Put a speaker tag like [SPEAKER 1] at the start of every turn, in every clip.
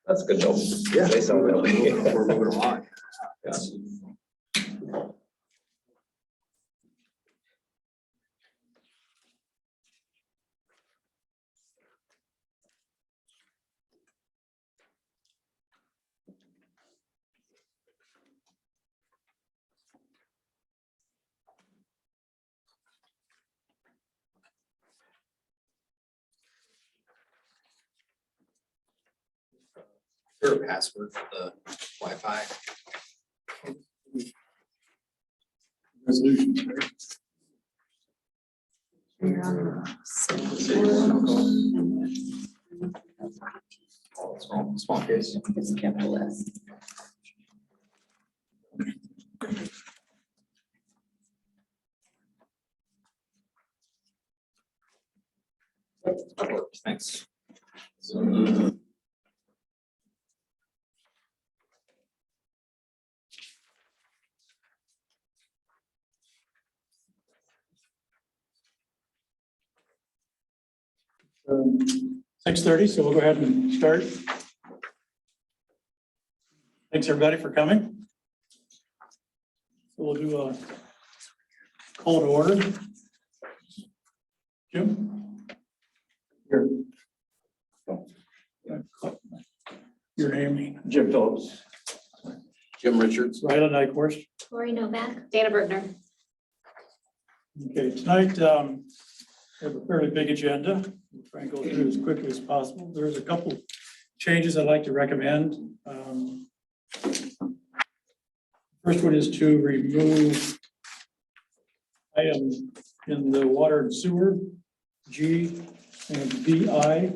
[SPEAKER 1] That's a good note.
[SPEAKER 2] Yeah.
[SPEAKER 1] They sound good.
[SPEAKER 2] We're moving along.
[SPEAKER 1] Yeah.
[SPEAKER 2] Is there a password for the Wi-Fi?
[SPEAKER 3] Resolutions, right?
[SPEAKER 2] Small case.
[SPEAKER 4] Just capital S.
[SPEAKER 2] Thanks.
[SPEAKER 3] Um, 6:30, so we'll go ahead and start. Thanks, everybody, for coming. So we'll do a call to order. Jim? Here. Your name? Jim Phillips.
[SPEAKER 2] Jim Richards.
[SPEAKER 3] Ryla Nyquist.
[SPEAKER 4] Lori Novak. Dana Bergner.
[SPEAKER 3] Okay, tonight, we have a fairly big agenda. We'll try and go through it as quickly as possible. There's a couple changes I'd like to recommend. First one is to remove item in the water and sewer, G and VI,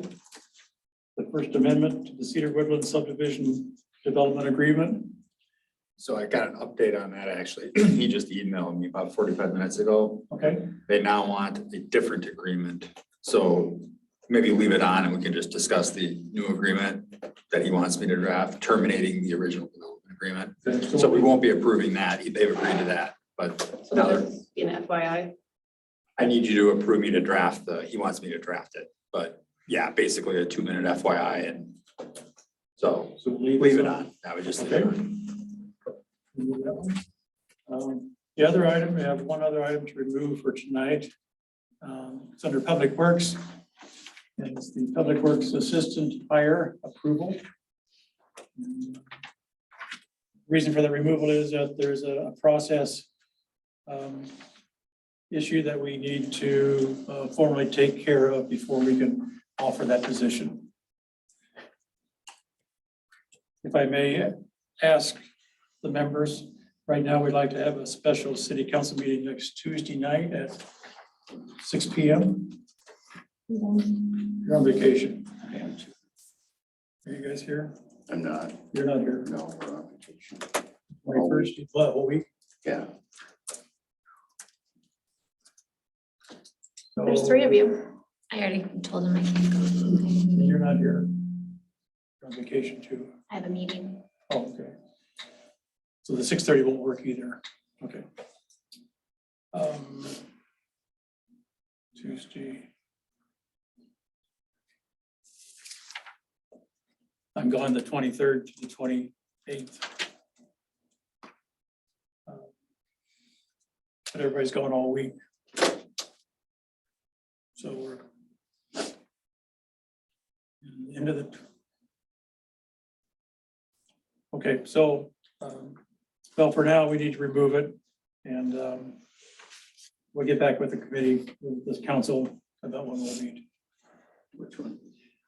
[SPEAKER 3] the First Amendment to the Cedar Woodland Subdivision Development Agreement.
[SPEAKER 2] So I got an update on that, actually. He just emailed me about 45 minutes ago.
[SPEAKER 3] Okay,
[SPEAKER 2] They now want a different agreement. So maybe leave it on and we can just discuss the new agreement that he wants me to draft, terminating the original development agreement. So we won't be approving that. They've agreed to that, but
[SPEAKER 5] So
[SPEAKER 2] now
[SPEAKER 5] that's an FYI.
[SPEAKER 2] I need you to approve me to draft he wants me to draft it. But yeah, basically a 2-minute FYI, and so
[SPEAKER 3] so
[SPEAKER 2] leave it on. I would just leave it on.
[SPEAKER 3] The other item, we have one other item to remove for tonight. It's under Public Works. And it's the Public Works Assistant Hire Approval. Reason for the removal is that there's a process issue that we need to formally take care of before we can offer that position. If I may ask the members, right now, we'd like to have a special city council meeting next Tuesday night at 6 p.m. You're on vacation. Are you guys here?
[SPEAKER 6] I'm not,
[SPEAKER 3] You're not here.
[SPEAKER 6] no, we're on vacation.
[SPEAKER 3] 21st, what, whole week?
[SPEAKER 6] Yeah,
[SPEAKER 5] There's 3 of you.
[SPEAKER 4] I already told him I can't go.
[SPEAKER 3] You're not here. You're on vacation too.
[SPEAKER 4] I have a meeting.
[SPEAKER 3] Oh, okay. So the 6:30 won't work either. Okay. Tuesday. I'm gone the 23rd to the 28th. But everybody's going all week. So we're into the. Okay, so, well, for now, we need to remove it, and we'll get back with the committee, with this council, about when we'll meet.
[SPEAKER 6] which one?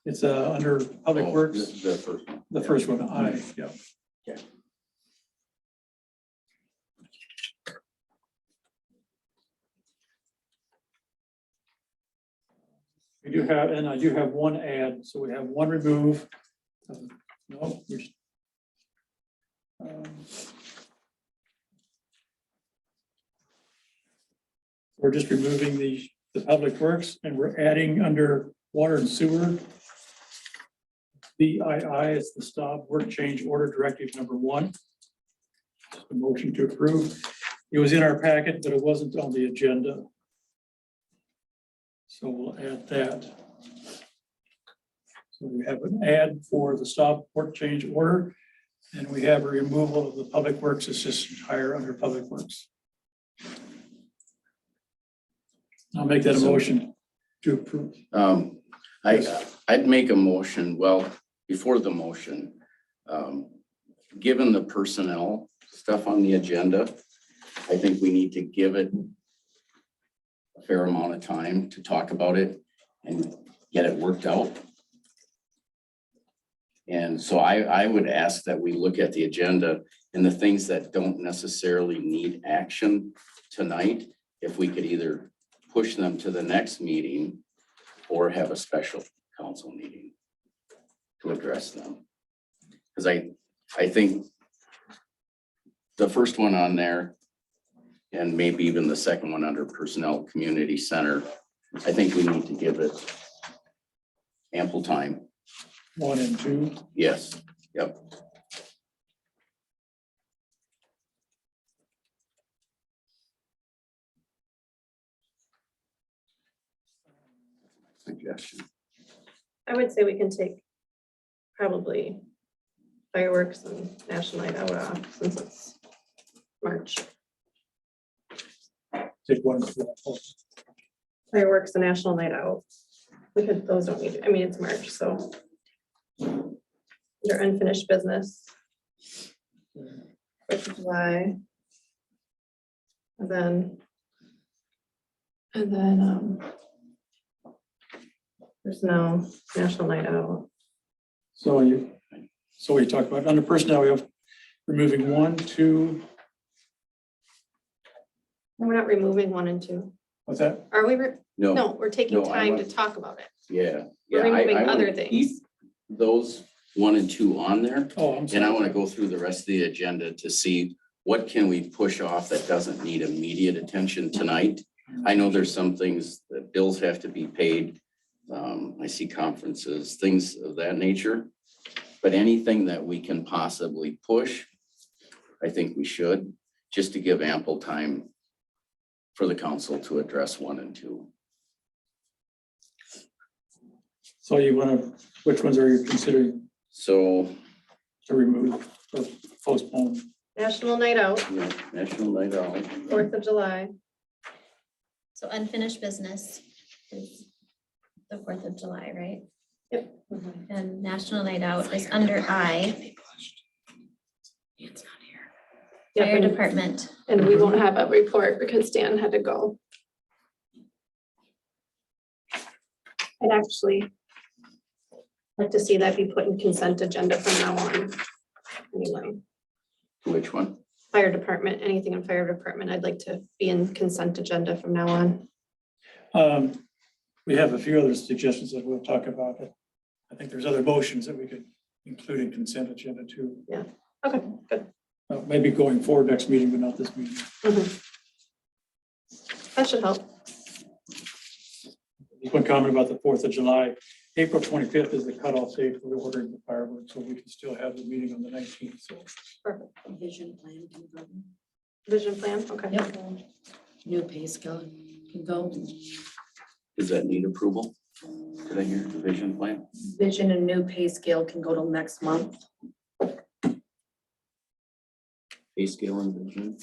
[SPEAKER 3] It's under Public
[SPEAKER 6] Oh,
[SPEAKER 3] Works,
[SPEAKER 6] The first one.
[SPEAKER 3] the first one, yeah.
[SPEAKER 6] Yeah.
[SPEAKER 3] We do have, and I do have one add, so we have one remove. No, we're just- we're just removing the Public Works, and we're adding under Water and Sewer. BII is the stop work change order directive number 1. A motion to approve. It was in our packet, but it wasn't on the agenda. So we'll add that. So we have an ad for the stop work change order, and we have a removal of the Public Works Assistant hire under Public Works. I'll make that a motion to approve.
[SPEAKER 6] I'd make a motion, well, before the motion, given the personnel stuff on the agenda, I think we need to give it a fair amount of time to talk about it and get it worked out. And so I would ask that we look at the agenda and the things that don't necessarily need action tonight, if we could either push them to the next meeting or have a special council meeting to address them. Because I think the first one on there, and maybe even the second one under Personnel Community Center, I think we need to give it ample time.
[SPEAKER 3] 1 and 2.
[SPEAKER 6] Yes, yep. Suggestion.
[SPEAKER 5] I would say we can take probably fireworks and National Night Out off since it's March.
[SPEAKER 3] Take 1.
[SPEAKER 5] Fireworks and National Night Out. Because those don't need, I mean, it's March, so. Under unfinished business. 4th of July. And then there's no National Night Out.
[SPEAKER 3] So we talked about under personnel, we have removing 1, 2,
[SPEAKER 5] We're not removing 1 and 2.
[SPEAKER 3] what's that?
[SPEAKER 5] Are we? No, we're taking
[SPEAKER 6] No, I
[SPEAKER 5] time to
[SPEAKER 6] want-
[SPEAKER 5] talk about it.
[SPEAKER 6] Yeah.
[SPEAKER 5] We're
[SPEAKER 6] yeah, I
[SPEAKER 5] removing
[SPEAKER 6] wanna
[SPEAKER 5] other
[SPEAKER 6] keep
[SPEAKER 5] things.
[SPEAKER 6] Those 1 and 2 on there.
[SPEAKER 3] Oh, I'm
[SPEAKER 6] And
[SPEAKER 3] sorry.
[SPEAKER 6] I want to go through the rest of the agenda to see what can we push off that doesn't need immediate attention tonight. I know there's some things that bills have to be paid. I see conferences, things of that nature. But anything that we can possibly push, I think we should, just to give ample time for the council to address 1 and 2.
[SPEAKER 3] So you want to, which ones are you considering
[SPEAKER 6] So,
[SPEAKER 3] to remove or postpone?
[SPEAKER 5] National Night Out,
[SPEAKER 6] yeah, National Night Out.
[SPEAKER 5] 4th of July.
[SPEAKER 4] So unfinished business is the 4th of July, right?
[SPEAKER 5] Yep.
[SPEAKER 4] And National Night Out is under I. It's not here.
[SPEAKER 5] Yep,
[SPEAKER 4] Fire
[SPEAKER 5] and-
[SPEAKER 4] department.
[SPEAKER 5] And we won't have a report because Dan had to go. I'd actually like to see that be put in consent agenda from now on. Anyway,
[SPEAKER 6] Which one?
[SPEAKER 5] fire department, anything in fire department, I'd like to be in consent agenda from now on.
[SPEAKER 3] We have a few other suggestions that we'll talk about. I think there's other motions that we could include in consent agenda too.
[SPEAKER 5] Okay, good.
[SPEAKER 3] Maybe going forward next meeting, but not this meeting.
[SPEAKER 5] Mhm. That should help.
[SPEAKER 3] Just one comment about the 4th of July. April 25th is the cutoff date for ordering the fireworks, so we can still have the meeting on the 19th. So
[SPEAKER 5] Perfect.
[SPEAKER 7] Vision plan can go.
[SPEAKER 5] Vision plan, okay.
[SPEAKER 7] Yep. New pay scale can go.
[SPEAKER 6] Does that need approval? Did I hear the vision plan?
[SPEAKER 7] Vision and new pay scale can go till next month.
[SPEAKER 6] Pay scale and vision?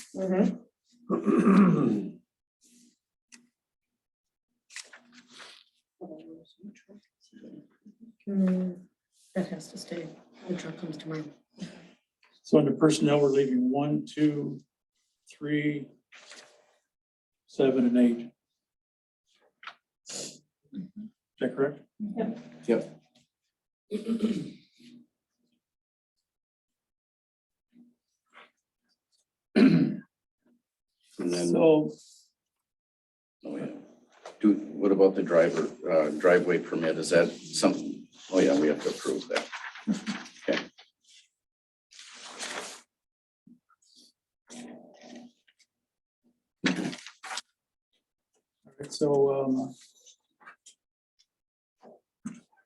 [SPEAKER 7] That has to stay. The truck comes tomorrow.
[SPEAKER 3] So under personnel, we're leaving 1, 2, 3, 7, and 8. Is that correct?
[SPEAKER 6] Yep. And then,
[SPEAKER 3] So
[SPEAKER 6] oh yeah, what about the driveway permit? Is that something? Oh yeah, we have to approve that. Okay.
[SPEAKER 3] all right, so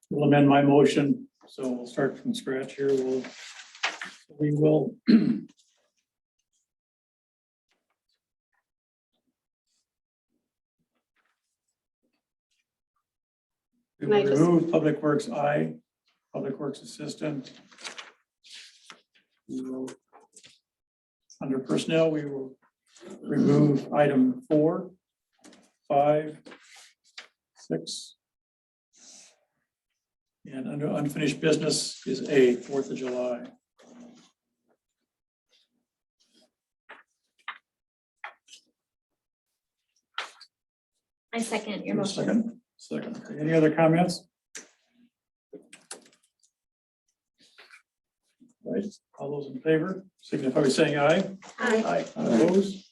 [SPEAKER 3] we'll amend my motion. So we'll start from scratch here. We will we
[SPEAKER 5] Can I
[SPEAKER 3] will
[SPEAKER 5] just-
[SPEAKER 3] remove Public Works I Public Works Assistant. We will- Under Personnel, we will remove item 4, 5, 6. And under unfinished business is A, 4th of July.
[SPEAKER 4] I second your
[SPEAKER 3] Is there a
[SPEAKER 4] motion.
[SPEAKER 3] Second. Any other comments? Right, all those in favor, signify by saying aye.
[SPEAKER 4] Aye.
[SPEAKER 3] Opposed?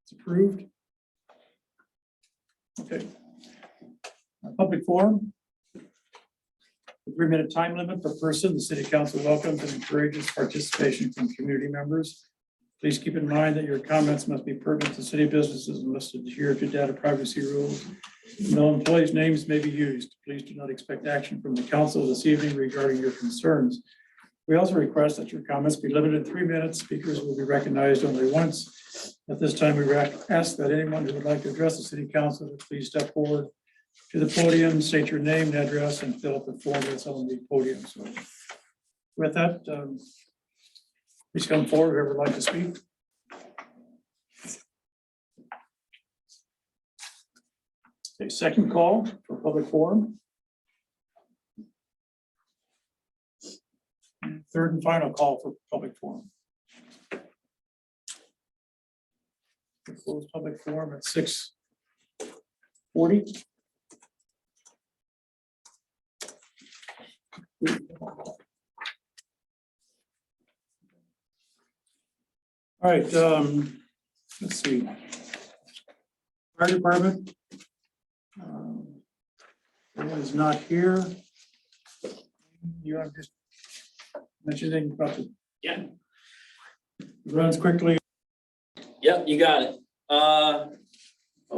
[SPEAKER 3] It's approved. Okay. Public forum. 3-minute time limit per person. The city council welcomes and encourages participation from community members. Please keep in mind that your comments must be pertinent to city businesses and must adhere to data privacy rules. No employees' names may be used. Please do not expect action from the council this evening regarding your concerns. We also request that your comments be limited to 3 minutes. Speakers will be recognized only once. At this time, we ask that anyone who would like to address the city council to please step forward to the podium, state your name and address, and fill out the form that's on the podium. So with that, please come forward, whoever would like to speak. Okay, second call for public forum. And third and final call for public forum. We close public forum at 6:40. All right, let's see. Fire department. Everyone's not here. You want to just mention anything about the?
[SPEAKER 8] Yeah.
[SPEAKER 3] Runs quickly.
[SPEAKER 8] Yep, you got it. Well,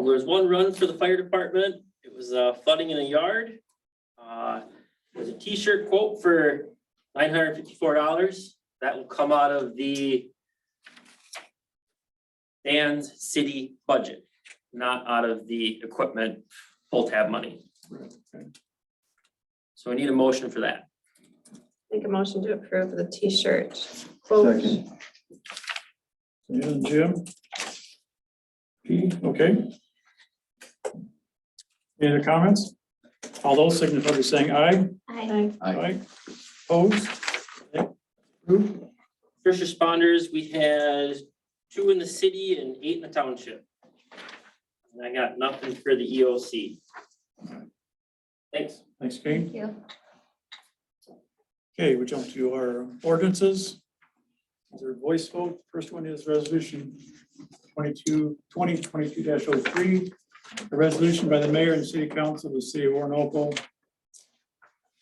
[SPEAKER 8] there's one run for the fire department. It was flooding in a yard. There's a t-shirt quote for $954. That will come out of the Dan's city budget, not out of the equipment pull tab money.
[SPEAKER 3] Okay.
[SPEAKER 8] So we need a motion for that.
[SPEAKER 5] Make a motion to approve the t-shirt quote.
[SPEAKER 3] And Jim? Pete, okay. Any other comments? All those signify by saying aye.
[SPEAKER 4] Aye.
[SPEAKER 3] Aye. Opposed? Okay. Approved.
[SPEAKER 8] First responders, we had 2 in the city and 8 in the township. And I got nothing for the EOC. Thanks.
[SPEAKER 3] Thanks, Kane.
[SPEAKER 4] Thank you.
[SPEAKER 3] Okay, we jump to our ordinances. Is there a voice vote? First one is resolution 2022-03. A resolution by the mayor and city council of the city of Orinoco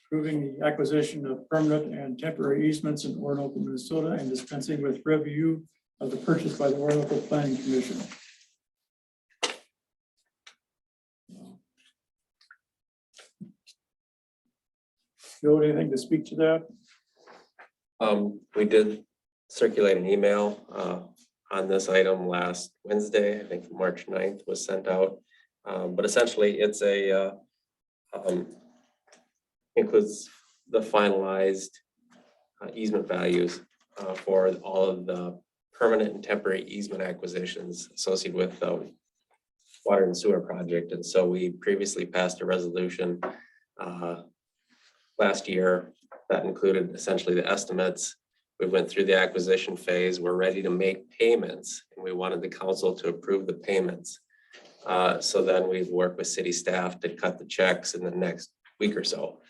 [SPEAKER 3] approving the acquisition of permanent and temporary easements in Orinoco, Minnesota, and dispensing with review of the purchase by the Orinoco Planning Commission. Joe, anything to speak to that?
[SPEAKER 1] We did circulate an email on this item last Wednesday. I think March 9th was sent out. But essentially it's a includes the finalized easement values for all of the permanent and temporary easement acquisitions associated with the water and sewer project. And so we previously passed a resolution last year that included essentially the estimates. We went through the acquisition phase. We're ready to make payments, and we wanted the council to approve the payments. So then we've worked with city staff to cut the checks in the next week or so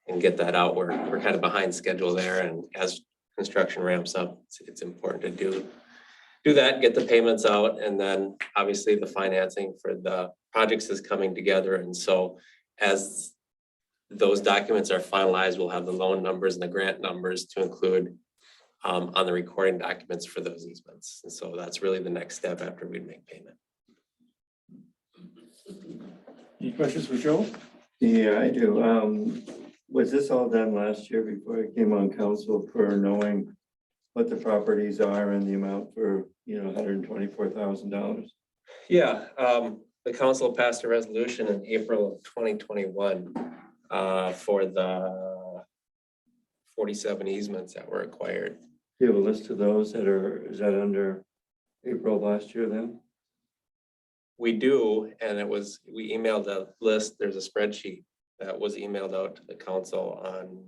[SPEAKER 1] and get that out. We're kind of behind schedule there, and as construction ramps up, it's important to do that, get the payments out, and then obviously the financing for the projects is coming together. And so as those documents are finalized, we'll have the loan numbers and the grant numbers to include on the recording documents for those easements. And so that's really the next step after we make payment.
[SPEAKER 3] Any questions for Joe?
[SPEAKER 9] Yeah, I do. Was this all done last year before I came on council for knowing what the properties are and the amount for, $124,000?
[SPEAKER 1] Yeah, the council passed a resolution in April of 2021 for the 47 easements that were acquired.
[SPEAKER 9] Do you have a list of those that are, is that under April of last year then?
[SPEAKER 1] We do, and we emailed a list, there's a spreadsheet that was emailed out to the council on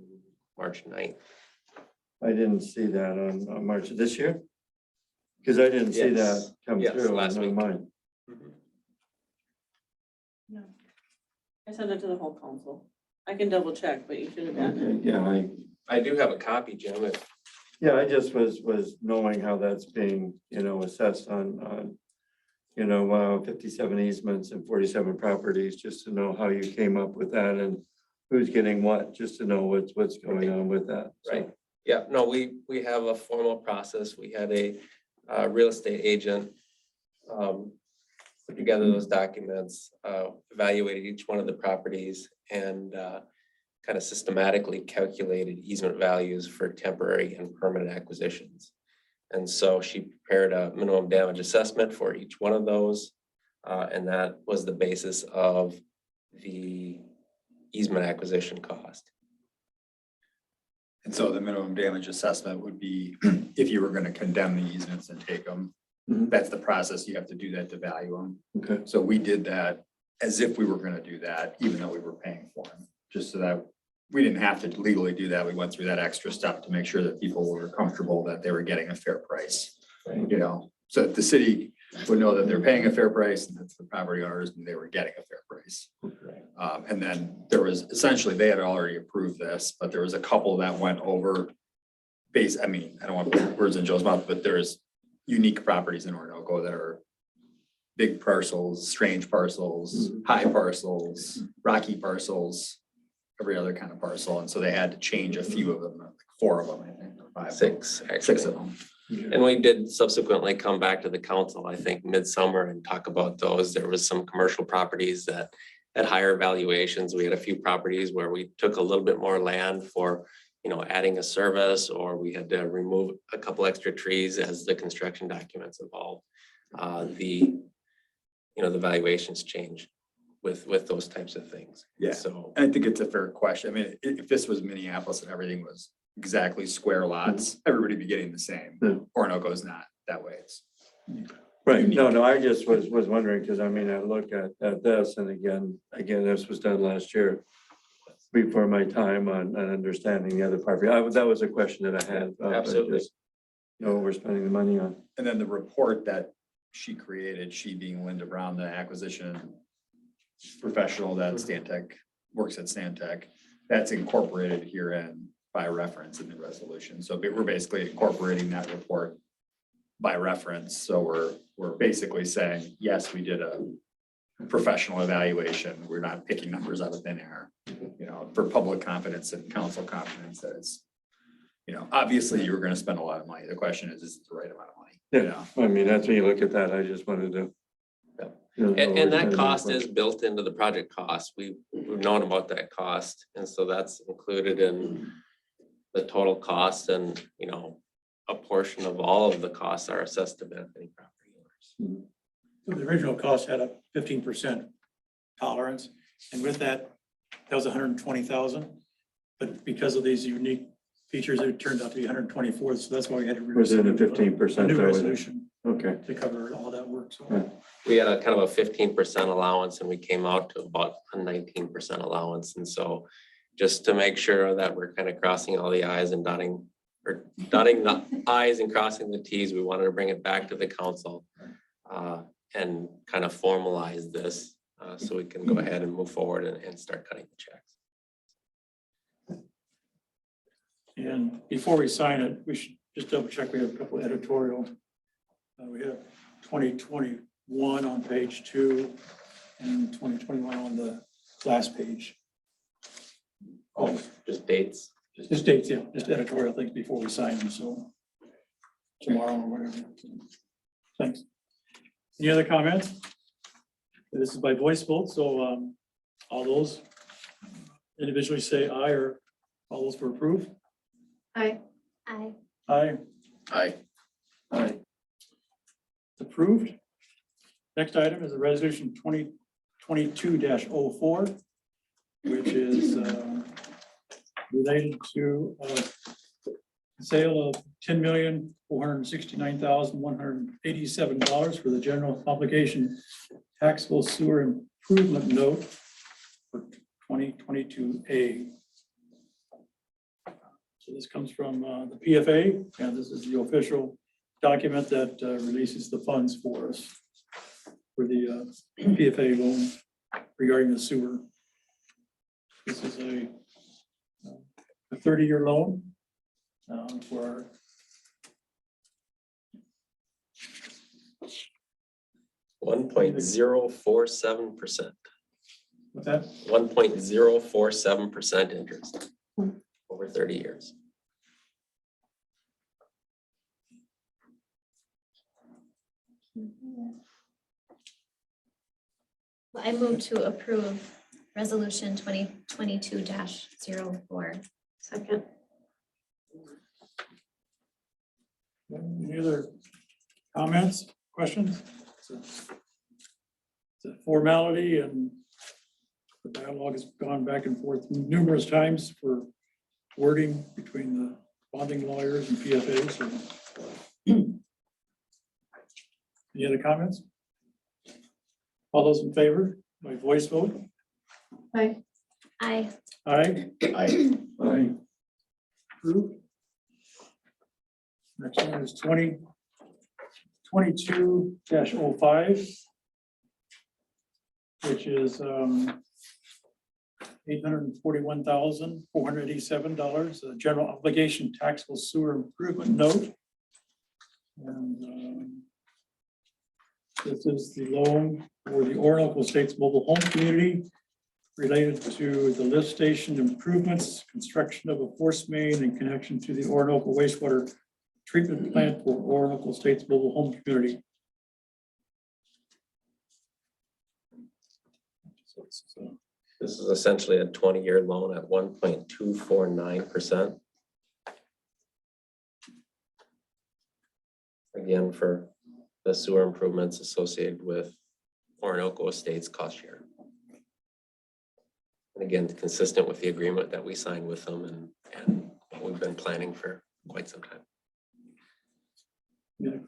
[SPEAKER 1] March 9th.
[SPEAKER 9] I didn't see that on March of this year. Because I didn't see that
[SPEAKER 1] Yes.
[SPEAKER 9] come
[SPEAKER 1] Yes,
[SPEAKER 9] through
[SPEAKER 1] last
[SPEAKER 9] on
[SPEAKER 1] week.
[SPEAKER 9] mine.
[SPEAKER 7] I sent it to the whole council. I can double check, but you should have gotten it.
[SPEAKER 9] Okay, yeah,
[SPEAKER 1] I do have a copy, Jim, if
[SPEAKER 9] yeah, I just was knowing how that's being, assessed on, 57 easements and 47 properties, just to know how you came up with that and who's getting what, just to know what's going on with that. So,
[SPEAKER 1] Right. Yeah, no, we have a formal process. We had a real estate agent put together those documents, evaluated each one of the properties and kind of systematically calculated easement values for temporary and permanent acquisitions. And so she prepared a minimum damage assessment for each one of those. And that was the basis of the easement acquisition cost.
[SPEAKER 2] And so the minimum damage assessment would be if you were gonna condemn the easements and take them.
[SPEAKER 9] Mhm.
[SPEAKER 2] That's the process. You have to do that to value them.
[SPEAKER 9] Okay,
[SPEAKER 2] So we did that as if we were gonna do that, even though we were paying for them, just so that we didn't have to legally do that. We went through that extra step to make sure that people were comfortable that they were getting a fair price. So that the city would know that they're paying a fair price and that's the property owners and they were getting a fair price. And then there was essentially, they had already approved this, but there was a couple that went over I don't want to put words in Joe's mouth, but there's unique properties in Orinoco that are big parcels, strange parcels, high parcels, rocky parcels, every other kind of parcel. And so they had to change a few of them, like 4 of them, I think, or 5.
[SPEAKER 1] 6, actually.
[SPEAKER 2] 6 of them.
[SPEAKER 1] And we did subsequently come back to the council, I think, midsummer and talk about those. There was some commercial properties that had higher valuations. We had a few properties where we took a little bit more land for, adding a service, or we had to remove a couple extra trees as the construction documents evolved. The valuations change with those types of things.
[SPEAKER 2] Yeah.
[SPEAKER 1] So,
[SPEAKER 2] I think it's a fair question. I mean, if this was Minneapolis and everything was exactly square lots, everybody be getting the same.
[SPEAKER 9] Yeah.
[SPEAKER 2] Orinoco is not that way. It's
[SPEAKER 9] right. No, I just was wondering, because I look at this and again, this was done last year before my time on understanding the other property. That was a question that I had. But
[SPEAKER 1] Absolutely.
[SPEAKER 9] just, we're spending the money on.
[SPEAKER 2] And then the report that she created, she being Linda Brown, the acquisition professional that Stantec works at Stantec, that's incorporated herein by reference in the resolution. So we're basically incorporating that report by reference. So we're basically saying, yes, we did a professional evaluation. We're not picking numbers out of thin air, for public confidence and council confidence that it's, obviously you're going to spend a lot of money. The question is it the right amount of money?
[SPEAKER 9] Yeah, that's when you look at that, I just wanted to.
[SPEAKER 1] and that cost is built into the project cost. We've known about that cost. And so that's included in the total cost and, a portion of all of the costs are assessed to benefiting property owners.
[SPEAKER 3] So the original cost had a 15% tolerance, and with that, that was 120,000. But because of these unique features, it turned out to be 124. So that's why we had to.
[SPEAKER 9] Was it a 15%?
[SPEAKER 3] A new resolution
[SPEAKER 9] Okay.
[SPEAKER 3] to cover all that work. So
[SPEAKER 9] Right.
[SPEAKER 1] We had a kind of a 15% allowance and we came out to about a 19% allowance. And so just to make sure that we're kind of crossing all the i's and dotting the i's and crossing the t's, we wanted to bring it back to the council and kind of formalize this so we can go ahead and move forward and start cutting the checks.
[SPEAKER 3] And before we sign it, we should just double check. We have a couple editorial. We have 2021 on page 2 and 2021 on the last page.
[SPEAKER 1] Oh, just dates.
[SPEAKER 3] Just dates, yeah, just editorial things before we sign them, so tomorrow or whatever. Thanks. Any other comments? This is by voice vote, so all those individually say aye, or all those for approve?
[SPEAKER 5] Aye.
[SPEAKER 4] Aye.
[SPEAKER 3] Aye.
[SPEAKER 6] Aye.
[SPEAKER 9] Aye.
[SPEAKER 3] Approved. Next item is a resolution 2022-04, which is related to sale of $10,469,187 for the general obligation taxable sewer improvement note for 2022A. So this comes from the PFA, and this is the official document that releases the funds for us for the PFA loan regarding the sewer. This is a 30-year loan for
[SPEAKER 1] 1.047%.
[SPEAKER 3] what's that?
[SPEAKER 1] 1.047% interest over 30 years.
[SPEAKER 4] I move to approve resolution 2022-04.
[SPEAKER 5] Second.
[SPEAKER 3] Any other comments, questions? It's a formality, and the dialogue has gone back and forth numerous times for wording between the bonding lawyers and PFA. So, any other comments? All those in favor, by voice vote?
[SPEAKER 5] Aye.
[SPEAKER 4] Aye.
[SPEAKER 3] Aye.
[SPEAKER 6] I,
[SPEAKER 3] Aye. Approved. Next one is 2022-05, which is $841,487, a general obligation taxable sewer improvement note. And this is the loan for the Orinoco Estates Mobile Home Community related to the lift station improvements, construction of a force main in connection to the Orinoco wastewater treatment plant for Orinoco Estates Mobile Home Community. So it's,
[SPEAKER 1] This is essentially a 20-year loan at 1.249%. Again, for the sewer improvements associated with Orinoco Estates cost share. And again, consistent with the agreement that we signed with them and what we've been planning for quite some time.
[SPEAKER 3] any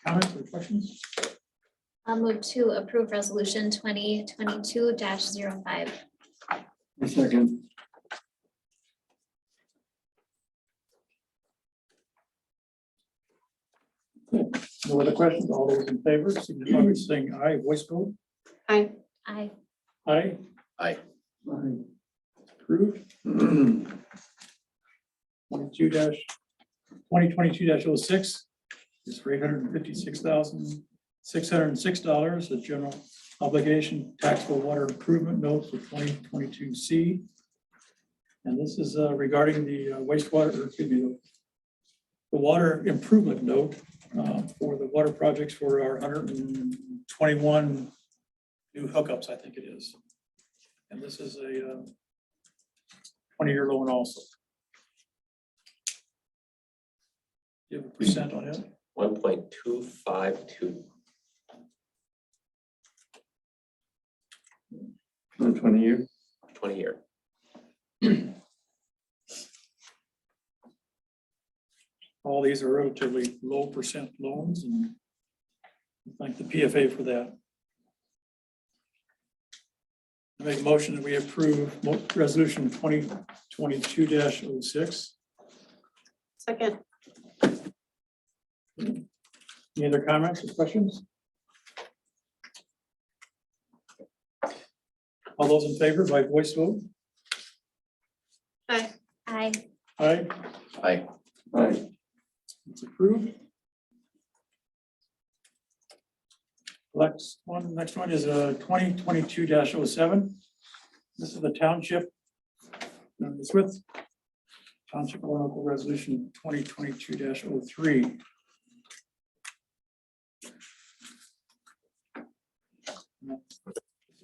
[SPEAKER 3] comments or questions?
[SPEAKER 4] I'll move to approve resolution 2022-05.
[SPEAKER 9] A second.
[SPEAKER 3] No other questions? All those in favor, signify by saying aye, voice vote.
[SPEAKER 5] Aye.
[SPEAKER 4] Aye.
[SPEAKER 3] Aye.
[SPEAKER 6] I,
[SPEAKER 3] Aye. Approved. 2022-06 is for $856,606, a general obligation taxable water improvement note for 2022C. And this is regarding the wastewater, or excuse me, the water improvement note for the water projects for our 121 new hookups, I think it is. And this is a 20-year loan also. Do you have a percent on it?
[SPEAKER 1] 1.252.
[SPEAKER 9] On 20 year.
[SPEAKER 1] 20-year.
[SPEAKER 3] All these are relatively low percent loans, and we thank the PFA for that. I make a motion that we approve resolution 2022-06.
[SPEAKER 5] Second.
[SPEAKER 3] Any other comments or questions? All those in favor by voice vote?
[SPEAKER 5] Aye.
[SPEAKER 4] Aye.
[SPEAKER 3] Aye.
[SPEAKER 6] I,
[SPEAKER 9] Aye.
[SPEAKER 3] It's approved. Next one is 2022-07. This is the township. It's with Township Orinoco Resolution 2022-03.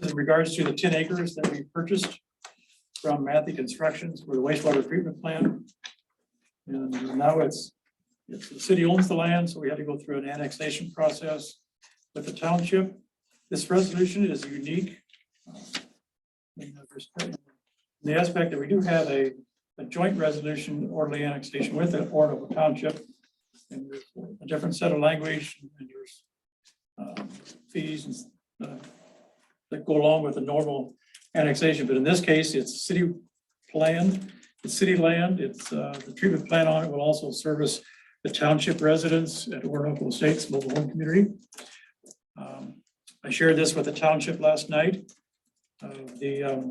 [SPEAKER 3] In regards to the 10 acres that we purchased from Matthew Constructions for the wastewater treatment plant. And now it's the city owns the land, so we had to go through an annexation process with the township. This resolution is unique in the aspect that we do have a a joint resolution, orderly annexation with the Orinoco Township. And there's a different set of language and there's fees that go along with the normal annexation. But in this case, it's city land. It's city land. It's the treatment plant on it will also service the township residents at Orinoco Estates Mobile Home Community. I shared this with the township last night. The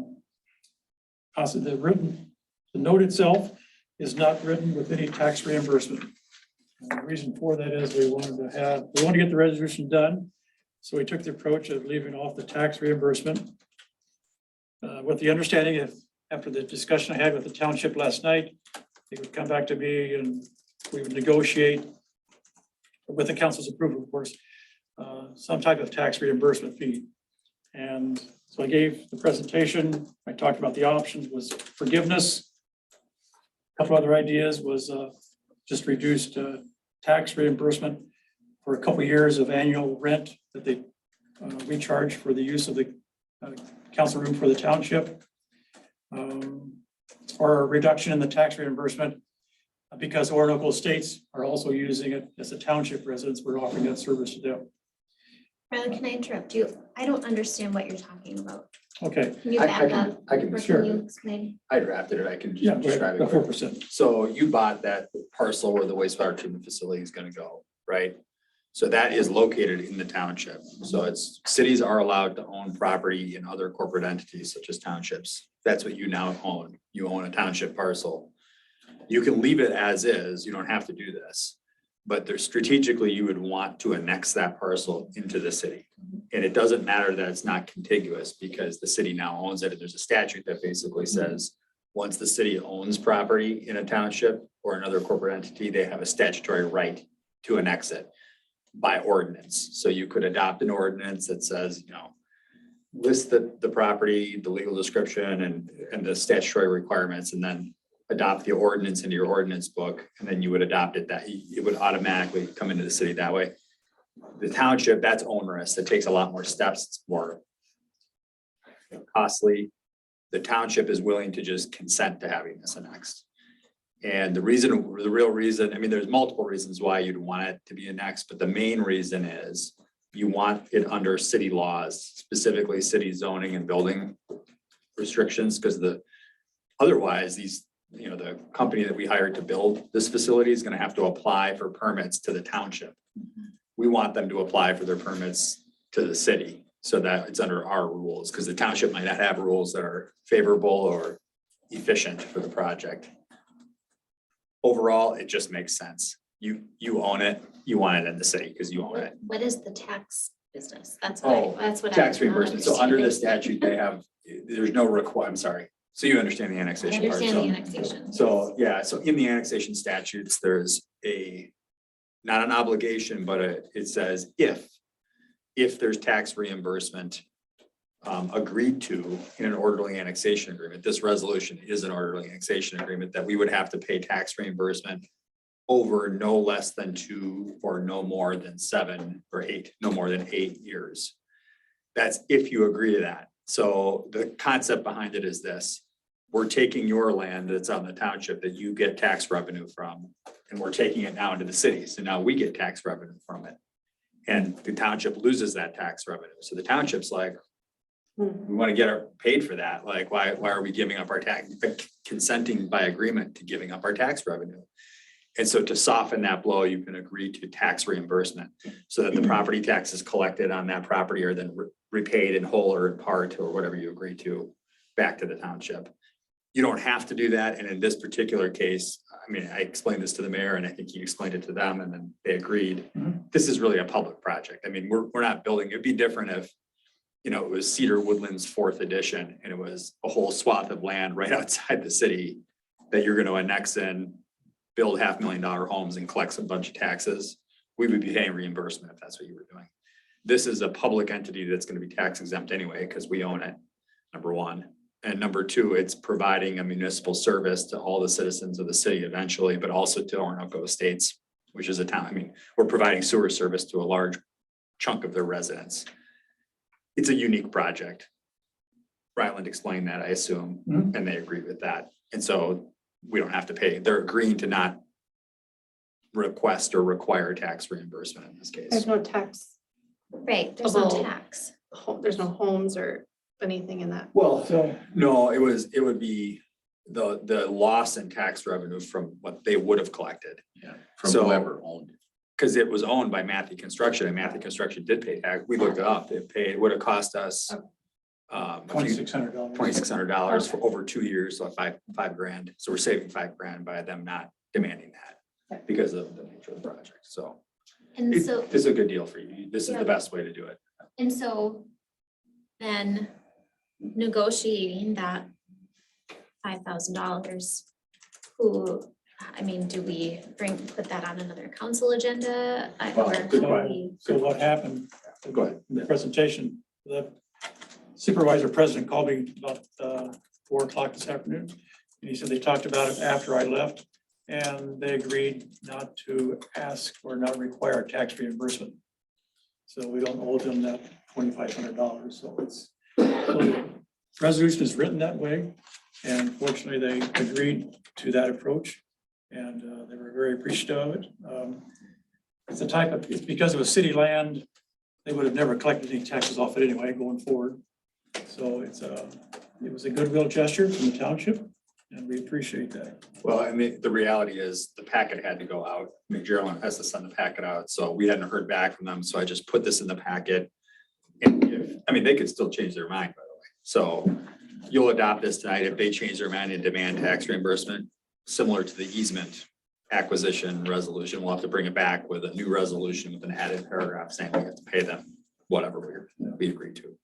[SPEAKER 3] note itself is not written with any tax reimbursement. And the reason for that is we want to get the resolution done. So we took the approach of leaving off the tax reimbursement. With the understanding if after the discussion I had with the township last night, they would come back to me and we would negotiate with the council's approval, of course, some type of tax reimbursement fee. And so I gave the presentation. I talked about the options was forgiveness. A couple other ideas was just reduced tax reimbursement for a couple of years of annual rent that they recharge for the use of the council room for the township. Or a reduction in the tax reimbursement because Orinoco Estates are also using it as a township residents. We're offering that service to them.
[SPEAKER 4] Rylan, can I interrupt you? I don't understand what you're talking about.
[SPEAKER 3] Okay.
[SPEAKER 4] Can you
[SPEAKER 2] I
[SPEAKER 4] back
[SPEAKER 2] can-
[SPEAKER 4] up?
[SPEAKER 2] I can-
[SPEAKER 4] Or
[SPEAKER 3] Sure.
[SPEAKER 4] you explain?
[SPEAKER 2] I drafted it. I can
[SPEAKER 3] Yeah,
[SPEAKER 2] just describe
[SPEAKER 3] the
[SPEAKER 2] it. quick.
[SPEAKER 3] 4%.
[SPEAKER 2] So you bought that parcel where the wastewater treatment facility is gonna go, right? So that is located in the township. So it's, cities are allowed to own property in other corporate entities such as townships. That's what you now own. You own a township parcel. You can leave it as is. You don't have to do this. But there's strategically, you would want to annex that parcel into the city. And it doesn't matter that it's not contiguous because the city now owns it. And there's a statute that basically says, once the city owns property in a township or another corporate entity, they have a statutory right to annex it by ordinance. So you could adopt an ordinance that says, list the property, the legal description and the statutory requirements, and then adopt the ordinance into your ordinance book, and then you would adopt it that it would automatically come into the city that way. The township, that's onerous. It takes a lot more steps. It's more costly. The township is willing to just consent to having this annexed. And the real reason, I mean, there's multiple reasons why you'd want it to be annexed, but the main reason is you want it under city laws, specifically city zoning and building restrictions, because otherwise the company that we hired to build this facility is gonna have to apply for permits to the township. We want them to apply for their permits to the city so that it's under our rules, because the township might not have rules that are favorable or efficient for the project. Overall, it just makes sense. You own it, you want it in the city because you own it.
[SPEAKER 4] What is the tax business? That's
[SPEAKER 2] Oh,
[SPEAKER 4] what I
[SPEAKER 2] Tax
[SPEAKER 4] was not
[SPEAKER 2] reimbursement. So under the
[SPEAKER 4] understanding.
[SPEAKER 2] statute, they have, there's no I'm sorry. So you understand the
[SPEAKER 4] I
[SPEAKER 2] annexation part.
[SPEAKER 4] understand the
[SPEAKER 2] so-
[SPEAKER 4] annexation.
[SPEAKER 2] So, yeah, so in the annexation statutes, there's not an obligation, but it says if there's tax reimbursement agreed to in an orderly annexation agreement, this resolution is an orderly annexation agreement that we would have to pay tax reimbursement over no less than 2 or no more than 7 or 8, no more than 8 years. That's if you agree to that. So the concept behind it is this: we're taking your land that's on the township that you get tax revenue from, and we're taking it now into the city. So now we get tax revenue from it. And the township loses that tax revenue. So the township's like, we want to get paid for that. Like, why are we giving up our tax, consenting by agreement to giving up our tax revenue? And so to soften that blow, you can agree to tax reimbursement so that the property taxes collected on that property are then repaid in whole or in part or whatever you agree to back to the township. You don't have to do that. And in this particular case, I mean, I explained this to the mayor and I think he explained it to them and then they agreed. This is really a public project. I mean, we're not building, it'd be different if, it was Cedar Woodlands 4th edition and it was a whole swath of land right outside the city that you're going to annex in, build $500,000 homes and collect a bunch of taxes. We would be paying reimbursement if that's what you were doing. This is a public entity that's going to be tax exempt anyway, because we own it, number one. And number two, it's providing a municipal service to all the citizens of the city eventually, but also to Orinoco Estates, which is a town. I mean, we're providing sewer service to a large chunk of their residents. It's a unique project. Ryland explained that, I assume, and they agreed with that. And so we don't have to pay. They're agreeing to not request or require tax reimbursement in this
[SPEAKER 5] There's
[SPEAKER 2] case.
[SPEAKER 5] no tax,
[SPEAKER 4] Right, there's no
[SPEAKER 5] About-
[SPEAKER 4] tax.
[SPEAKER 5] there's no homes or anything in that.
[SPEAKER 2] Well,
[SPEAKER 3] So,
[SPEAKER 2] no, it would be the loss in tax revenue from what they would have collected.
[SPEAKER 6] From
[SPEAKER 2] So-
[SPEAKER 6] whoever owned it.
[SPEAKER 2] Because it was owned by Matthew Construction, and Matthew Construction did pay tax. We looked it up. It would have cost us
[SPEAKER 3] $2,600.
[SPEAKER 2] $2,600 for over 2 years, so five grand. So we're saving $5,000 by them not demanding that because of the nature of the project. So
[SPEAKER 4] And
[SPEAKER 2] this
[SPEAKER 4] so,
[SPEAKER 2] is a good deal for you. This is
[SPEAKER 4] Yeah.
[SPEAKER 2] the best way to do it.
[SPEAKER 4] and so then negotiating that $5,000, do we put that on another council agenda?
[SPEAKER 2] Well,
[SPEAKER 4] Or
[SPEAKER 2] good
[SPEAKER 4] how do we-
[SPEAKER 3] So what happened?
[SPEAKER 2] Go ahead.
[SPEAKER 3] In the presentation, the supervisor president called me about 4 o'clock this afternoon. And he said they talked about it after I left and they agreed not to ask or not require tax reimbursement. So we don't owe them that $2,500. So the resolution is written that way. And fortunately, they agreed to that approach and they were very appreciative of it. It's because it was city land, they would have never collected any taxes off it anyway going forward. So it was a goodwill gesture from the township and we appreciate that.
[SPEAKER 2] Well, I mean, the reality is the packet had to go out. I mean, Geraldine has to send the packet out, so we hadn't heard back from them, so I just put this in the packet. And they could still change their mind, by the way. So you'll adopt this tonight. If they change their mind and demand tax reimbursement, similar to the easement acquisition resolution, we'll have to bring it back with a new resolution with an added paragraph saying we have to pay them whatever we agreed to.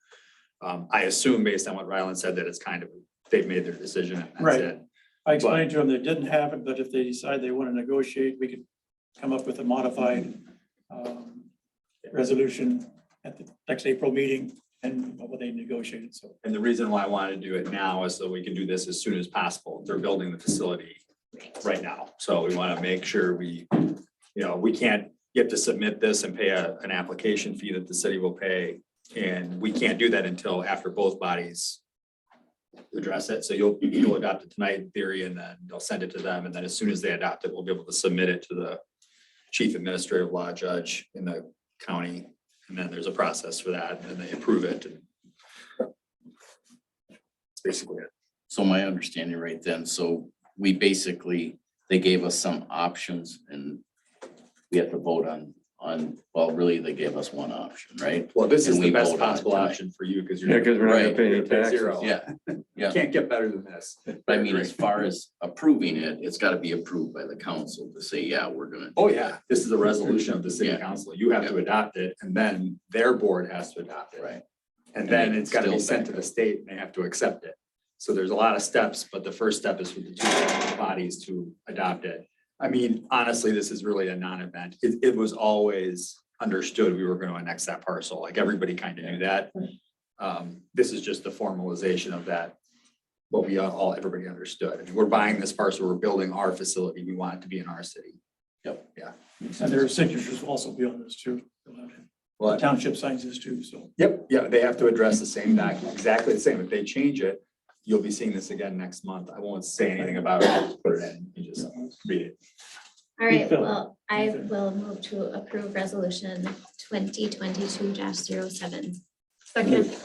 [SPEAKER 2] I assume based on what Ryland said, that it's kind of, they've made their decision and that's
[SPEAKER 3] Right.
[SPEAKER 2] it.
[SPEAKER 3] I explained to them they didn't have it, but if they decide they want to negotiate, we could come up with a modified resolution at the next April meeting and what they negotiated. So
[SPEAKER 2] And the reason why I wanted to do it now is so we can do this as soon as possible. They're building the facility right now. So we want to make sure we can't, you have to submit this and pay an application fee that the city will pay. And we can't do that until after both bodies address it. So you'll adopt it tonight in theory, and then they'll send it to them. And then as soon as they adopt it, we'll be able to submit it to the chief administrative law judge in the county. And then there's a process for that, and they approve it. And that's basically it.
[SPEAKER 6] So my understanding right then, so we basically, they gave us some options and we have to vote on, well, really, they gave us one option, right?
[SPEAKER 2] Well, this is
[SPEAKER 6] And
[SPEAKER 2] the
[SPEAKER 6] we
[SPEAKER 2] best
[SPEAKER 6] vote on it
[SPEAKER 2] possible
[SPEAKER 6] tonight.
[SPEAKER 2] option for you because
[SPEAKER 9] Yeah,
[SPEAKER 2] you're.
[SPEAKER 9] because we're not gonna
[SPEAKER 6] Right.
[SPEAKER 9] pay any
[SPEAKER 2] You're at
[SPEAKER 9] taxes.
[SPEAKER 2] zero.
[SPEAKER 6] Yeah, yeah.
[SPEAKER 2] Can't get better than this.
[SPEAKER 6] But I mean, as far as approving it, it's gotta be approved by the council to say, yeah, we're gonna.
[SPEAKER 2] Oh, yeah, this is a resolution of the city
[SPEAKER 6] Yeah.
[SPEAKER 2] council. You have to adopt it and then their board has to adopt it.
[SPEAKER 6] Right.
[SPEAKER 2] And
[SPEAKER 6] And
[SPEAKER 2] then
[SPEAKER 6] they
[SPEAKER 2] it's gotta be
[SPEAKER 6] still
[SPEAKER 2] sent to
[SPEAKER 6] back
[SPEAKER 2] the
[SPEAKER 6] up.
[SPEAKER 2] state and they have to accept it. So there's a lot of steps, but the first step is for the two bodies to adopt it. I mean, honestly, this is really a non-event. It was always understood we were gonna annex that parcel. Like everybody kind of knew that. This is just the formalization of that. What everybody understood. I mean, we're buying this parcel, we're building our facility. We want it to be in our city.
[SPEAKER 3] and their signatures will also be on this too. The
[SPEAKER 2] Well,
[SPEAKER 3] township signs this too, so.
[SPEAKER 2] yep, yeah, they have to address the same document, exactly the same. If they change it, you'll be seeing this again next month. I won't say anything about it, put it in, you just read it.
[SPEAKER 4] All right,
[SPEAKER 3] Phil.
[SPEAKER 4] well, I will move to approve resolution 2022-07.
[SPEAKER 5] Second,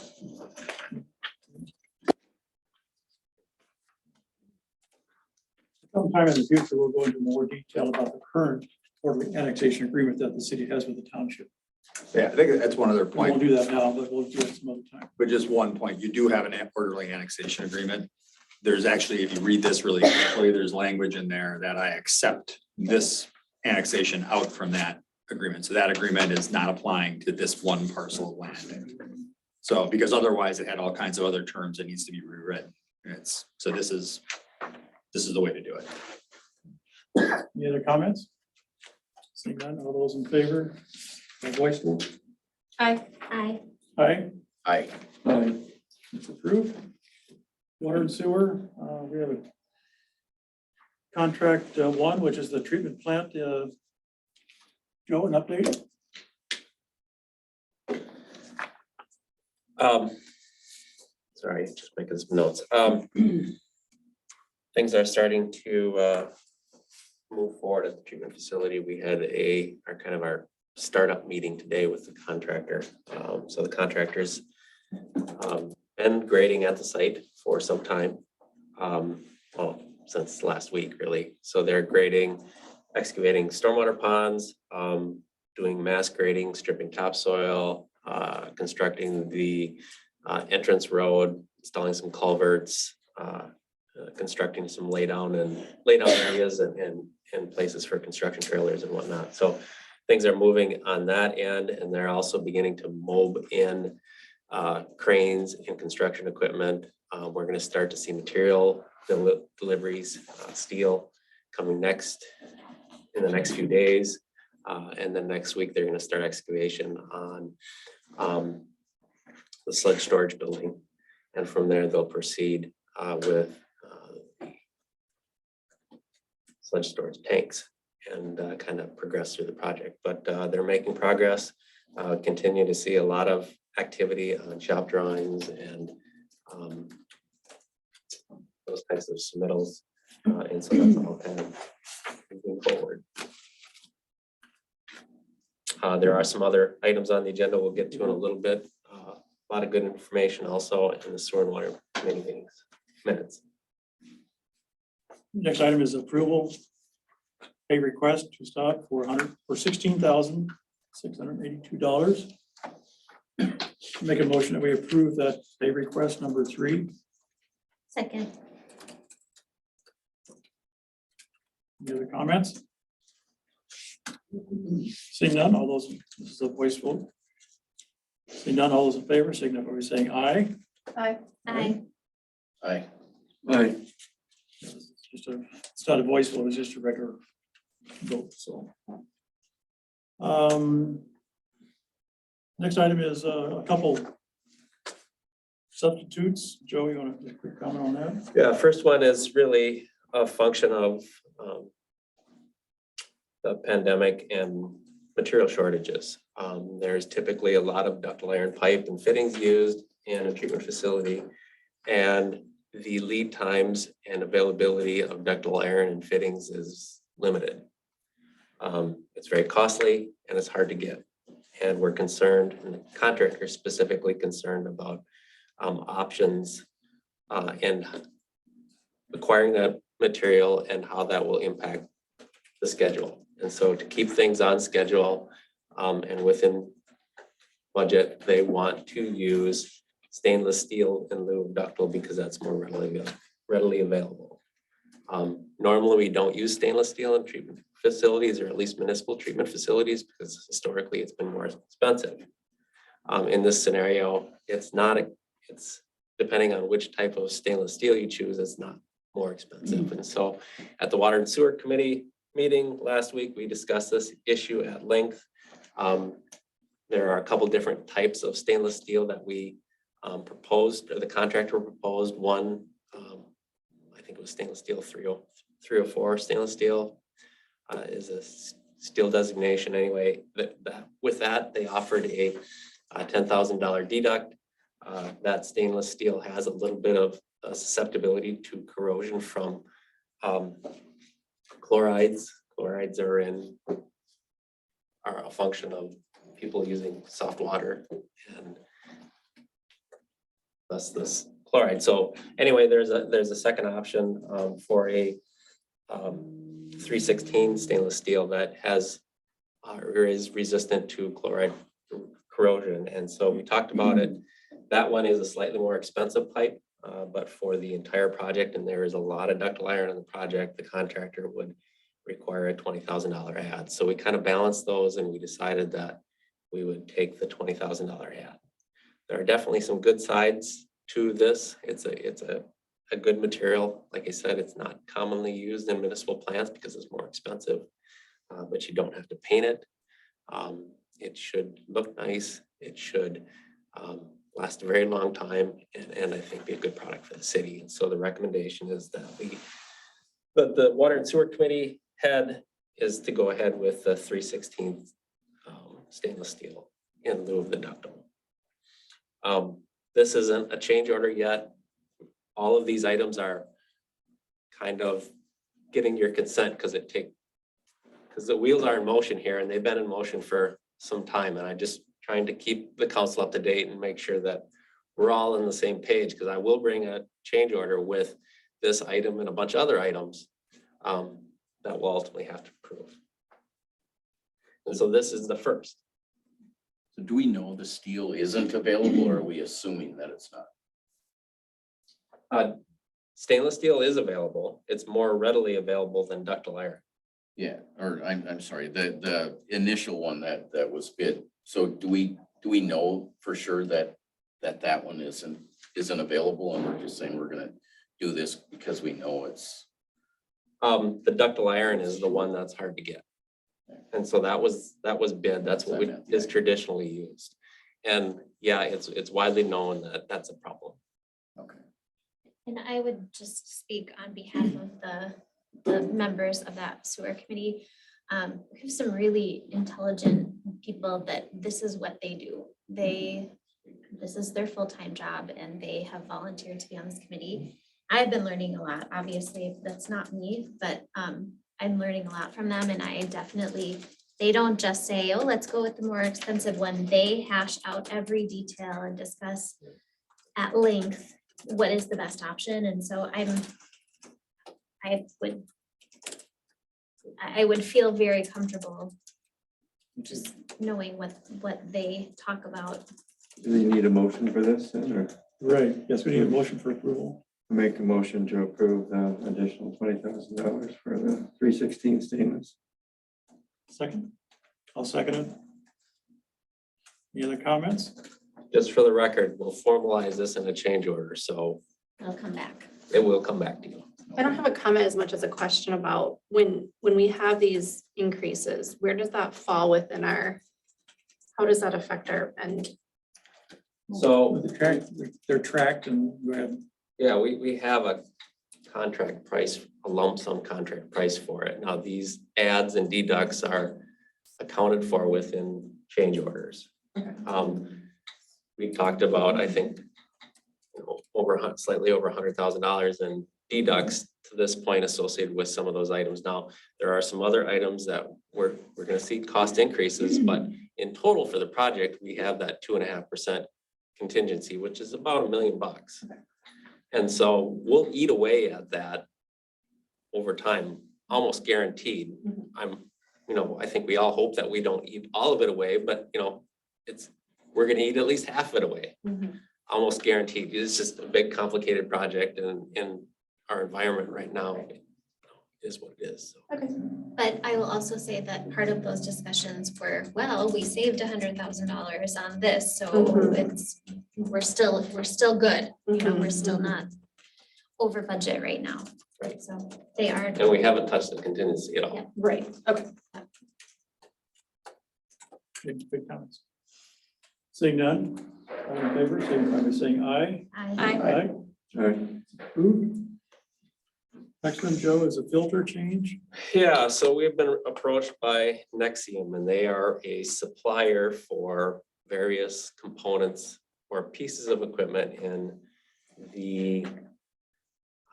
[SPEAKER 3] Sometime in the future, we'll go into more detail about the current quarterly annexation agreement that the city has with the township.
[SPEAKER 2] Yeah, I think that's one other
[SPEAKER 3] We
[SPEAKER 2] point,
[SPEAKER 3] won't do that now, but we'll do it some other time.
[SPEAKER 2] but just one point, you do have an orderly annexation agreement. There's actually, if you read this really carefully, there's language in there that I accept this annexation out from that agreement. So that agreement is not applying to this one parcel of land. So, because otherwise it had all kinds of other terms that needs to be rewritten. So this is the way to do it.
[SPEAKER 3] Any other comments? Seeing none, all those in favor, by voice vote?
[SPEAKER 5] aye.
[SPEAKER 4] Aye.
[SPEAKER 3] Aye.
[SPEAKER 6] Aye.
[SPEAKER 3] It's approved. Water and sewer, we have a contract 1, which is the treatment plant. Joe, an update?
[SPEAKER 1] Sorry, just making some notes. things are starting to move forward at the treatment facility. We had our startup meeting today with the contractor. So the contractors been grading at the site for some time. Well, since last week, really. So they're grading, excavating stormwater ponds, doing mass grading, stripping topsoil, constructing the entrance road, installing some culverts, constructing some laydown areas and places for construction trailers and whatnot. So things are moving on that end, and they're also beginning to mob in cranes and construction equipment. We're gonna start to see material deliveries, steel coming in the next few days. And then next week, they're gonna start excavation on the sludge storage building. And from there, they'll proceed with sludge storage tanks and kind of progress through the project. But they're making progress. Continue to see a lot of activity on shop drawings and those types of submittals. And so that's all kind of moving forward. There are some other items on the agenda we'll get to in a little bit. A lot of good information also in the sewer and water committee minutes.
[SPEAKER 3] Next item is approval. Pay request to stock for $16,682. Make a motion that we approve that pay request number 3.
[SPEAKER 4] Second.
[SPEAKER 3] Any other comments? Seeing none, all those, this is a voice vote. Seeing none, all those in favor, signify by saying aye.
[SPEAKER 5] Aye.
[SPEAKER 4] Aye.
[SPEAKER 6] Aye.
[SPEAKER 9] Aye.
[SPEAKER 3] It's not a voice vote, it's just a regular vote, so. Next item is a couple substitutes. Joe, you want to make a quick comment on that?
[SPEAKER 1] Yeah, first one is really a function of the pandemic and material shortages. There's typically a lot of ductile iron pipe and fittings used in a treatment facility. And the lead times and availability of ductile iron and fittings is limited. It's very costly and it's hard to get. And we're concerned, and the contractor is specifically concerned about options and acquiring that material and how that will impact the schedule. And so to keep things on schedule and within budget, they want to use stainless steel in lieu of ductile because that's more readily available. Normally, we don't use stainless steel in treatment facilities, or at least municipal treatment facilities, because historically it's been more expensive. In this scenario, it's depending on which type of stainless steel you choose, it's not more expensive. And so at the Water and Sewer Committee meeting last week, we discussed this issue at length. There are a couple different types of stainless steel that we proposed, or the contractor proposed. One, I think it was stainless steel 304 stainless steel is a steel designation anyway. With that, they offered a $10,000 deduct. That stainless steel has a little bit of susceptibility to corrosion from chlorides. Chlorides are a function of people using soft water and thus this chloride. So anyway, there's a second option for a 316 stainless steel that has or is resistant to chloride corrosion. And so we talked about it. That one is a slightly more expensive pipe, but for the entire project, and there is a lot of ductile iron in the project, the contractor would require a $20,000 add. So we kind of balanced those and we decided that we would take the $20,000 add. There are definitely some good sides to this. It's a good material. Like I said, it's not commonly used in municipal plants because it's more expensive, but you don't have to paint it. It should look nice. It should last a very long time and I think be a good product for the city. And so the recommendation is that the Water and Sewer Committee head is to go ahead with the 316 stainless steel in lieu of the ductile. This isn't a change order yet. All of these items are kind of getting your consent, because because the wheels are in motion here and they've been in motion for some time, and I just trying to keep the council up to date and make sure that we're all on the same page, because I will bring a change order with this item and a bunch of other items that we'll ultimately have to approve. And so this is the first.
[SPEAKER 6] So do we know the steel isn't available, or are we assuming that it's not?
[SPEAKER 1] Stainless steel is available. It's more readily available than ductile iron.
[SPEAKER 6] Yeah, or I'm sorry, the initial one that was bid. So do we know for sure that one isn't available, and we're just saying we're gonna do this because we know it's.
[SPEAKER 1] The ductile iron is the one that's hard to get. And so that was bid. That's what is traditionally used. And yeah, it's widely known that that's a problem.
[SPEAKER 6] Okay.
[SPEAKER 4] And I would just speak on behalf of the members of that sewer committee. We have some really intelligent people that this is what they do. This is their full-time job, and they have volunteered to be on this committee. I've been learning a lot. Obviously, that's not me, but I'm learning a lot from them, and they don't just say, oh, let's go with the more expensive one. They hash out every detail and discuss at length what is the best option. And so I would feel very comfortable just knowing what they talk about.
[SPEAKER 9] Do you need a motion for this, then, or
[SPEAKER 3] Right, yes, we need a motion for approval.
[SPEAKER 9] make a motion to approve the additional $20,000 for the 316 stainless?
[SPEAKER 3] Second? I'll second it. Any other comments?
[SPEAKER 1] Just for the record, we'll formalize this in a change order, so
[SPEAKER 4] I'll come back.
[SPEAKER 1] it will come back to you.
[SPEAKER 5] I don't have a comment as much as a question about when we have these increases, where does that fall within how does that affect our end?
[SPEAKER 1] So,
[SPEAKER 3] They're tracked and we have,
[SPEAKER 1] yeah, we have a contract price, a lump sum contract price for it. Now, these adds and deducts are accounted for within change orders. We talked about, I think, slightly over $100,000 in deducts to this point associated with some of those items. Now, there are some other items that we're gonna see cost increases, but in total for the project, we have that 2.5% contingency, which is about $1 million. And so we'll eat away at that over time, almost guaranteed. I think we all hope that we don't eat all of it away, but we're gonna eat at least half of it away. Almost guaranteed. It's just a big complicated project, and in our environment right now is what it is. So.
[SPEAKER 5] Okay.
[SPEAKER 4] But I will also say that part of those discussions were, well, we saved $100,000 on this, so we're still good. We're still not over budget right now. Right. So they are.
[SPEAKER 1] And we haven't touched the contingency at all.
[SPEAKER 4] Yeah.
[SPEAKER 5] Right, okay.
[SPEAKER 3] big comments. Seeing none, all in favor, signify by saying aye.
[SPEAKER 4] Aye.
[SPEAKER 9] All right,
[SPEAKER 3] Approved. Next one, Joe, is a filter change.
[SPEAKER 1] Yeah, so we've been approached by Nexium, and they are a supplier for various components or pieces of equipment in the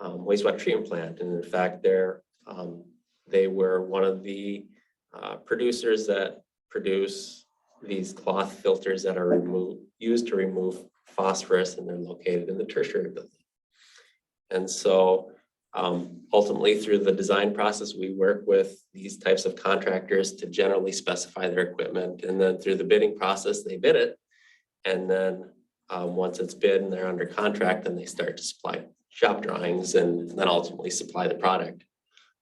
[SPEAKER 1] wastewater treatment plant. And in fact, they were one of the producers that produce these cloth filters that are used to remove phosphorus, and they're located in the tertiary building. And so ultimately, through the design process, we work with these types of contractors to generally specify their equipment. And then through the bidding process, they bid it. And then once it's bid and they're under contract, then they start to supply shop drawings and then ultimately supply the product.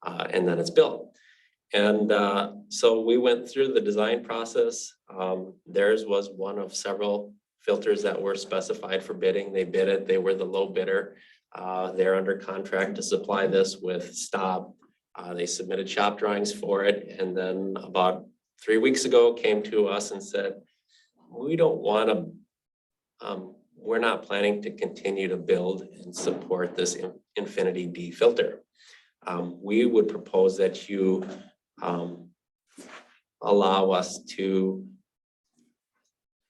[SPEAKER 1] And then it's built. And so we went through the design process. Theirs was one of several filters that were specified for bidding. They bid it. They were the low bidder. They're under contract to supply this with Staub. They submitted shop drawings for it, and then about 3 weeks ago came to us and said, we don't want to, we're not planning to continue to build and support this Infinity D filter. We would propose that you allow us to,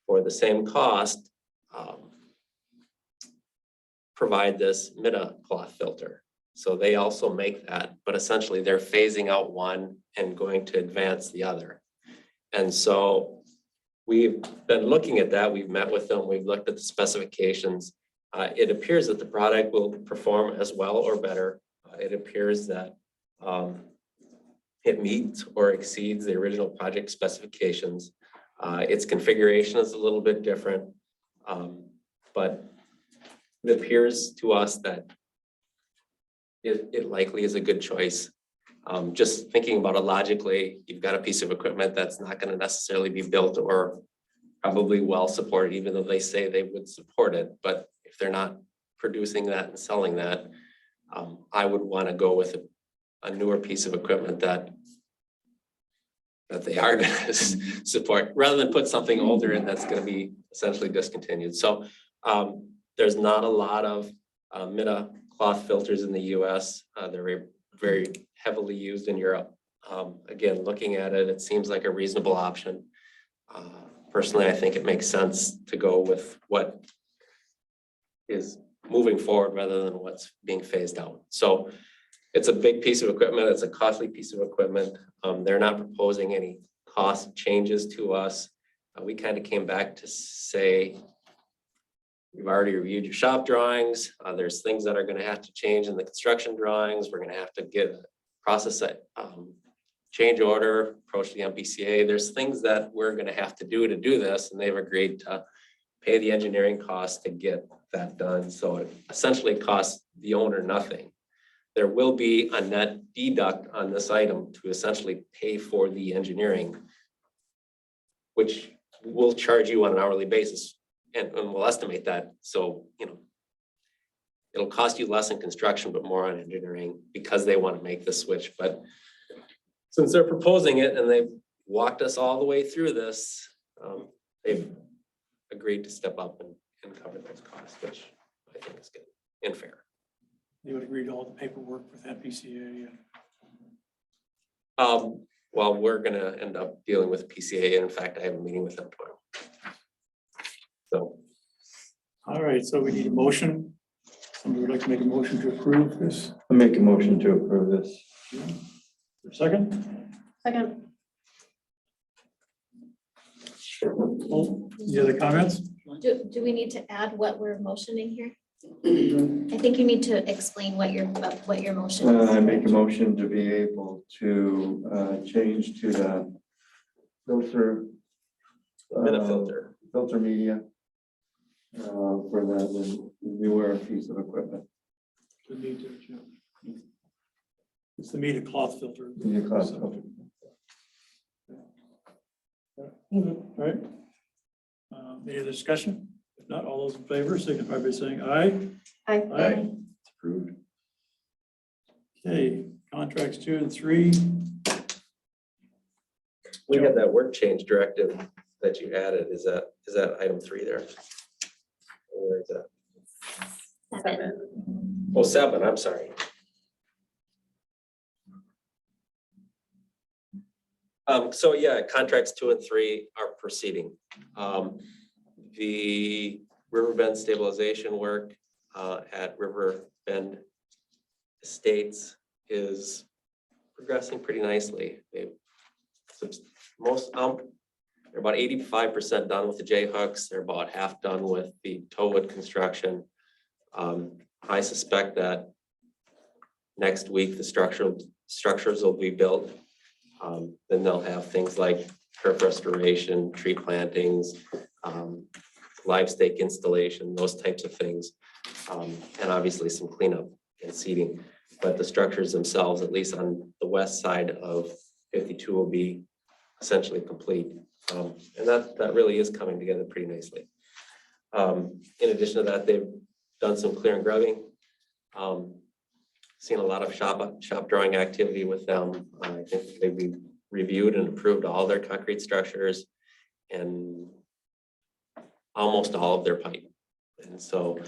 [SPEAKER 1] for the same cost, provide this Mita cloth filter. So they also make that, but essentially they're phasing out one and going to advance the other. And so we've been looking at that. We've met with them. We've looked at the specifications. It appears that the product will perform as well or better. It appears that it meets or exceeds the original project specifications. Its configuration is a little bit different. But it appears to us that it likely is a good choice. Just thinking about it logically, you've got a piece of equipment that's not going to necessarily be built or probably well supported, even though they say they would support it. But if they're not producing that and selling that, I would want to go with a newer piece of equipment that they are going to support, rather than put something older in that's going to be essentially discontinued. So there's not a lot of Mida cloth filters in the US. They're very, very heavily used in Europe. Again, looking at it, it seems like a reasonable option. Personally, I think it makes sense to go with what is moving forward rather than what's being phased out. So it's a big piece of equipment. It's a costly piece of equipment. They're not proposing any cost changes to us. We kind of came back to say, we've already reviewed your shop drawings. There's things that are going to have to change in the construction drawings. We're going to have to get a process that change order, approach the MPCA. There's things that we're going to have to do this, and they've agreed to pay the engineering costs to get that done. So it essentially costs the owner nothing. There will be a net deduct on this item to essentially pay for the engineering, which will charge you on an hourly basis, and we'll estimate that. So, it'll cost you less in construction, but more on engineering because they want to make the switch. But since they're proposing it and they've walked us all the way through this, they've agreed to step up and cover those costs, which I think is good and fair.
[SPEAKER 3] They would agree to all the paperwork with MPCA.
[SPEAKER 1] Well, we're gonna end up dealing with PCA, and in fact, I have a meeting with them tomorrow. So,
[SPEAKER 3] All right, so we need a motion. Somebody would like to make a motion to approve this.
[SPEAKER 9] I make a motion to approve this.
[SPEAKER 3] For a second?
[SPEAKER 5] Second,
[SPEAKER 3] Any other comments?
[SPEAKER 4] Do we need to add what we're motioning here? I think you need to explain what your motion is.
[SPEAKER 9] I make a motion to be able to change to the filter.
[SPEAKER 1] Mina filter.
[SPEAKER 9] Filter media. For the newer piece of equipment.
[SPEAKER 3] The meter, yeah. It's the meter cloth filter.
[SPEAKER 9] Media class filter.
[SPEAKER 3] All right. Any other discussion? If not, all those in favor signify by saying aye.
[SPEAKER 5] Aye.
[SPEAKER 3] Aye. It's approved. Okay, contracts 2 and 3.
[SPEAKER 1] we had that work change directive that you added. Is that item 3 there? Or where is that?
[SPEAKER 4] 7.
[SPEAKER 1] Oh, 7, I'm sorry. So yeah, contracts 2 and 3 are proceeding. The Riverbend stabilization work at Riverbend Estates is progressing pretty nicely. They're about 85% done with the J-hooks. They're about half done with the tow-wood construction. I suspect that next week the structures will be built. Then they'll have things like turf restoration, tree plantings, live stake installation, those types of things. And obviously some cleanup and seeding. But the structures themselves, at least on the west side of 52, will be essentially complete. And that really is coming together pretty nicely. In addition to that, they've done some clear and grubbing. Seen a lot of shop drawing activity with them. I think they've reviewed and approved all their concrete structures and almost all of their pipe. And so,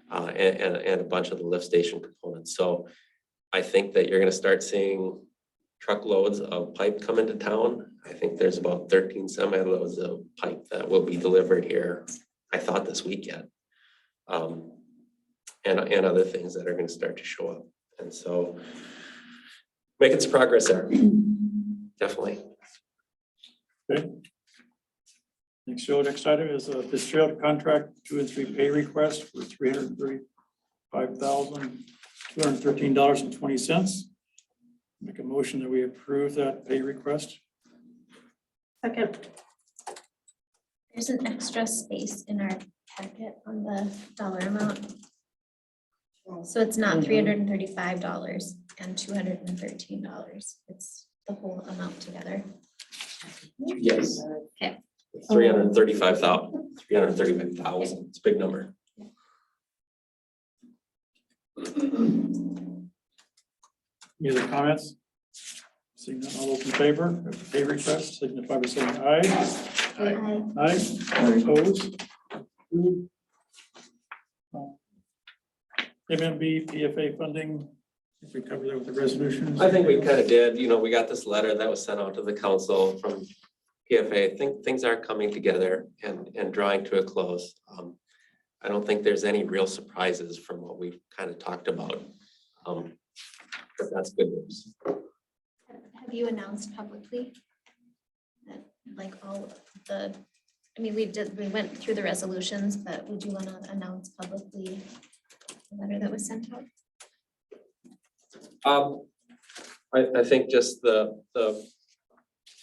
[SPEAKER 1] and a bunch of the lift station components. So I think that you're gonna start seeing truckloads of pipe come into town. I think there's about 13 semi-loads of pipe that will be delivered here, I thought this weekend. And other things that are gonna start to show up. And so making some progress there. Definitely.
[SPEAKER 3] Next item is a Fitzgerald contract 2 and 3 pay request for $335,213.20. Make a motion that we approve that pay request.
[SPEAKER 5] Second,
[SPEAKER 4] There's an extra space in our packet on the dollar amount. So it's not $335 and $213. It's the whole amount together.
[SPEAKER 1] Yes.
[SPEAKER 4] Okay.
[SPEAKER 1] 335,000. It's a big number.
[SPEAKER 3] Any other comments? Seeing none, all those in favor of the pay request, signify by saying aye. Aye. Opposed? MMB PFA funding, if we cover that with the resolutions.
[SPEAKER 1] I think we kind of did, we got this letter that was sent out to the council from PFA. I think things are coming together and drawing to a close. I don't think there's any real surprises from what we've kind of talked about. But that's good news.
[SPEAKER 4] Have you announced publicly that like all of the, we went through the resolutions, but would you want to announce publicly the letter that was sent out?
[SPEAKER 1] I think just the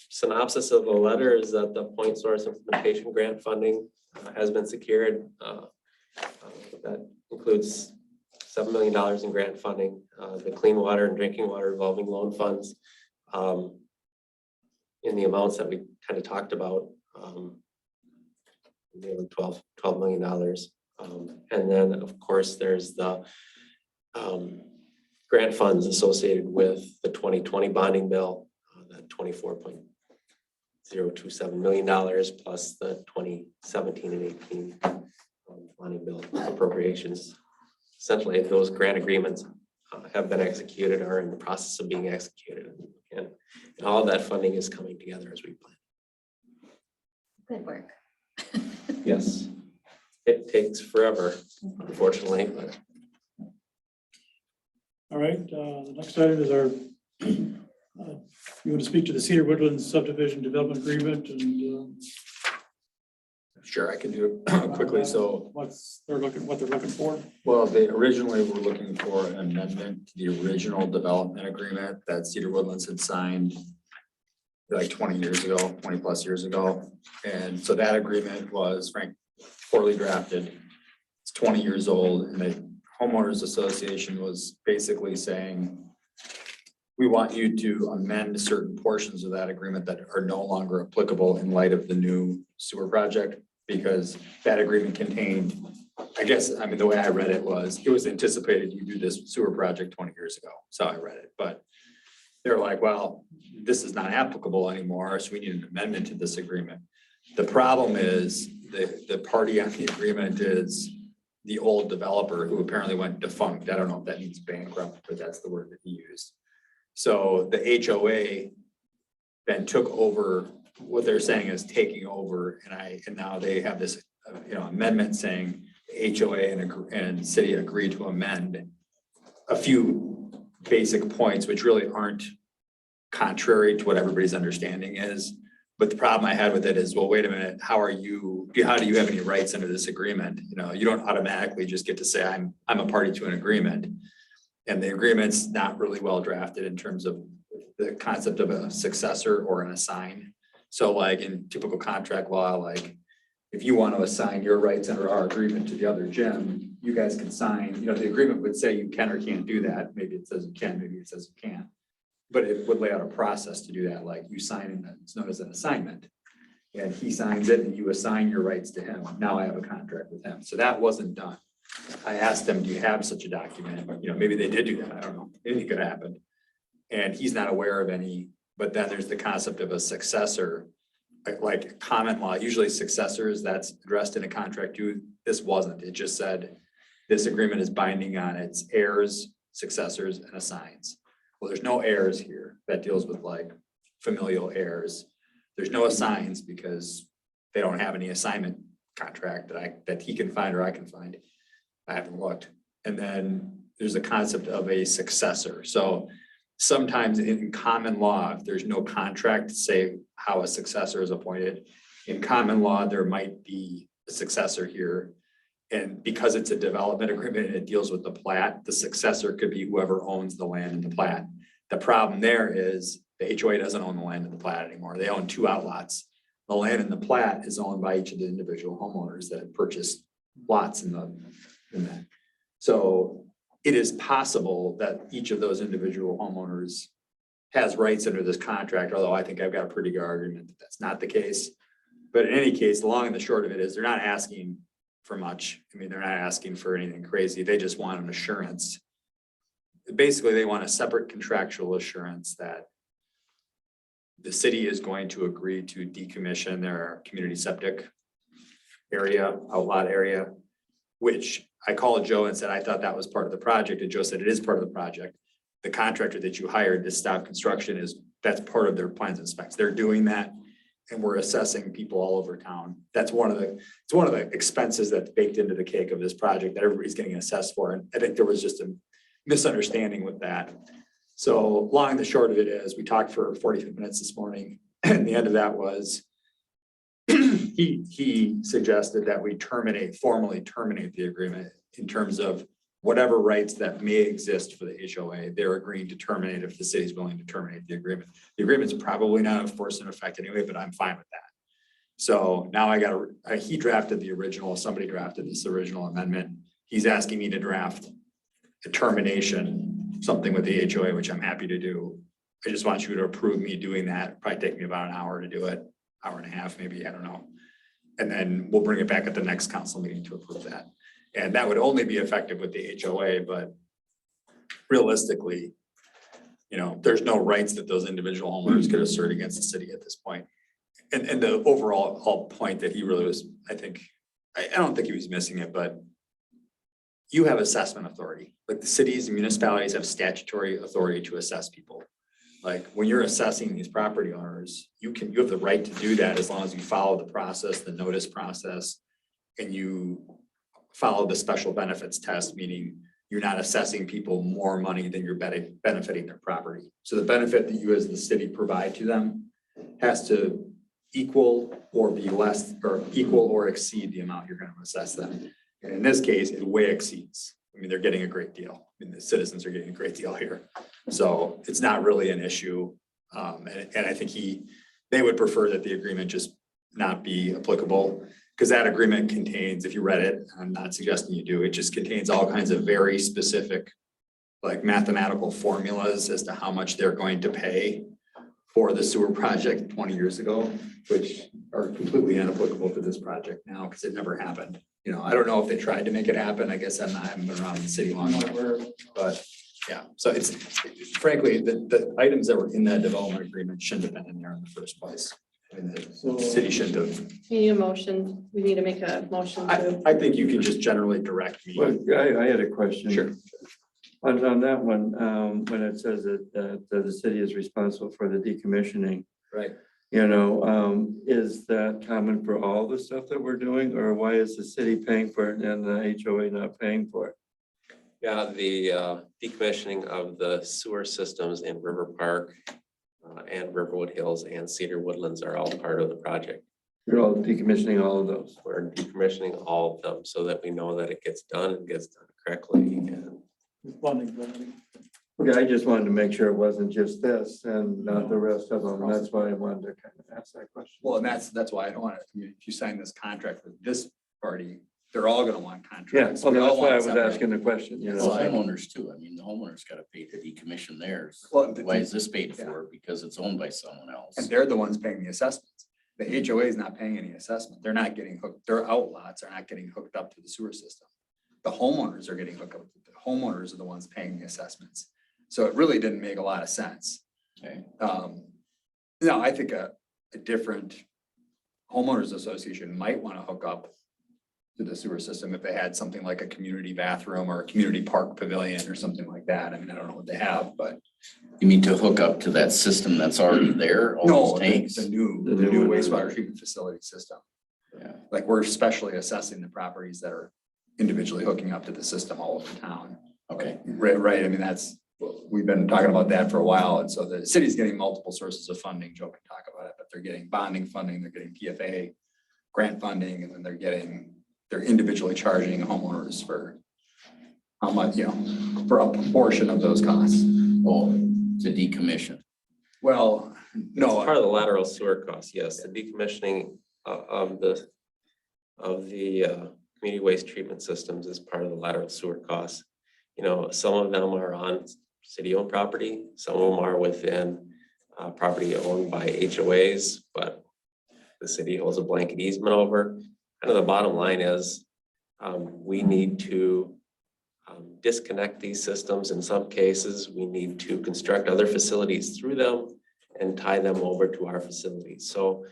[SPEAKER 1] synopsis of the letter is that the point source implementation grant funding has been secured. That includes $7 million in grant funding, the clean water and drinking water revolving loan funds in the amounts that we kind of talked about, nearly $12 million. And then, of course, there's the grant funds associated with the 2020 bonding bill, that $24.027 million plus the 2017 and 18 bonding bill appropriations. Essentially, those grant agreements have been executed or are in the process of being executed. And all of that funding is coming together as we plan.
[SPEAKER 4] Good work.
[SPEAKER 1] Yes, it takes forever, unfortunately, but
[SPEAKER 3] All right, the next item is our, you want to speak to the Cedar Woodlands subdivision development agreement and
[SPEAKER 2] Sure, I can do it quickly. So,
[SPEAKER 3] what they're looking for.
[SPEAKER 2] well, they originally were looking for an amendment to the original development agreement that Cedar Woodlands had signed like 20 years ago, 20 plus years ago. And so that agreement was poorly drafted. It's 20 years old, and the homeowners association was basically saying, we want you to amend certain portions of that agreement that are no longer applicable in light of the new sewer project, because that agreement contained, the way I read it was anticipated you do this sewer project 20 years ago. So I read it, but they're like, well, this is not applicable anymore, so we need an amendment to this agreement. The problem is the party on the agreement is the old developer who apparently went defunct. I don't know if that means bankrupt, but that's the word that he used. So the HOA then took over, what they're saying is taking over, and now they have this amendment saying HOA and city agreed to amend a few basic points, which really aren't contrary to what everybody's understanding is. But the problem I had with it is, well, wait a minute, how do you have any rights under this agreement? You don't automatically just get to say I'm a party to an agreement. And the agreement's not really well drafted in terms of the concept of a successor or an assign. So like in typical contract law, like if you want to assign your rights under our agreement to the other gym, you guys can sign, the agreement would say you can or can't do that. Maybe it says you can, maybe it says you can't. But it would lay out a process to do that, like you sign in, it's known as an assignment. And he signs it and you assign your rights to him. Now I have a contract with him. So that wasn't done. I asked them, do you have such a document? Maybe they did do that. I don't know. Anything could happen. And he's not aware of any, but then there's the concept of a successor, like common law, usually successors, that's addressed in a contract too. This wasn't. It just said this agreement is binding on its heirs, successors, and assigns. Well, there's no heirs here. That deals with like familial heirs. There's no assigns because they don't have any assignment contract that he can find or I can find. I haven't looked. And then there's a concept of a successor. So sometimes in common law, if there's no contract to say how a successor is appointed, in common law, there might be a successor here. And because it's a development agreement and it deals with the plat, the successor could be whoever owns the land in the plat. The problem there is the HOA doesn't own the land in the plat anymore. They own 2 outlots. The land in the plat is owned by each of the individual homeowners that have purchased lots in that. So it is possible that each of those individual homeowners has rights under this contract, although I think I've got a pretty good argument that that's not the case. But in any case, the long and the short of it is they're not asking for much. I mean, they're not asking for anything crazy. They just want an assurance. Basically, they want a separate contractual assurance that the city is going to agree to decommission their community septic area, outlot area, which I called Joe and said, I thought that was part of the project. And Joe said, it is part of the project. The contractor that you hired to stop construction that's part of their plans and specs. They're doing that. And we're assessing people all over town. It's one of the expenses that's baked into the cake of this project that everybody's getting assessed for. And I think there was just a misunderstanding with that. So long and the short of it is we talked for 45 minutes this morning. And the end of that was he suggested that we formally terminate the agreement in terms of whatever rights that may exist for the HOA. They're agreeing to terminate if the city's willing to terminate the agreement. The agreement's probably not in force in effect anyway, but I'm fine with that. So now he drafted the original, somebody drafted this original amendment. He's asking me to draft a termination, something with the HOA, which I'm happy to do. I just want you to approve me doing that. It'll probably take me about an hour to do it, hour and a half, maybe, I don't know. And then we'll bring it back at the next council meeting to approve that. And that would only be effective with the HOA, but realistically, there's no rights that those individual homeowners could assert against the city at this point. And the overall point that he really was, I don't think he was missing it, but you have assessment authority. Like the cities and municipalities have statutory authority to assess people. Like when you're assessing these property owners, you have the right to do that as long as you follow the process, the notice process, and you follow the special benefits test, meaning you're not assessing people more money than you're benefiting their property. So the benefit that you as the city provide to them has to equal or be less, or equal or exceed the amount you're going to assess them. And in this case, it way exceeds. I mean, they're getting a great deal. I mean, the citizens are getting a great deal here. So it's not really an issue. And I think they would prefer that the agreement just not be applicable. Because that agreement contains, if you read it, I'm not suggesting you do, it just contains all kinds of very specific, like mathematical formulas as to how much they're going to pay for the sewer project 20 years ago, which are completely inapplicable to this project now because it never happened. I don't know if they tried to make it happen. I guess I haven't been around the city long enough, but yeah. So it's frankly, the items that were in that development agreement shouldn't have been in there in the first place. I mean, the city shouldn't have.
[SPEAKER 5] We need a motion. We need to make a motion to.
[SPEAKER 2] I think you can just generally direct me.
[SPEAKER 9] Well, I had a question.
[SPEAKER 2] Sure.
[SPEAKER 9] On that one, when it says that the city is responsible for the decommissioning,
[SPEAKER 2] Right.
[SPEAKER 9] Is that common for all the stuff that we're doing, or why is the city paying for it and the HOA not paying for it?
[SPEAKER 1] Yeah, the decommissioning of the sewer systems in River Park and Riverwood Hills and Cedar Woodlands are all part of the project.
[SPEAKER 9] You're all decommissioning all of those.
[SPEAKER 1] We're decommissioning all of them so that we know that it gets done and gets done correctly. And
[SPEAKER 9] Okay, I just wanted to make sure it wasn't just this and not the rest of them. That's why I wanted to kind of ask that question.
[SPEAKER 2] Well, and that's why I don't want to, if you sign this contract with this party, they're all going to want
[SPEAKER 9] Yeah,
[SPEAKER 2] contracts.
[SPEAKER 9] well,
[SPEAKER 2] We all
[SPEAKER 9] that's why I
[SPEAKER 2] want
[SPEAKER 9] was
[SPEAKER 2] separate.
[SPEAKER 9] asking the question,
[SPEAKER 6] Well, homeowners too. I mean, the homeowners gotta pay to decommission theirs.
[SPEAKER 2] Well,
[SPEAKER 6] Why is this paid for? Because it's owned by someone else.
[SPEAKER 2] And they're the ones paying the assessments. The HOA is not paying any assessment. They're not getting hooked, their outlots are not getting hooked up to the sewer system. The homeowners are getting hooked up. The homeowners are the ones paying the assessments. So it really didn't make a lot of sense.
[SPEAKER 6] Okay.
[SPEAKER 2] I think a different homeowners association might want to hook up to the sewer system if they had something like a community bathroom or a community park pavilion or something like that. I mean, I don't know what they have, but
[SPEAKER 6] You mean to hook up to that system that's already there, all
[SPEAKER 2] no,
[SPEAKER 6] those tanks?
[SPEAKER 2] the new
[SPEAKER 9] The new one.
[SPEAKER 2] wastewater treatment facility system.
[SPEAKER 6] Yeah.
[SPEAKER 2] Like we're specially assessing the properties that are individually hooking up to the system all over town.
[SPEAKER 6] Okay,
[SPEAKER 2] Right, I mean, we've been talking about that for a while, and so the city's getting multiple sources of funding, Joe can talk about it, but they're getting bonding funding, they're getting PFA grant funding, and then they're individually charging homeowners for how much, for a proportion of those costs.
[SPEAKER 6] oh, to decommission.
[SPEAKER 2] Well, no.
[SPEAKER 1] Part of the lateral sewer costs, yes, the decommissioning of the community waste treatment systems is part of the lateral sewer costs. Some of them are on city-owned property, some of them are within property owned by HOAs, but the city holds a blanket easement over. Kind of the bottom line is, we need to disconnect these systems. In some cases, we need to construct other facilities through them and tie them over to our facilities. So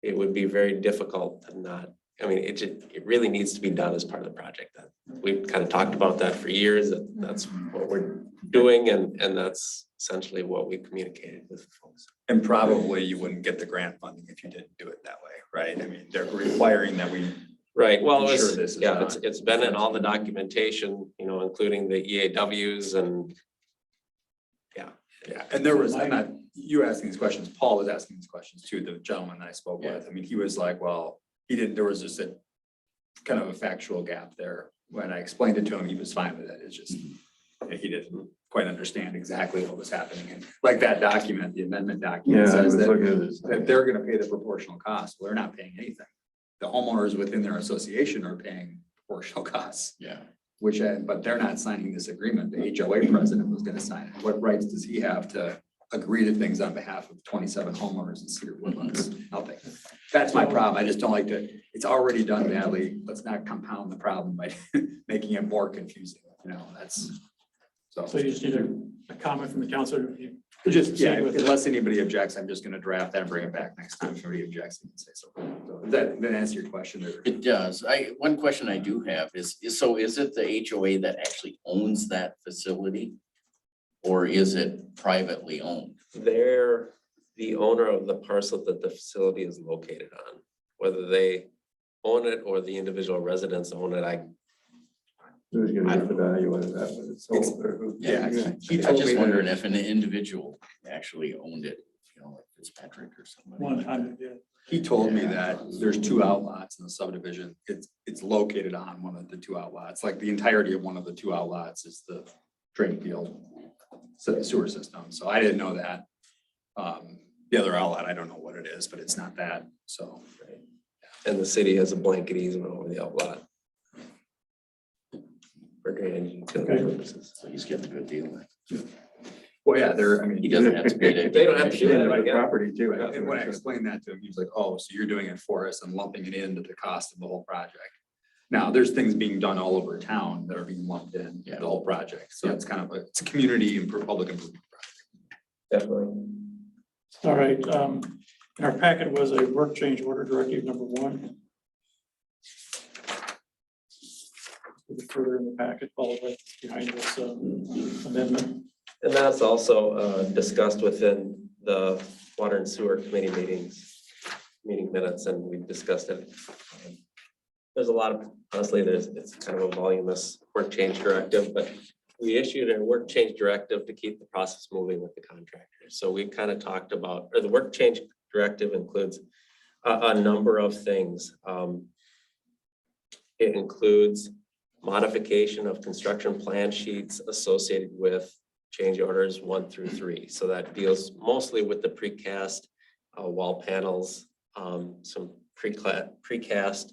[SPEAKER 1] it would be very difficult to not, it really needs to be done as part of the project. We've kind of talked about that for years. That's what we're doing, and that's essentially what we communicated with folks.
[SPEAKER 2] And probably you wouldn't get the grant funding if you didn't do it that way, right? I mean, they're requiring that we.
[SPEAKER 1] Right, well,
[SPEAKER 2] Ensure this is done.
[SPEAKER 1] it's been in all the documentation, including the EAWs and.
[SPEAKER 2] Yeah, and there was, you asking these questions, Paul was asking these questions too, the gentleman that I spoke with. I mean, he was like, well, there was just a kind of a factual gap there. When I explained it to him, he was fine with it. It's just, he didn't quite understand exactly what was happening. And like that document, the amendment document
[SPEAKER 9] Yeah, I
[SPEAKER 2] says
[SPEAKER 9] was looking at
[SPEAKER 2] that,
[SPEAKER 9] this.
[SPEAKER 2] that they're gonna pay the proportional cost. Well, they're not paying anything. The homeowners within their association are paying proportional costs.
[SPEAKER 6] Yeah.
[SPEAKER 2] But they're not signing this agreement. The HOA president was gonna sign it. What rights does he have to agree to things on behalf of 27 homeowners in Cedar Woodlands? Nothing. That's my problem. I just don't like to, it's already done badly. Let's not compound the problem by making it more confusing, that's.
[SPEAKER 3] So you just need a comment from the council.
[SPEAKER 2] Just, yeah, unless anybody objects, I'm just gonna draft that and bring it back next time. If anybody objects, you can say so. So does that answer your question? Or?
[SPEAKER 6] It does. One question I do have is it the HOA that actually owns that facility? Or is it privately owned?
[SPEAKER 1] They're the owner of the parcel that the facility is located on. Whether they own it or the individual residents own it,
[SPEAKER 9] Who's gonna get the value out of that when it's sold? Or who-
[SPEAKER 2] Yeah, he
[SPEAKER 6] I'm
[SPEAKER 2] told
[SPEAKER 6] just
[SPEAKER 2] me
[SPEAKER 6] wondering
[SPEAKER 2] that
[SPEAKER 6] if an individual actually owned it, like Fitzpatrick or somebody.
[SPEAKER 3] One
[SPEAKER 6] like
[SPEAKER 3] time,
[SPEAKER 6] that.
[SPEAKER 3] yeah.
[SPEAKER 2] he told me that there's 2 outlots in the subdivision. It's located on one of the 2 outlots. Like the entirety of one of the 2 outlots is the drain field sewer system. So I didn't know that. The other outlet, I don't know what it is, but it's not that. So.
[SPEAKER 1] and the city has a blanket easement over the outlot. For drainage and utility purposes.
[SPEAKER 6] So he's getting a good deal.
[SPEAKER 2] Well, yeah,
[SPEAKER 6] He doesn't have to pay that.
[SPEAKER 1] They don't have to do
[SPEAKER 9] Yeah,
[SPEAKER 1] that,
[SPEAKER 9] the
[SPEAKER 1] yeah.
[SPEAKER 9] property too.
[SPEAKER 2] Right, and when I explained that to him, he was like, oh, so you're doing it for us and lumping it into the cost of the whole project. Now, there's things being done all over town that are being lumped in the whole project. So it's kind of it's a community and public improvement project.
[SPEAKER 1] Definitely.
[SPEAKER 3] All right, in our packet was a work change order directive number 1. Further in the packet, followed by behind this amendment.
[SPEAKER 1] And that's also discussed within the water and sewer committee meeting minutes, and we discussed it. There's a lot of, honestly, it's kind of a voluminous work change directive, but we issued a work change directive to keep the process moving with the contractor. So we kind of talked about, or the work change directive includes a number of things. It includes modification of construction plan sheets associated with change orders 1 through 3. So that deals mostly with the precast wall panels, some precast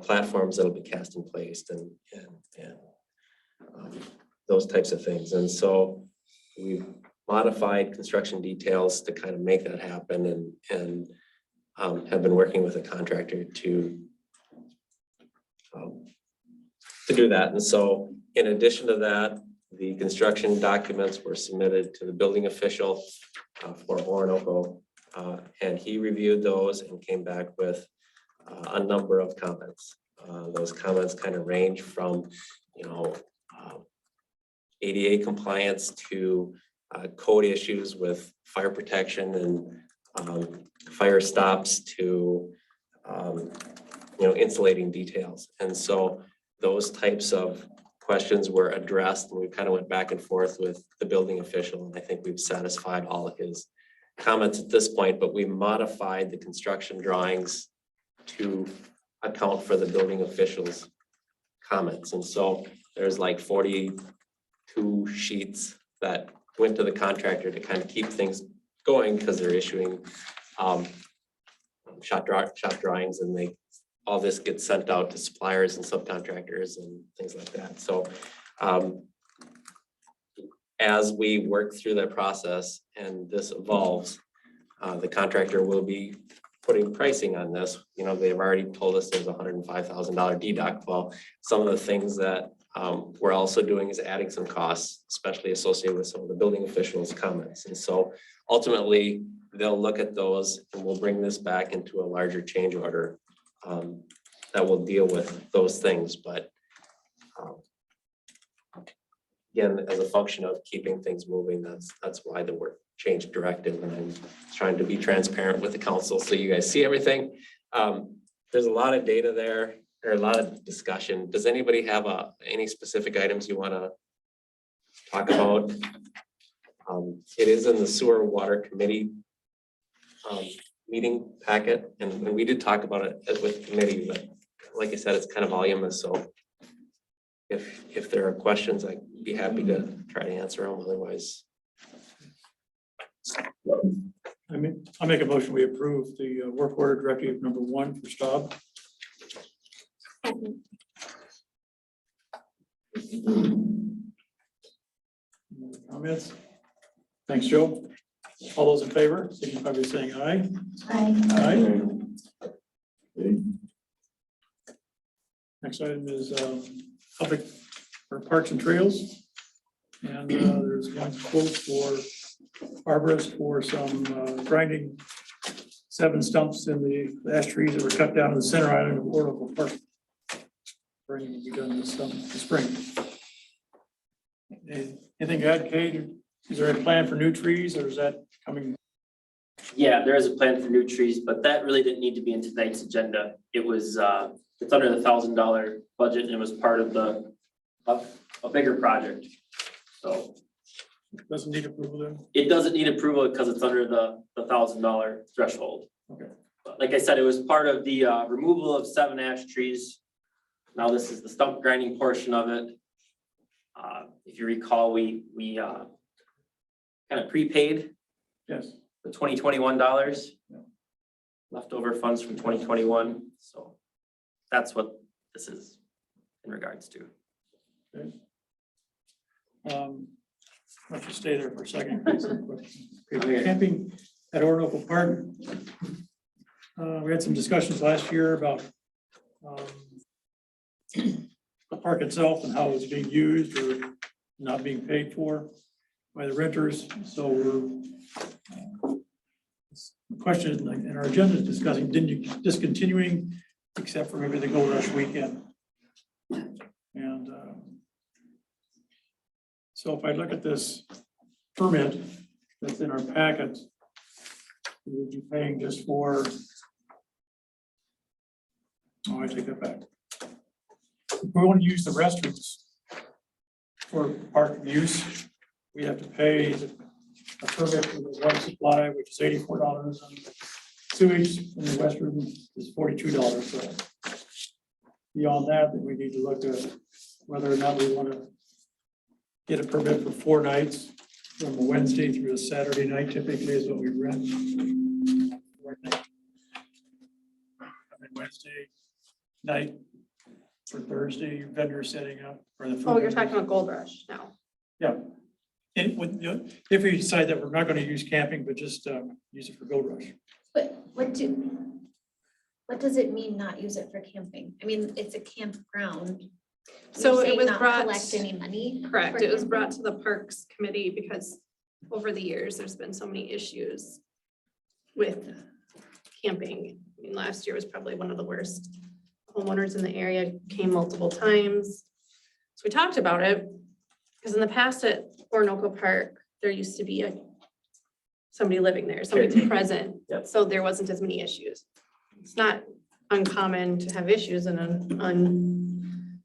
[SPEAKER 1] platforms that'll be cast in place and those types of things. And so we've modified construction details to kind of make that happen and have been working with a contractor to do that. And so in addition to that, the construction documents were submitted to the building official for Orinoco. And he reviewed those and came back with a number of comments. Those comments kind of range from, ADA compliance to code issues with fire protection and fire stops to insulating details. And so those types of questions were addressed, and we kind of went back and forth with the building official. And I think we've satisfied all of his comments at this point, but we modified the construction drawings to account for the building official's comments. And so there's like 42 sheets that went to the contractor to kind of keep things going because they're issuing shop drawings, and all this gets sent out to suppliers and subcontractors and things like that. So as we work through that process and this evolves, the contractor will be putting pricing on this. They've already told us there's $105,000 deduct. Well, some of the things that we're also doing is adding some costs, especially associated with some of the building officials' comments. And so ultimately, they'll look at those and we'll bring this back into a larger change order that will deal with those things. But again, as a function of keeping things moving, that's why the work changed directive. And I'm trying to be transparent with the council so you guys see everything. There's a lot of data there. There's a lot of discussion. Does anybody have any specific items you want to talk about? It is in the Sewer Water Committee meeting packet, and we did talk about it with the committee, but like I said, it's kind of voluminous. So if there are questions, I'd be happy to try to answer them. Otherwise,
[SPEAKER 3] I'll make a motion, we approve the work order directive number 1 for Staub. Any other comments? Thanks, Joe. All those in favor, signify by saying aye. Aye. Next item is public or parks and trails. And there's one quote for arborist for some grinding 7 stumps in the ash trees that were cut down in the center island of Oracle Park. Spring will be done this spring. Anything to add, Kate? Is there a plan for new trees, or is that coming?
[SPEAKER 8] Yeah, there is a plan for new trees, but that really didn't need to be in tonight's agenda. It was, it's under the $1,000 budget, and it was part of a bigger project. So
[SPEAKER 3] Doesn't need approval then?
[SPEAKER 8] it doesn't need approval because it's under the $1,000 threshold.
[SPEAKER 3] Okay.
[SPEAKER 8] But like I said, it was part of the removal of 7 ash trees. Now this is the stump grinding portion of it. If you recall, we kind of prepaid
[SPEAKER 3] Yes.
[SPEAKER 8] the $2021
[SPEAKER 3] Yeah.
[SPEAKER 8] leftover funds from 2021. So that's what this is in regards to.
[SPEAKER 3] Okay. Let's just stay there for a second. Okay, camping at Orinoco Park. We had some discussions last year about the park itself and how it's being used or not being paid for by the renters. So we're the question in our agenda is discussing discontinuing except for maybe the Gold Rush weekend. And so if I look at this permit that's in our packet, we would be paying just for, I take that back. If we want to use the restrooms for park use, we have to pay a permit for the water supply, which is $84, and sewage in the restroom is $42. So beyond that, then we need to look at whether or not we want to get a permit for 4 nights from a Wednesday through a Saturday night, typically is what we rent. Wednesday night for Thursday, vendor setting up for the food.
[SPEAKER 5] Oh, you're talking about Gold Rush now.
[SPEAKER 3] Yeah. And if we decide that we're not going to use camping, but just use it for Gold Rush.
[SPEAKER 4] But what does it mean not use it for camping? I mean, it's a campground.
[SPEAKER 5] So
[SPEAKER 4] You're
[SPEAKER 5] it
[SPEAKER 4] saying
[SPEAKER 5] was
[SPEAKER 4] not
[SPEAKER 5] brought,
[SPEAKER 4] collect any money?
[SPEAKER 5] correct,
[SPEAKER 4] for
[SPEAKER 5] it was
[SPEAKER 4] camping?
[SPEAKER 5] brought to the Parks Committee because over the years, there's been so many issues with camping. I mean, last year was probably one of the worst. Homeowners in the area came multiple times. So we talked about it, because in the past at Orinoco Park, there used to be somebody living there, somebody present.
[SPEAKER 8] Yep.
[SPEAKER 5] So there wasn't as many issues. It's not uncommon to have issues in an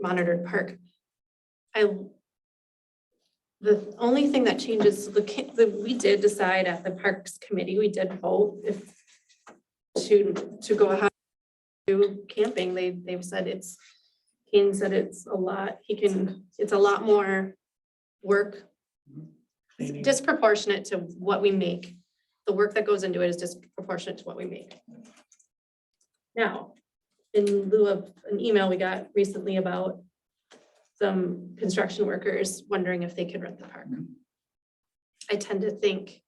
[SPEAKER 5] monitored park. The only thing that changes, we did decide at the Parks Committee, we did vote if to go ahead to camping. They've said Kane said it's a lot, it's a lot more work,
[SPEAKER 3] Meaning-
[SPEAKER 5] disproportionate to what we make. The work that goes into it is disproportionate to what we make. Now, in lieu of an email we got recently about some construction workers wondering if they could rent the park. I tend to think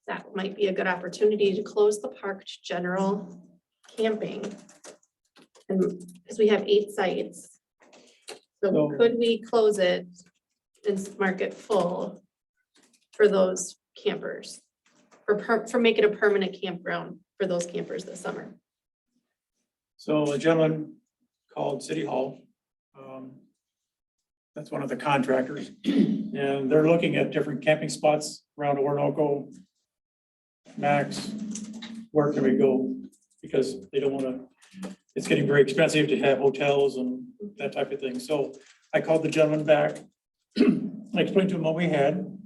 [SPEAKER 5] that might be a good opportunity to close the park to general camping. And because we have 8 sites. So
[SPEAKER 3] So-
[SPEAKER 5] could we close it and mark it full for those campers? For make it a permanent campground for those campers this summer?
[SPEAKER 3] So a gentleman called City Hall. That's one of the contractors. And they're looking at different camping spots around Orinoco. Max, where can we go? Because they don't want to, it's getting very expensive to have hotels and that type of thing. So I called the gentleman back. I explained to him what we had.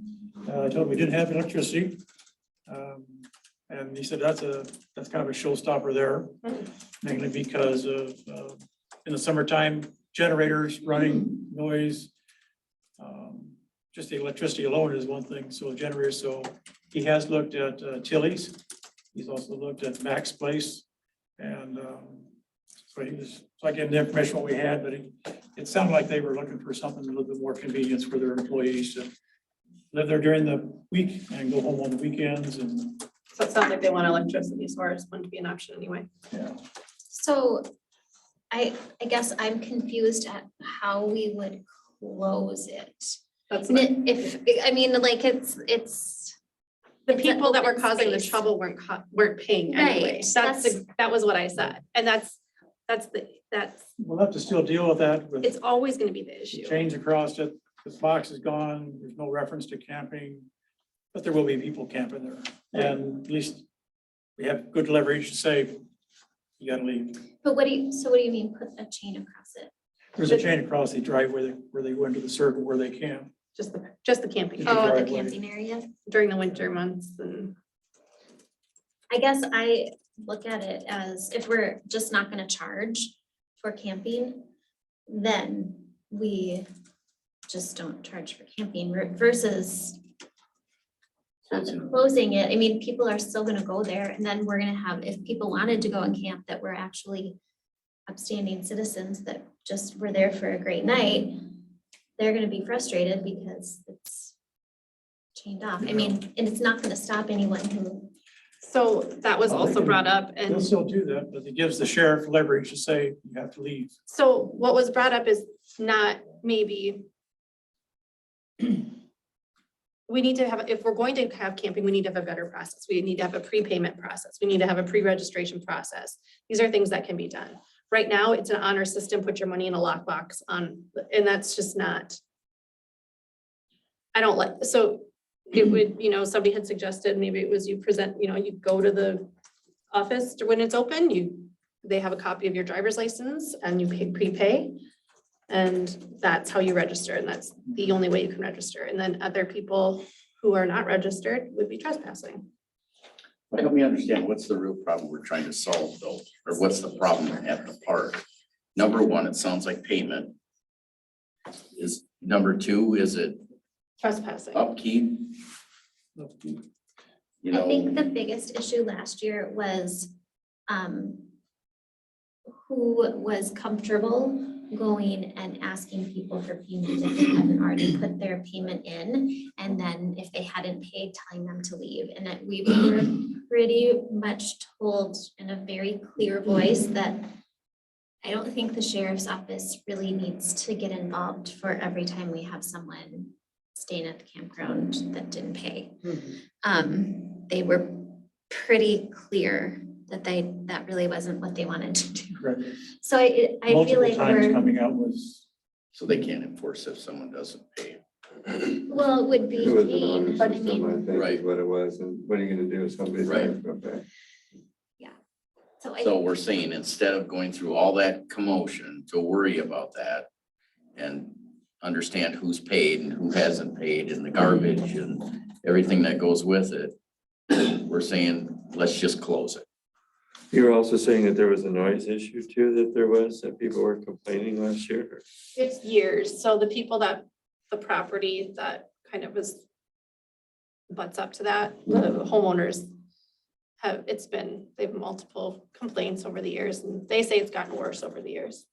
[SPEAKER 3] I told him we didn't have electricity. And he said, that's kind of a showstopper there, mainly because of, in the summertime, generators running, noise. Just the electricity alone is one thing, so generators, so he has looked at Tilly's. He's also looked at Mac's Place. And so I gave him the information what we had, but it sounded like they were looking for something a little bit more convenience for their employees to live there during the week and go home on the weekends and.
[SPEAKER 5] So it sounds like they want electricity, so ours wouldn't be an option anyway.
[SPEAKER 3] Yeah.
[SPEAKER 4] So I guess I'm confused at how we would close it.
[SPEAKER 5] That's
[SPEAKER 4] And if, I mean, like, it's.
[SPEAKER 5] the
[SPEAKER 4] it's an
[SPEAKER 5] people that were
[SPEAKER 4] open
[SPEAKER 5] causing the
[SPEAKER 4] space.
[SPEAKER 5] trouble weren't paying anyway.
[SPEAKER 4] Right,
[SPEAKER 5] That was what I said. And that's,
[SPEAKER 3] We'll have to still deal with that with
[SPEAKER 5] it's always gonna be the
[SPEAKER 3] the
[SPEAKER 5] issue.
[SPEAKER 3] chains across it. This box is gone. There's no reference to camping. But there will be people camping there. And at least we have good leverage to say, you gotta leave.
[SPEAKER 4] But what do you mean, put a chain across it?
[SPEAKER 3] There's a chain across the driveway where they go into the circle where they camp.
[SPEAKER 5] Just the camping
[SPEAKER 3] Just the
[SPEAKER 4] Oh, the
[SPEAKER 3] driveway.
[SPEAKER 4] camping area?
[SPEAKER 5] during the winter months and.
[SPEAKER 4] I guess I look at it as if we're just not gonna charge for camping, then we just don't charge for camping versus closing it. I mean, people are still gonna go there, and then we're gonna have, if people wanted to go and camp that were actually upstanding citizens that just were there for a great night, they're gonna be frustrated because it's chained off. I mean, and it's not gonna stop anyone who.
[SPEAKER 5] So that was
[SPEAKER 3] Oh, they
[SPEAKER 5] also
[SPEAKER 3] can-
[SPEAKER 5] brought up
[SPEAKER 3] They'll
[SPEAKER 5] and
[SPEAKER 3] still do that, but it gives the sheriff leverage to say, you have to leave.
[SPEAKER 5] so what was brought up is not maybe. We need to have, if we're going to have camping, we need to have a better process. We need to have a prepayment process. We need to have a pre-registration process. These are things that can be done. Right now, it's an honor system, put your money in a lockbox on, and that's just not. I don't like, so it would, somebody had suggested, maybe it was you present, you go to the office when it's open, they have a copy of your driver's license and you prepay. And that's how you register, and that's the only way you can register. And then other people who are not registered would be trespassing.
[SPEAKER 6] Help me understand, what's the real problem we're trying to solve though? Or what's the problem at the park? Number one, it sounds like payment. Is number two, is it
[SPEAKER 5] Trespassing.
[SPEAKER 6] upkeep? You
[SPEAKER 4] I think
[SPEAKER 6] know,
[SPEAKER 4] the biggest issue last year was who was comfortable going and asking people for payment if they hadn't already put their payment in. And then if they hadn't paid, telling them to leave. And that we were pretty much told in a very clear voice that I don't think the sheriff's office really needs to get involved for every time we have someone staying at the campground that didn't pay. They were pretty clear that that really wasn't what they wanted to do.
[SPEAKER 3] Right.
[SPEAKER 4] So I feel
[SPEAKER 3] Multiple
[SPEAKER 4] like
[SPEAKER 3] times
[SPEAKER 4] we're,
[SPEAKER 3] coming out was,
[SPEAKER 6] so they can't enforce if someone doesn't pay.
[SPEAKER 4] well, it would be
[SPEAKER 9] It was an
[SPEAKER 4] pain,
[SPEAKER 9] honor
[SPEAKER 4] but I
[SPEAKER 9] system,
[SPEAKER 4] mean,
[SPEAKER 9] think,
[SPEAKER 6] Right.
[SPEAKER 9] is what it was, and what are you gonna do if somebody's
[SPEAKER 6] Right.
[SPEAKER 9] not gonna pay?
[SPEAKER 6] So we're saying instead of going through all that commotion to worry about that and understand who's paid and who hasn't paid and the garbage and everything that goes with it, we're saying, let's just close it.
[SPEAKER 9] You were also saying that there was a noise issue too, that people were complaining last year.
[SPEAKER 5] It's years, so the people that, the property that kind of was butts up to that, the homeowners they have multiple complaints over the years, and they say it's gotten worse over the years.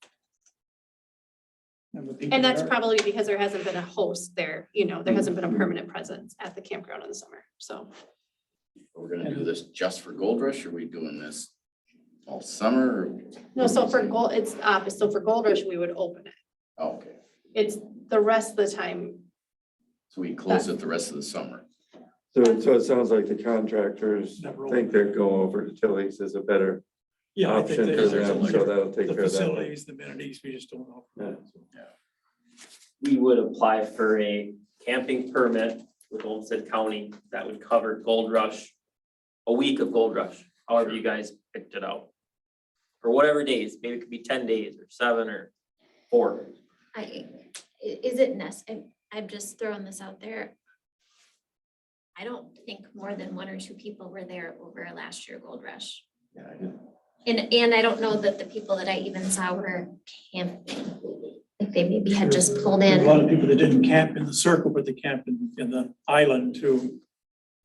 [SPEAKER 3] And the people
[SPEAKER 5] And that's
[SPEAKER 3] there-
[SPEAKER 5] probably because there hasn't been a host there, there hasn't been a permanent presence at the campground in the summer, so.
[SPEAKER 6] We're gonna do this just for Gold Rush, or are we doing this all summer? or-
[SPEAKER 5] No, so for gold, it's the opposite, so for Gold Rush, we would open it.
[SPEAKER 6] Okay,
[SPEAKER 5] It's the rest of the time,
[SPEAKER 6] so we close it the rest of the summer.
[SPEAKER 9] So it sounds like the contractors
[SPEAKER 3] Never
[SPEAKER 9] think they're going over to Tilly's is a better
[SPEAKER 3] Yeah, I think
[SPEAKER 9] option for them, so that'll take
[SPEAKER 3] the
[SPEAKER 9] care of that.
[SPEAKER 3] facilities, the amenities, we just don't know.
[SPEAKER 9] Yeah.
[SPEAKER 8] We would apply for a camping permit with Olmsted County that would cover Gold Rush, a week of Gold Rush, however you guys picked it out. For whatever days, maybe it could be 10 days or 7 or 4.
[SPEAKER 4] Is it I'm just throwing this out there. I don't think more than 1 or 2 people were there over last year Gold Rush. And I don't know that the people that I even saw were camping. Like they maybe had just pulled
[SPEAKER 3] There's a lot
[SPEAKER 4] in.
[SPEAKER 3] of people that didn't camp in the circle, but they camped in the island too.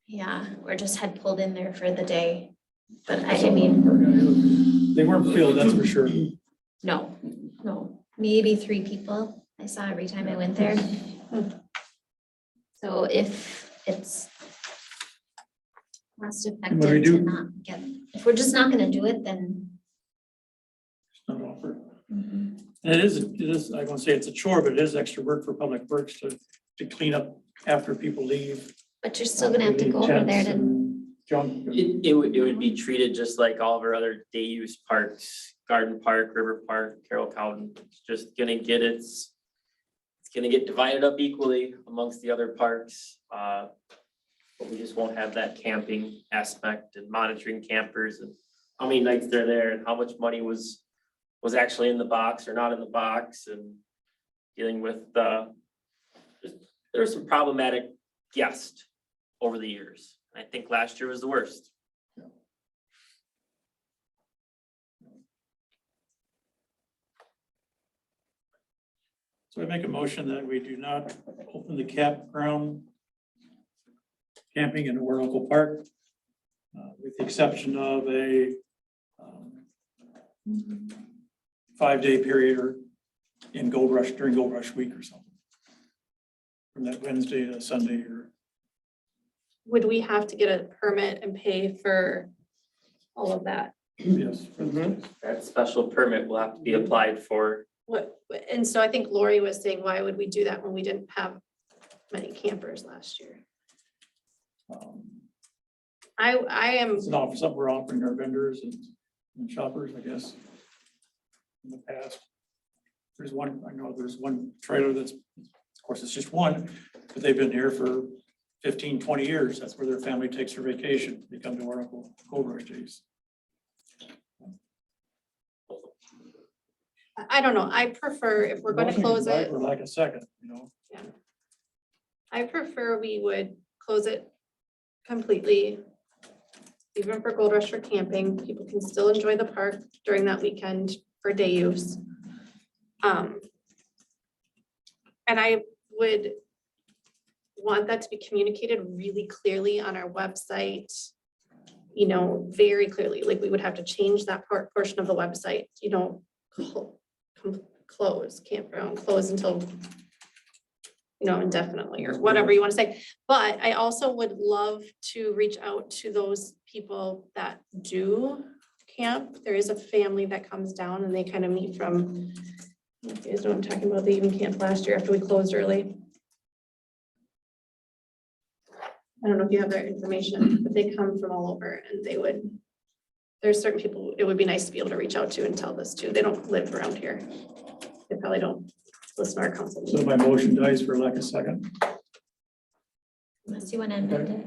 [SPEAKER 4] Yeah, or just had pulled in there for the day. But I mean,
[SPEAKER 3] They weren't filled, that's for sure.
[SPEAKER 4] no, maybe 3 people I saw every time I went there. So if it's cost
[SPEAKER 3] What do we
[SPEAKER 4] effective
[SPEAKER 3] do?
[SPEAKER 4] to not get, if we're just not gonna do it, then.
[SPEAKER 3] It's not offered.
[SPEAKER 4] mm-mm.
[SPEAKER 3] And it is, I won't say it's a chore, but it is extra work for Public Works to clean up after people leave.
[SPEAKER 4] But you're still gonna have to go over there
[SPEAKER 3] Tents
[SPEAKER 4] to,
[SPEAKER 3] and Junk.
[SPEAKER 8] It would be treated just like all of our other day use parks, Garden Park, River Park, Carroll County. It's just gonna get it's gonna get divided up equally amongst the other parks. But we just won't have that camping aspect and monitoring campers and how many nights they're there and how much money was actually in the box or not in the box and dealing with there were some problematic guests over the years. I think last year was the worst.
[SPEAKER 3] So I make a motion that we do not open the campground camping in Orinoco Park, with the exception of a 5-day period or in Gold Rush, during Gold Rush week or something. From that Wednesday to Sunday or,
[SPEAKER 5] would we have to get a permit and pay for all of that?
[SPEAKER 3] yes.
[SPEAKER 8] That special permit will have to be applied for.
[SPEAKER 5] And so I think Lori was saying, why would we do that when we didn't have many campers last year? I am,
[SPEAKER 3] It's an offer, something we're offering our vendors and shoppers, I guess. In the past. There's one, I know there's one trailer that's, of course, it's just one, but they've been here for 15, 20 years. That's where their family takes their vacation. They come to Oracle Gold Rush days.
[SPEAKER 5] I don't know, I prefer, if we're gonna close it,
[SPEAKER 3] For like a second,
[SPEAKER 5] I prefer we would close it completely. Even for Gold Rush for camping, people can still enjoy the park during that weekend for day use. And I would want that to be communicated really clearly on our website. Very clearly, like we would have to change that portion of the website, close campground, close until indefinitely or whatever you want to say. But I also would love to reach out to those people that do camp. There is a family that comes down and they kind of meet from, you guys know what I'm talking about, they even camped last year after we closed early. I don't know if you have their information, but they come from all over and there's certain people, it would be nice to be able to reach out to and tell this to. They don't live around here. They probably don't listen to our council.
[SPEAKER 3] So my motion dies for lack of second.
[SPEAKER 4] unless you wanna amend it,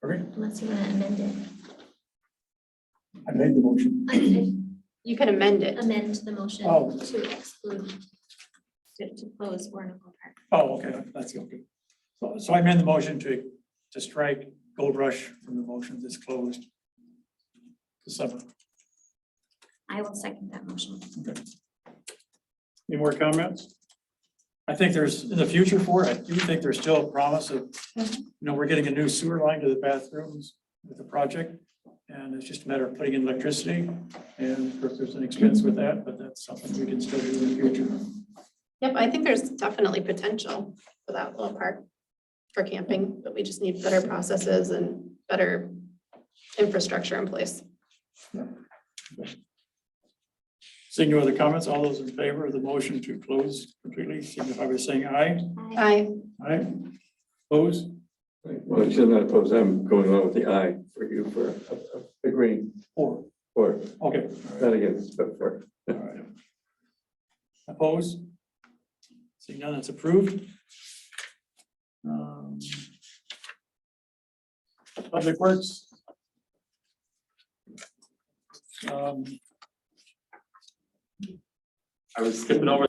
[SPEAKER 3] Okay,
[SPEAKER 4] unless you wanna amend it.
[SPEAKER 3] I made the motion.
[SPEAKER 5] You can amend it.
[SPEAKER 4] Amend the motion
[SPEAKER 3] Oh.
[SPEAKER 4] to exclude, to close Warnaco Park.
[SPEAKER 3] Oh, okay, that's okay. So I amend the motion to strike Gold Rush from the motion that's closed. The summer.
[SPEAKER 4] I will second that motion.
[SPEAKER 3] Any more comments? I think there's, in the future for it, I do think there's still a promise of, we're getting a new sewer line to the bathrooms with the project. And it's just a matter of putting in electricity, and of course, there's an expense with that, but that's something we can still do in the future.
[SPEAKER 5] Yep, I think there's definitely potential for that little park for camping, but we just need better processes and better infrastructure in place.
[SPEAKER 3] Seeing no other comments, all those in favor of the motion to close completely, signify by saying aye.
[SPEAKER 5] Aye.
[SPEAKER 3] Aye. Opposed?
[SPEAKER 9] Well, I should not oppose, I'm going along with the aye for you for agreeing,
[SPEAKER 3] Four.
[SPEAKER 9] or
[SPEAKER 3] Okay.
[SPEAKER 9] not against, but for.
[SPEAKER 3] All right. Opposed? Seeing none, it's approved. Public Works.
[SPEAKER 8] I was skipping over.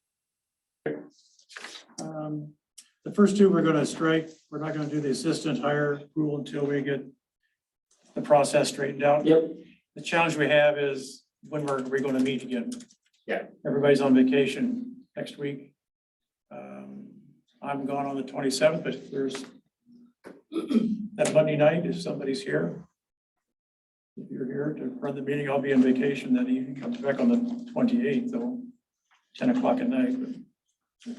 [SPEAKER 3] The first two we're gonna strike. We're not gonna do the assistant hire rule until we get the process straightened out.
[SPEAKER 8] Yep.
[SPEAKER 3] The challenge we have is when we're gonna meet again.
[SPEAKER 8] Yeah.
[SPEAKER 3] Everybody's on vacation next week. I'm gone on the 27th, but if there's that Monday night, if somebody's here. If you're here to run the meeting, I'll be on vacation that evening, comes back on the 28th, though, 10 o'clock at night. But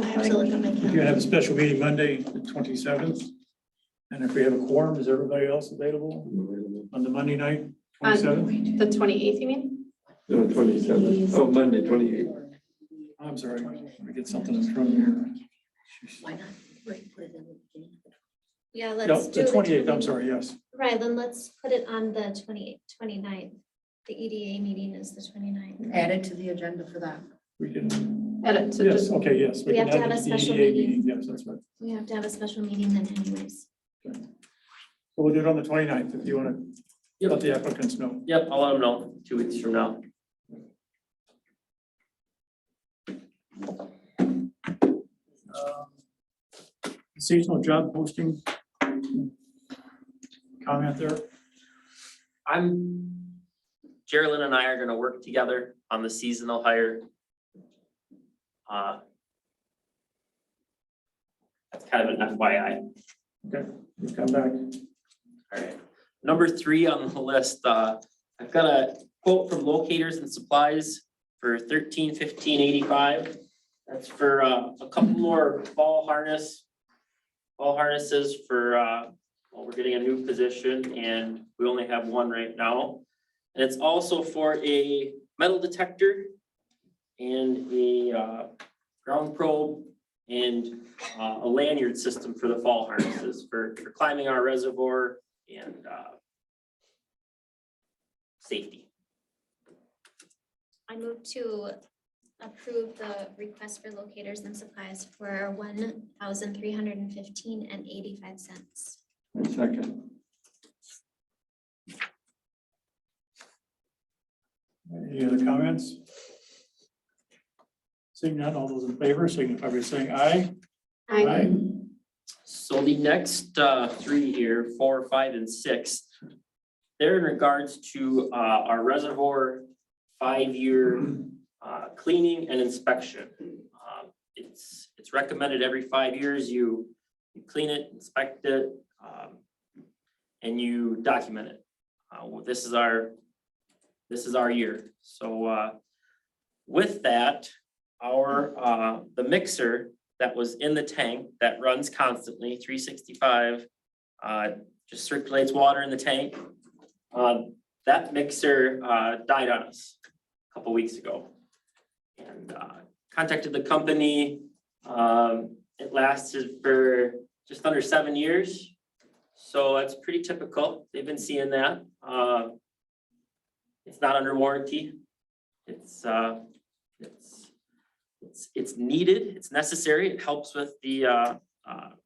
[SPEAKER 4] I have to look at my
[SPEAKER 3] if you
[SPEAKER 4] calendar.
[SPEAKER 3] have a special meeting Monday, the 27th, and if we have a quorum, is everybody else available on the Monday night, 27th?
[SPEAKER 5] The 28th, you mean?
[SPEAKER 9] No, 27th. Oh, Monday, 28th.
[SPEAKER 3] I'm sorry, let me get something in front of me
[SPEAKER 10] Why not? Put it in the beginning.
[SPEAKER 4] Yeah,
[SPEAKER 3] here.
[SPEAKER 4] let's
[SPEAKER 3] No,
[SPEAKER 4] do
[SPEAKER 3] the 28th,
[SPEAKER 4] 20
[SPEAKER 3] I'm sorry, yes.
[SPEAKER 4] Right, then let's put it on the 29th. The EDA meeting is the 29th.
[SPEAKER 10] Add it to the agenda for that.
[SPEAKER 3] We can,
[SPEAKER 5] Edit to
[SPEAKER 3] yes,
[SPEAKER 5] just,
[SPEAKER 3] okay, yes.
[SPEAKER 4] We
[SPEAKER 3] can
[SPEAKER 4] have to
[SPEAKER 3] add
[SPEAKER 4] have
[SPEAKER 3] it
[SPEAKER 4] a
[SPEAKER 3] to the
[SPEAKER 4] special
[SPEAKER 3] EDA
[SPEAKER 4] meeting.
[SPEAKER 3] Yes, that's right.
[SPEAKER 4] We have to have a special meeting then anyways.
[SPEAKER 3] So we'll do it on the 29th if you want to let the applicants know.
[SPEAKER 8] Yep, I'll let them know 2 weeks from now.
[SPEAKER 3] Seasonal job posting. Comment there?
[SPEAKER 8] Geraldine and I are gonna work together on the seasonal hire. That's kind of an FYI.
[SPEAKER 3] Okay, you come back.
[SPEAKER 8] All right. Number 3 on the list, I've got a quote from Locators and Supplies for $1315.85. That's for a couple more ball harnesses for well, we're getting a new position and we only have one right now. And it's also for a metal detector and a ground probe and a lanyard system for the fall harnesses for climbing our reservoir and safety.
[SPEAKER 4] I move to approve the request for Locators and Supplies for $1,315.85.
[SPEAKER 9] Second.
[SPEAKER 3] Any other comments? Seeing none, all those in favor, signify by saying aye.
[SPEAKER 5] I,
[SPEAKER 8] So the next 3 here, 4, 5, and 6, they're in regards to our reservoir 5-year cleaning and inspection. It's recommended every 5 years you clean it, inspect it, and you document it. Well, this is our year. So with that, the mixer that was in the tank that runs constantly, 365, just circulates water in the tank. That mixer died on us a couple weeks ago. And contacted the company. It lasted for just under 7 years. So that's pretty typical. They've been seeing that. It's not under warranty. It's needed, it's necessary. It helps with the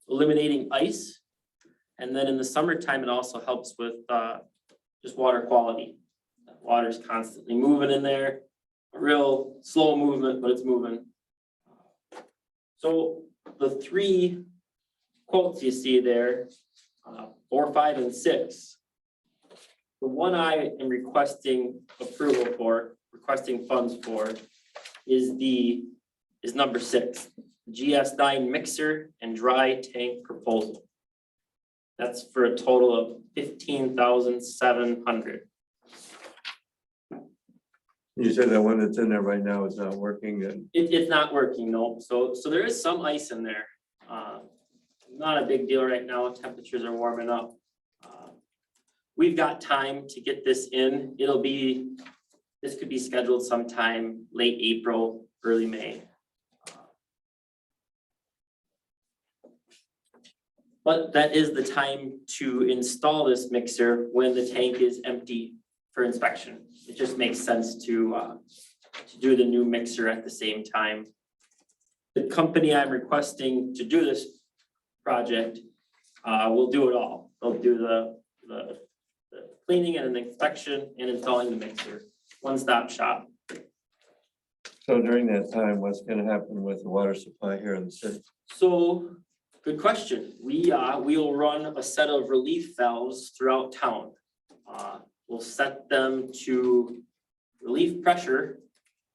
[SPEAKER 8] eliminating ice. And then in the summertime, it also helps with just water quality. Water's constantly moving in there, a real slow movement, but it's moving. So the three quotes you see there, 4, 5, and 6. The one I am requesting approval for, requesting funds for, is number 6, GS9 mixer and dry tank proposal. That's for a total of $15,700.
[SPEAKER 9] You said that one that's in there right now is not working and
[SPEAKER 8] It's not working, no. So there is some ice in there. Not a big deal right now. Temperatures are warming up. We've got time to get this in. This could be scheduled sometime late April, early May. But that is the time to install this mixer when the tank is empty for inspection. It just makes sense to do the new mixer at the same time. The company I'm requesting to do this project will do it all. They'll do the cleaning and inspection and installing the mixer, one-stop shop.
[SPEAKER 9] so during that time, what's gonna happen with the water supply here in the city?
[SPEAKER 8] So, good question. We'll run a set of relief valves throughout town. We'll set them to relieve pressure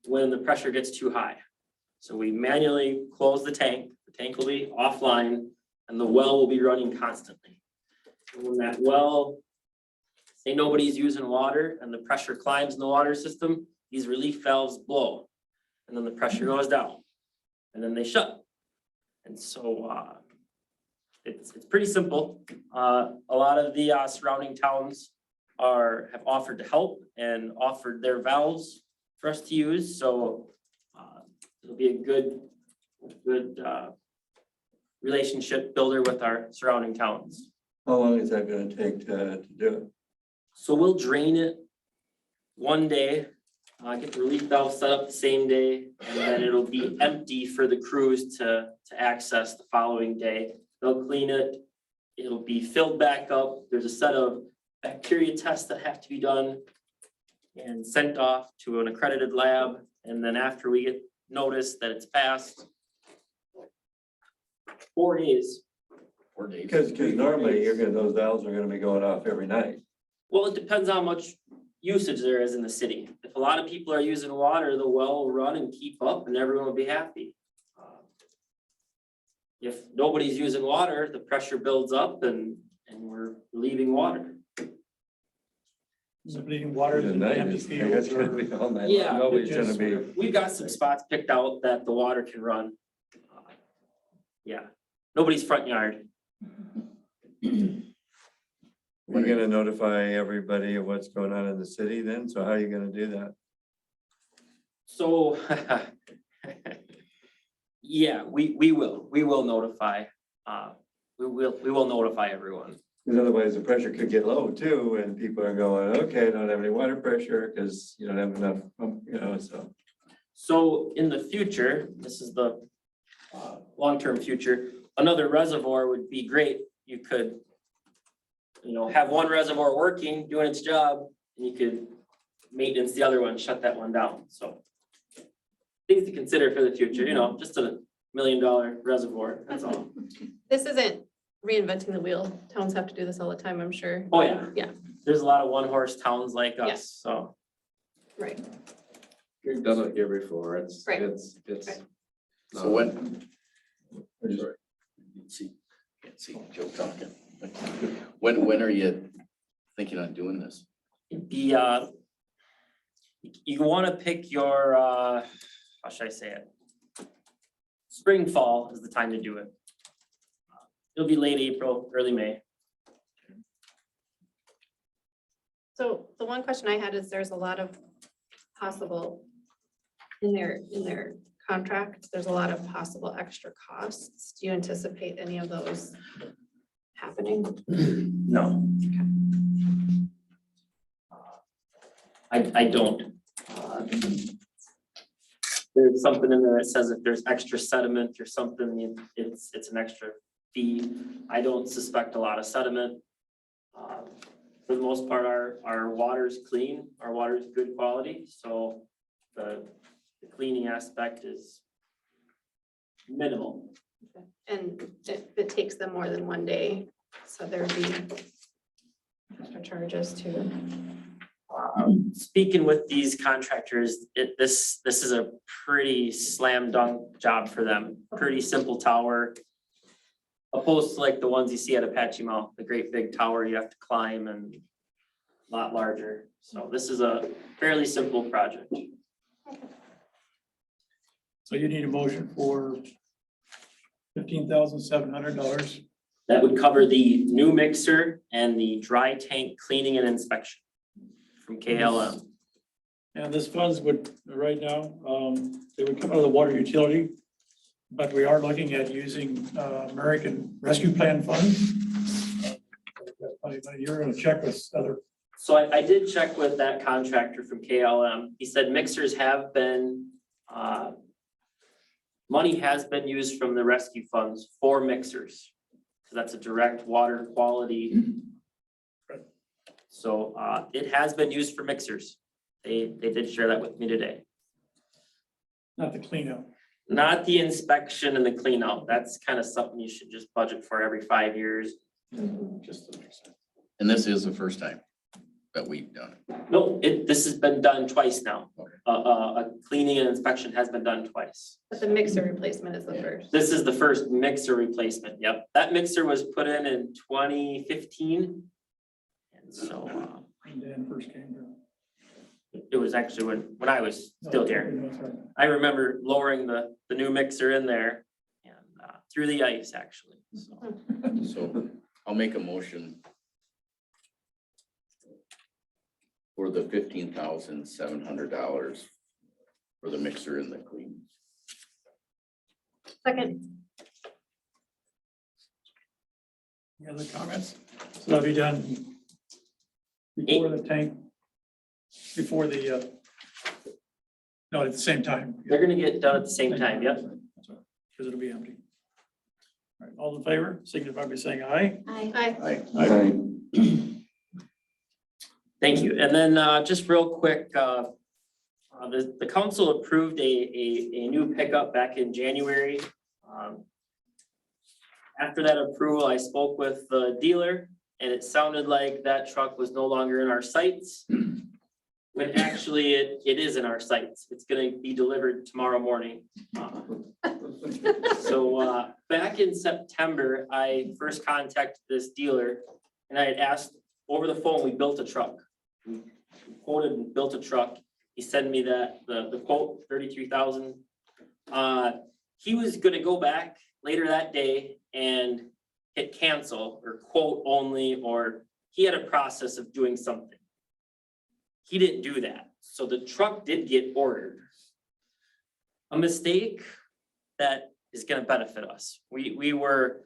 [SPEAKER 8] when the pressure gets too high. So we manually close the tank will be offline, and the well will be running constantly. And when that well, say nobody's using water and the pressure climbs in the water system, these relief valves blow, and then the pressure goes down, and then they shut. And so it's pretty simple. A lot of the surrounding towns have offered to help and offered their valves for us to use. So it'll be a good relationship builder with our surrounding towns.
[SPEAKER 9] How long is that gonna take to do it?
[SPEAKER 8] So we'll drain it one day, get the relief valve set up the same day, and then it'll be empty for the crews to access the following day. They'll clean it. It'll be filled back up. There's a set of bacteria tests that have to be done and sent off to an accredited lab. And then after we get notice that it's passed, 4 days.
[SPEAKER 6] 4 days.
[SPEAKER 9] Because normally those valves are gonna be going off every night.
[SPEAKER 8] Well, it depends on how much usage there is in the city. If a lot of people are using water, the well will run and keep up and everyone will be happy. If nobody's using water, the pressure builds up and we're leaving water.
[SPEAKER 3] Is it bleeding water
[SPEAKER 9] At
[SPEAKER 3] in
[SPEAKER 9] night,
[SPEAKER 3] empty
[SPEAKER 9] it's gonna
[SPEAKER 3] fields?
[SPEAKER 9] be all night.
[SPEAKER 8] Yeah,
[SPEAKER 9] Nobody's
[SPEAKER 3] it
[SPEAKER 9] gonna
[SPEAKER 3] just-
[SPEAKER 9] be.
[SPEAKER 8] We've got some spots picked out that the water can run. Yeah, nobody's front yard.
[SPEAKER 9] We're gonna notify everybody of what's going on in the city then, so how are you gonna do that?
[SPEAKER 8] So, yeah, we will notify, we will notify everyone.
[SPEAKER 9] Because otherwise the pressure could get low too, and people are going, okay, I don't have any water pressure, because you don't have enough, so.
[SPEAKER 8] So in the future, this is the long-term future, another reservoir would be great. You could, have one reservoir working, doing its job, and you could maintenance the other one, shut that one down, so. Things to consider for the future, just a $1 million reservoir, that's all.
[SPEAKER 5] This isn't reinventing the wheel. Towns have to do this all the time, I'm sure.
[SPEAKER 8] Oh, yeah.
[SPEAKER 5] Yeah.
[SPEAKER 8] There's a lot of one-horse towns like
[SPEAKER 5] Yeah.
[SPEAKER 8] us, so.
[SPEAKER 5] Right.
[SPEAKER 1] We've done it here before. It's.
[SPEAKER 5] Right.
[SPEAKER 1] Right.
[SPEAKER 6] So when? Sorry. Can't see Joe talking. When are you thinking on doing this?
[SPEAKER 8] The, you want to pick your, how should I say it? Spring, fall is the time to do it. It'll be late April, early May.
[SPEAKER 5] So the one question I had is there's a lot of possible in their contract, there's a lot of possible extra costs. Do you anticipate any of those happening?
[SPEAKER 8] No. I don't. There's something in there that says if there's extra sediment or something, it's an extra fee. I don't suspect a lot of sediment. for the most part, our water is clean, our water is good quality, so the cleaning aspect is minimal.
[SPEAKER 5] And it takes them more than one day, so there'd be extra charges too.
[SPEAKER 8] Speaking with these contractors, this is a pretty slam dunk job for them, pretty simple tower. Opposed to like the ones you see at Apache Mount, the great big tower you have to climb and a lot larger. So this is a fairly simple project.
[SPEAKER 3] So you need a motion for $15,700.
[SPEAKER 8] That would cover the new mixer and the dry tank cleaning and inspection from KLM.
[SPEAKER 3] And this funds would, right now, they would come out of the water utility. But we are looking at using American Rescue Plan funds. You're gonna check with other,
[SPEAKER 8] So I did check with that contractor from KLM. He said mixers have been, money has been used from the rescue funds for mixers. So that's a direct water quality. So it has been used for mixers. They did share that with me today.
[SPEAKER 3] not the cleanup.
[SPEAKER 8] Not the inspection and the clean out. That's kind of something you should just budget for every 5 years.
[SPEAKER 3] Just to understand.
[SPEAKER 6] And this is the first time that we've done it.
[SPEAKER 8] No, this has been done twice now.
[SPEAKER 6] Okay.
[SPEAKER 8] A cleaning and inspection has been done twice.
[SPEAKER 5] But the mixer replacement is the first.
[SPEAKER 8] This is the first mixer replacement. Yep, that mixer was put in 2015. And so
[SPEAKER 3] When Dan first came here.
[SPEAKER 8] it was actually when I was still here.
[SPEAKER 3] No, sorry.
[SPEAKER 8] I remember lowering the new mixer in there and through the ice actually. So
[SPEAKER 6] So I'll make a motion for the $15,700 for the mixer and the clean.
[SPEAKER 5] Second,
[SPEAKER 3] Any other comments? So that'll be done before the tank, before the, no, at the same time.
[SPEAKER 8] they're gonna get done at the same time. Yep.
[SPEAKER 3] Because it'll be empty. All right, all in favor, signify by saying aye.
[SPEAKER 5] I,
[SPEAKER 6] Aye.
[SPEAKER 8] Thank you. And then just real quick, the council approved a new pickup back in January. After that approval, I spoke with the dealer and it sounded like that truck was no longer in our sites. When actually it is in our sites. It's gonna be delivered tomorrow morning. So back in September, I first contacted this dealer and I had asked over the phone, we built a truck. We quoted and built a truck. He sent me the quote, 33,000. He was gonna go back later that day and hit cancel or quote only, or he had a process of doing something. He didn't do that. So the truck did get ordered. A mistake that is gonna benefit us. We were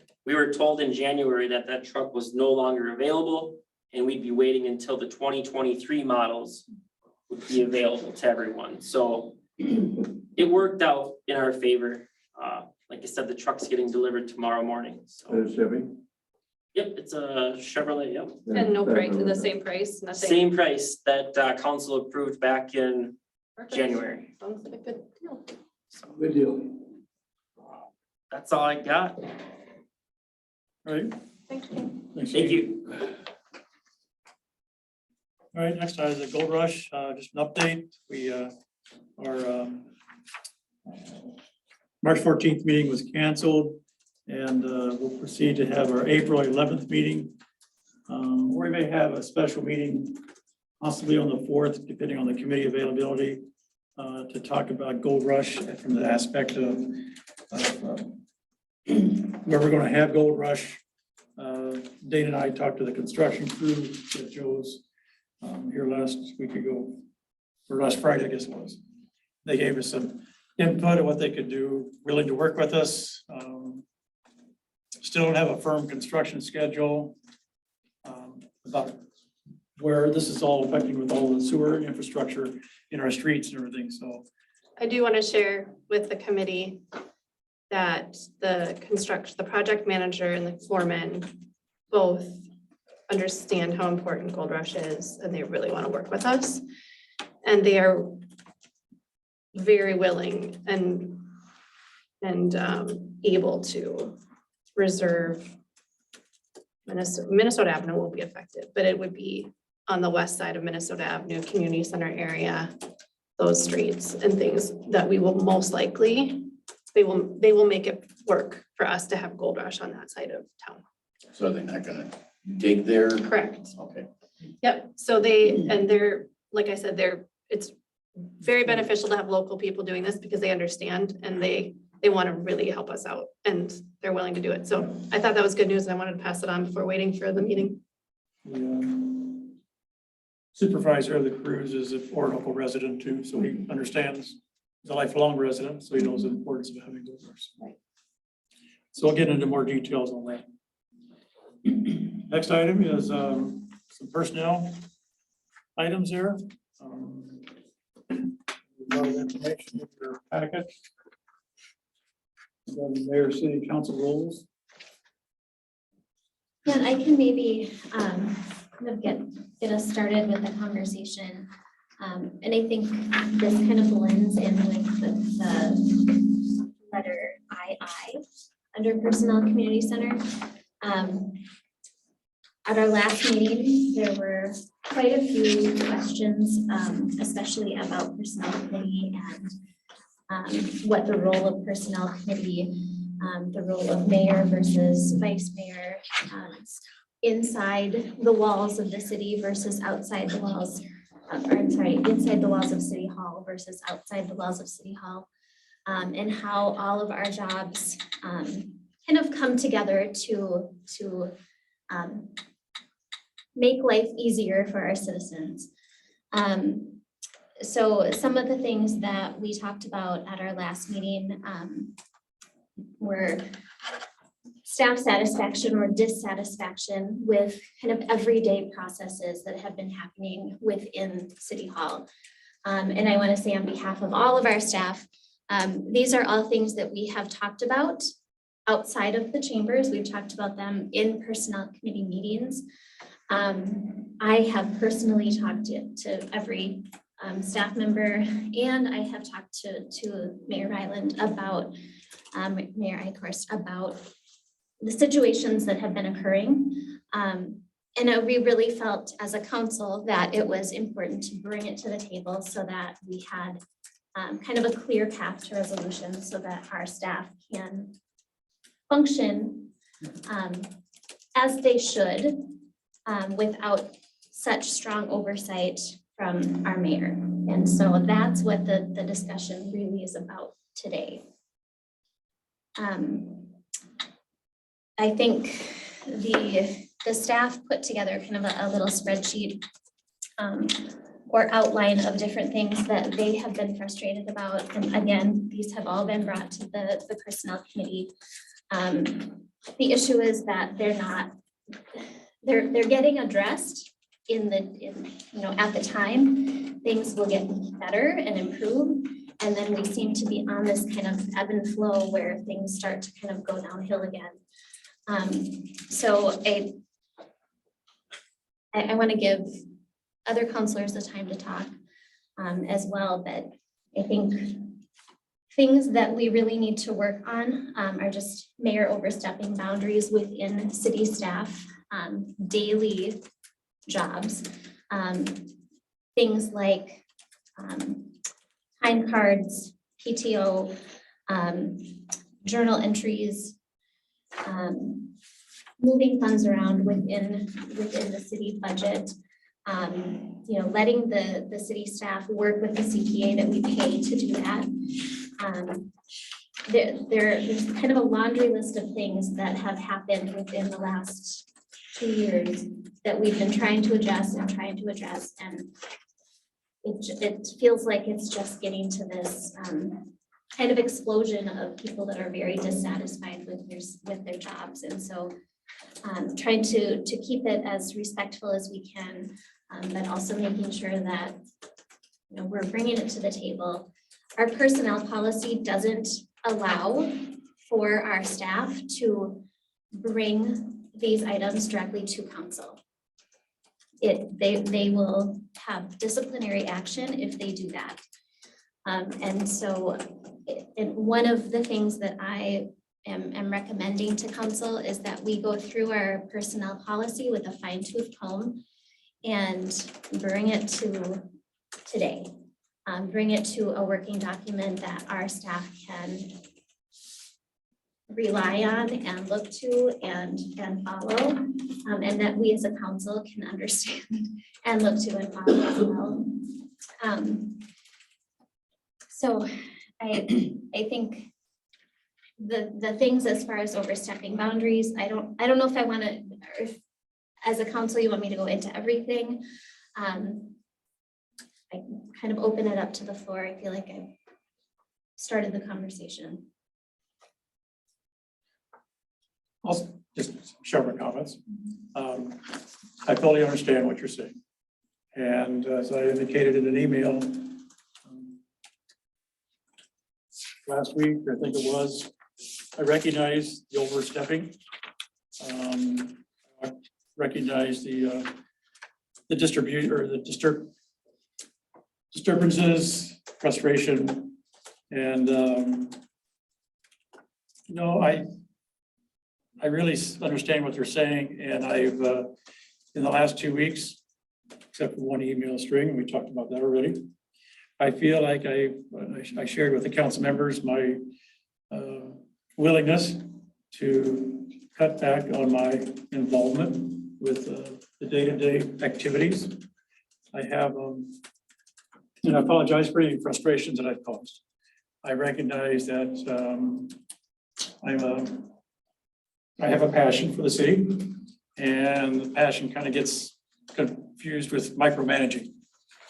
[SPEAKER 8] told in January that that truck was no longer available and we'd be waiting until the 2023 models would be available to everyone. So it worked out in our favor. Like I said, the truck's getting delivered tomorrow morning. So,
[SPEAKER 9] Chevy?
[SPEAKER 8] yep, it's a Chevrolet, yep.
[SPEAKER 5] and no price, the same price, nothing.
[SPEAKER 8] Same price that council approved back in
[SPEAKER 5] Perfect.
[SPEAKER 8] January.
[SPEAKER 5] Sounds like a good deal.
[SPEAKER 8] So
[SPEAKER 9] Good deal.
[SPEAKER 8] that's all I got.
[SPEAKER 3] All right.
[SPEAKER 5] Thank you.
[SPEAKER 3] thanks,
[SPEAKER 8] Thank
[SPEAKER 3] Steve.
[SPEAKER 8] you.
[SPEAKER 3] All right, next item is the Gold Rush, just an update. We, our March 14th meeting was canceled and we'll proceed to have our April 11th meeting. We may have a special meeting possibly on the 4th, depending on the committee availability, to talk about Gold Rush from the aspect of where we're going to have Gold Rush. Dane and I talked to the construction crew that Joe's here last week ago, or last Friday, I guess it was. They gave us some input of what they could do, willing to work with us. Still don't have a firm construction schedule about where this is all affecting with all the sewer infrastructure in our streets and everything, so.
[SPEAKER 5] I do want to share with the committee that the project manager and the foreman both understand how important Gold Rush is and they really want to work with us. And they are very willing and able to reserve. Minnesota Avenue will be affected, but it would be on the west side of Minnesota Avenue, community center area, those streets and things that we will most likely, they will make it work for us to have Gold Rush on that side of town.
[SPEAKER 6] So they're not gonna dig there?
[SPEAKER 5] Correct.
[SPEAKER 6] Okay.
[SPEAKER 5] Yep, so they're, like I said, it's very beneficial to have local people doing this because they understand and they want to really help us out and they're willing to do it. So I thought that was good news and I wanted to pass it on before waiting for the meeting.
[SPEAKER 3] The supervisor of the cruise is a Orinoco resident too, so he understands, he's a lifelong resident, so he knows the importance of having those.
[SPEAKER 5] Right.
[SPEAKER 3] So I'll get into more details on that. Next item is some personnel items here. A lot of information in your packet. Mayor, city council roles.
[SPEAKER 4] Yeah, and I can maybe kind of get us started with the conversation. And I think this kind of blends in with the letter II under Personnel Community Center. At our last meeting, there were quite a few questions, especially about personnel committee and what the role of personnel committee, the role of mayor versus vice mayor, inside the walls of the city versus outside the walls, inside the walls of City Hall versus outside the walls of City Hall, and how all of our jobs kind of come together to make life easier for our citizens. So some of the things that we talked about at our last meeting were staff satisfaction or dissatisfaction with kind of everyday processes that have been happening within City Hall. And I want to say on behalf of all of our staff, these are all things that we have talked about outside of the chambers. We've talked about them in personnel committee meetings. I have personally talked to every staff member, and I have talked to Mayor Ryland about, Mayor Eichhorst, about the situations that have been occurring. And we really felt as a council that it was important to bring it to the table so that we had kind of a clear path to resolution so that our staff can function as they should without such strong oversight from our mayor. And so that's what the discussion really is about today. I think the staff put together kind of a little spreadsheet or outline of different things that they have been frustrated about. And again, these have all been brought to the personnel committee. The issue is that they're getting addressed at the time. Things will get better and improve. And then we seem to be on this kind of ebb and flow where things start to kind of go downhill again. So I want to give other counselors the time to talk as well, but I think things that we really need to work on are just mayor overstepping boundaries within city staff, daily jobs, things like time cards, PTO, journal entries, moving funds around within the city budget, letting the city staff work with the CPA that we pay to do that. There's kind of a laundry list of things that have happened within the last 2 years that we've been trying to address, and it feels like it's just getting to this kind of explosion of people that are very dissatisfied with their jobs. And so trying to keep it as respectful as we can, but also making sure that we're bringing it to the table. Our personnel policy doesn't allow for our staff to bring these items directly to council. they will have disciplinary action if they do that. And so, and one of the things that I am recommending to council is that we go through our personnel policy with a fine tooth comb and bring it to today. Bring it to a working document that our staff can rely on and look to and follow, and that we as a council can understand and look to and follow as well. So I think the things as far as overstepping boundaries, I don't know if I want to, or if as a council you want me to go into everything. I kind of open it up to the floor. I feel like I've started the conversation.
[SPEAKER 3] I'll just share my comments. I fully understand what you're saying. And as I indicated in an email last week, I think it was, I recognize the overstepping. I recognize the distribution or the disturbances, frustration, and I really understand what they're saying, and I've in the last 2 weeks, except for one email string, we talked about that already. I feel like I shared with the council members my willingness to cut back on my involvement with the day-to-day activities. I have, and I apologize for any frustrations that I've caused. I recognize that I have a passion for the city, and the passion kind of gets confused with micromanaging,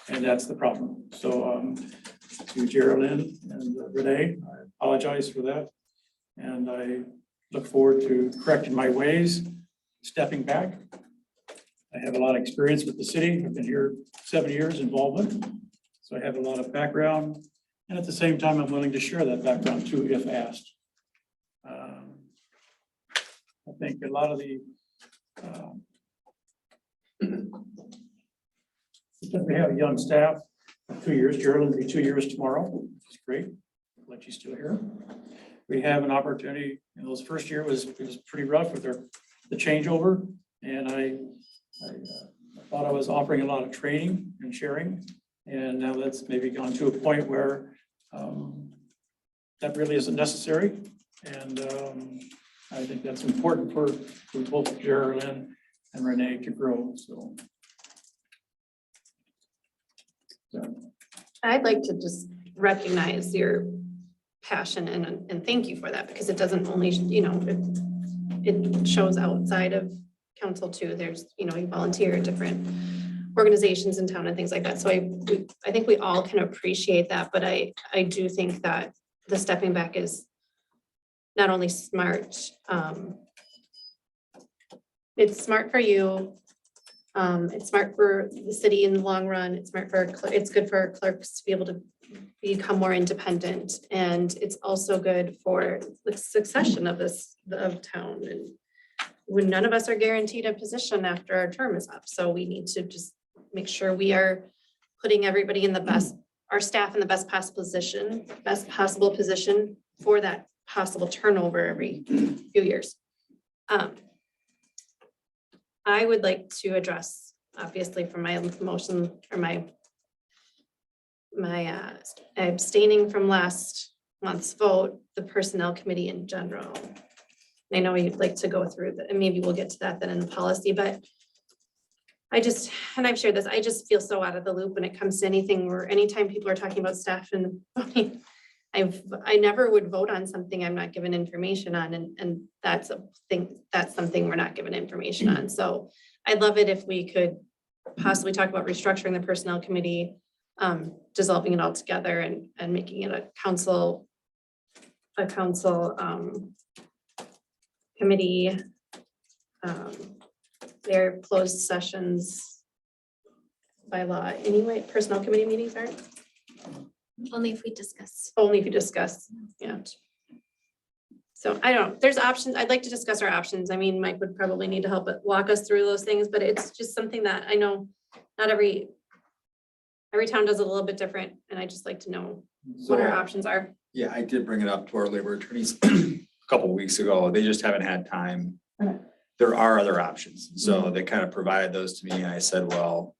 [SPEAKER 3] and that's the problem. So to Geraldine and Renee, I apologize for that, and I look forward to correcting my ways, stepping back. I have a lot of experience with the city. I've been here 7 years involvement, so I have a lot of background, and at the same time, I'm willing to share that background too, if asked. I think a lot of the because we have a young staff, 2 years, Geraldine will be 2 years tomorrow, which is great. Like she's still here. We have an opportunity, and those first year was pretty rough with the changeover, and I thought I was offering a lot of training and sharing, and now that's maybe gone to a point where that really isn't necessary, and I think that's important for both Geraldine and Renee to grow. So.
[SPEAKER 5] I'd like to just recognize your passion and thank you for that, because it doesn't only, it shows outside of council too. There's, you volunteer at different organizations in town and things like that. So I think we all can appreciate that, but I do think that the stepping back is not only smart, it's smart for you. It's smart for the city in the long run. It's smart for, it's good for our clerks to be able to become more independent. And it's also good for the succession of town. And when none of us are guaranteed a position after our term is up. So we need to just make sure we are putting everybody in the best, our staff in the best possible position for that possible turnover every few years. I would like to address, obviously, from my motion or my abstaining from last month's vote, the personnel committee in general. I know you'd like to go through that, and maybe we'll get to that then in the policy, but and I've shared this, I just feel so out of the loop when it comes to anything where anytime people are talking about staff and voting, I never would vote on something I'm not given information on, and that's something we're not given information on. So I'd love it if we could possibly talk about restructuring the personnel committee, dissolving it all together and making it a council committee. Their closed sessions by law anyway, personnel committee meetings aren't?
[SPEAKER 4] Only if we discuss.
[SPEAKER 5] Only if you discuss, yeah. So I don't know, there's options. I'd like to discuss our options. I mean, Mike would probably need to help walk us through those things, but it's just something that I know not every town does it a little bit different, and I just like to know what our options are.
[SPEAKER 2] Yeah, I did bring it up to our labor attorneys a couple of weeks ago. They just haven't had time.
[SPEAKER 7] Okay.
[SPEAKER 2] There are other options. So they kind of provided those to me. And I said, well,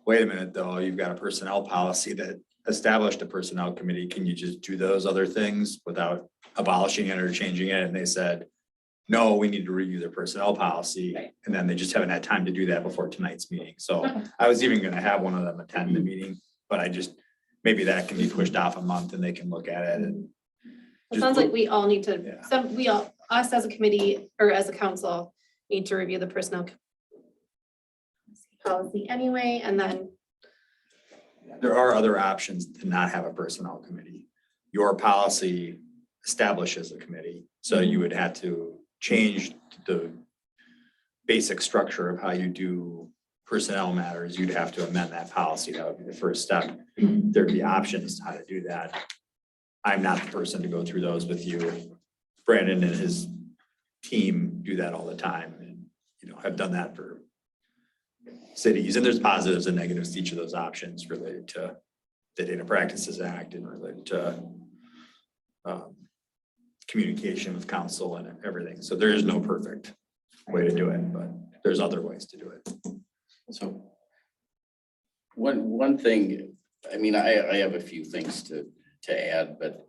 [SPEAKER 2] wait a minute, though. You've got a personnel policy that established a personnel committee. Can you just do those other things without abolishing it or changing it? And they said, no, we need to review their personnel policy.
[SPEAKER 7] Right.
[SPEAKER 2] And then they just haven't had time to do that before tonight's meeting. So
[SPEAKER 7] Okay.
[SPEAKER 2] I was even gonna have one of them attend the meeting, but I just, maybe that can be pushed off a month and they can look at it and.
[SPEAKER 5] It
[SPEAKER 2] just
[SPEAKER 5] sounds like we all need to,
[SPEAKER 2] Yeah.
[SPEAKER 5] us as a committee or as a council need to review the personnel policy anyway, and then,
[SPEAKER 2] There are other options to not have a personnel committee. Your policy establishes a committee, so you would have to change the basic structure of how you do personnel matters. You'd have to amend that policy. That would be the first step. There'd be options how to do that. I'm not the person to go through those with you. Brandon and his team do that all the time, and, you know, I've done that for cities, and there's positives and negatives to each of those options related to the Data Practices Act and related to communication with council and everything. So there is no perfect way to do it, but there's other ways to do it.
[SPEAKER 6] So one thing, I mean, I have a few things to add, but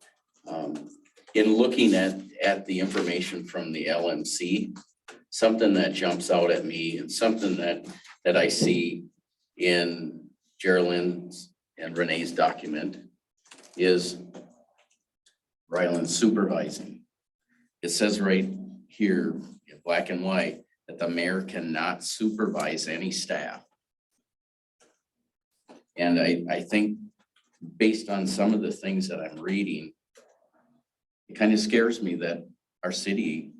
[SPEAKER 6] in looking at the information from the LMC, something that jumps out at me and something that I see in Geraldine's and Renee's document is Ryland supervising. It says right here in black and white that the mayor cannot supervise any staff. And I think based on some of the things that I'm reading, it kind of scares me that our city,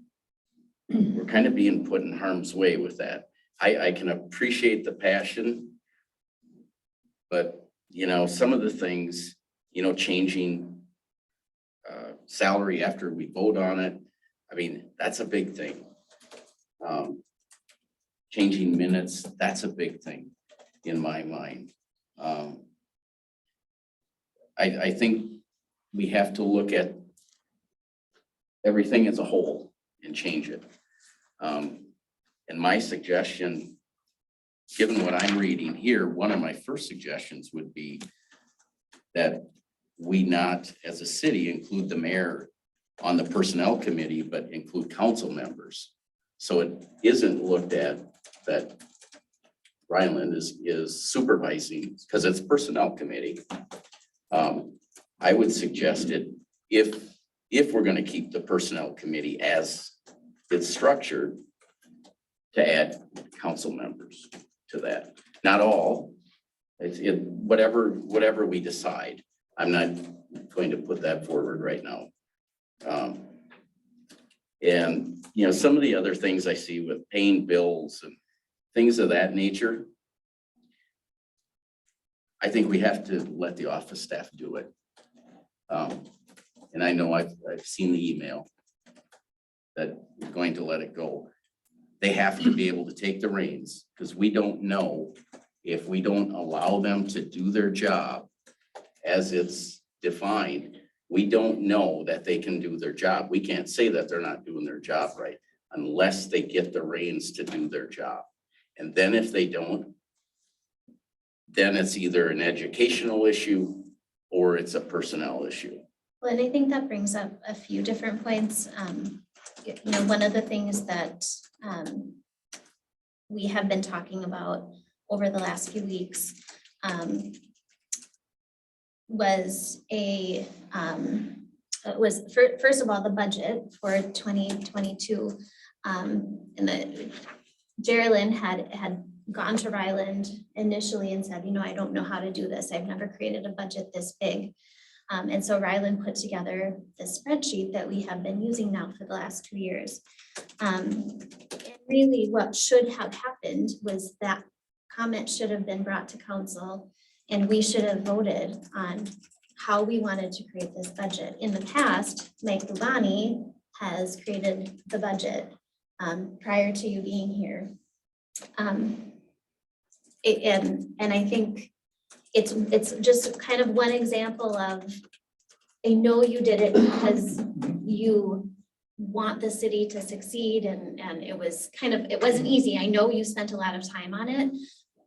[SPEAKER 6] we're kind of being put in harm's way with that. I can appreciate the passion, but you know, some of the things, you know, changing salary after we vote on it, I mean, that's a big thing. Changing minutes, that's a big thing in my mind. I think we have to look at everything as a whole and change it. And my suggestion, given what I'm reading here, one of my first suggestions would be that we not, as a city, include the mayor on the personnel committee, but include council members. So it isn't looked at that Ryland is supervising, because it's personnel committee. I would suggest it, if we're gonna keep the personnel committee as it's structured, to add council members to that. Not all, whatever we decide. I'm not going to put that forward right now. And, you know, some of the other things I see with paying bills and things of that nature, I think we have to let the office staff do it. And I know I've seen the email that we're going to let it go. They have to be able to take the reins, because we don't know if we don't allow them to do their job as it's defined. We don't know that they can do their job. We can't say that they're not doing their job right unless they get the reins to do their job. And then if they don't, then it's either an educational issue or it's a personnel issue.
[SPEAKER 4] Well, and I think that brings up a few different points. You know, one of the things that we have been talking about over the last few weeks was first of all, the budget for 2022. And the Geraldine had gone to Ryland initially and said, you know, I don't know how to do this. I've never created a budget this big. And so Ryland put together this spreadsheet that we have been using now for the last 2 years. And really what should have happened was that comment should have been brought to council, and we should have voted on how we wanted to create this budget. In the past, Mike Lubani has created the budget prior to you being here. And I think it's just kind of one example of, I know you did it because you want the city to succeed and it was kind of, it wasn't easy. I know you spent a lot of time on it.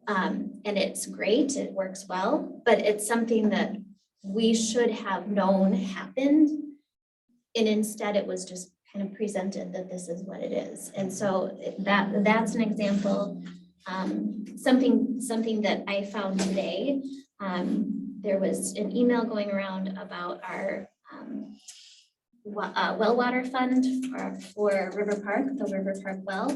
[SPEAKER 4] And it's great, it works well, but it's something that we should have known happened. And instead it was just kind of presented that this is what it is. And so that's an example, something that I found today. There was an email going around about our well water fund for River Park, the River Park well.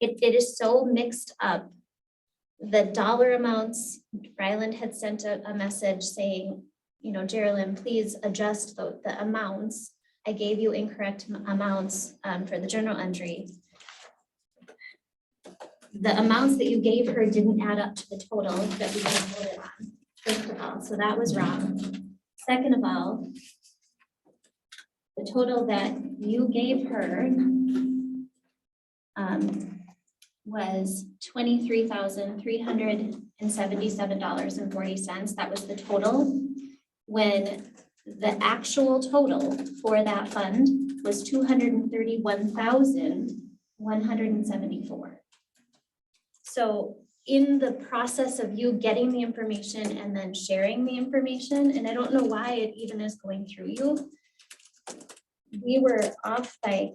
[SPEAKER 4] It is so mixed up. The dollar amounts, Ryland had sent a message saying, you know, Geraldine, please adjust the amounts. I gave you incorrect amounts for the journal entry. The amounts that you gave her didn't add up to the total that we had voted on, first of all, so that was wrong. Second of all, the total that you gave her was $23,377.40. That was the total, when the actual total for that fund was $231,174. So in the process of you getting the information and then sharing the information, and I don't know why it even is going through you, we were off by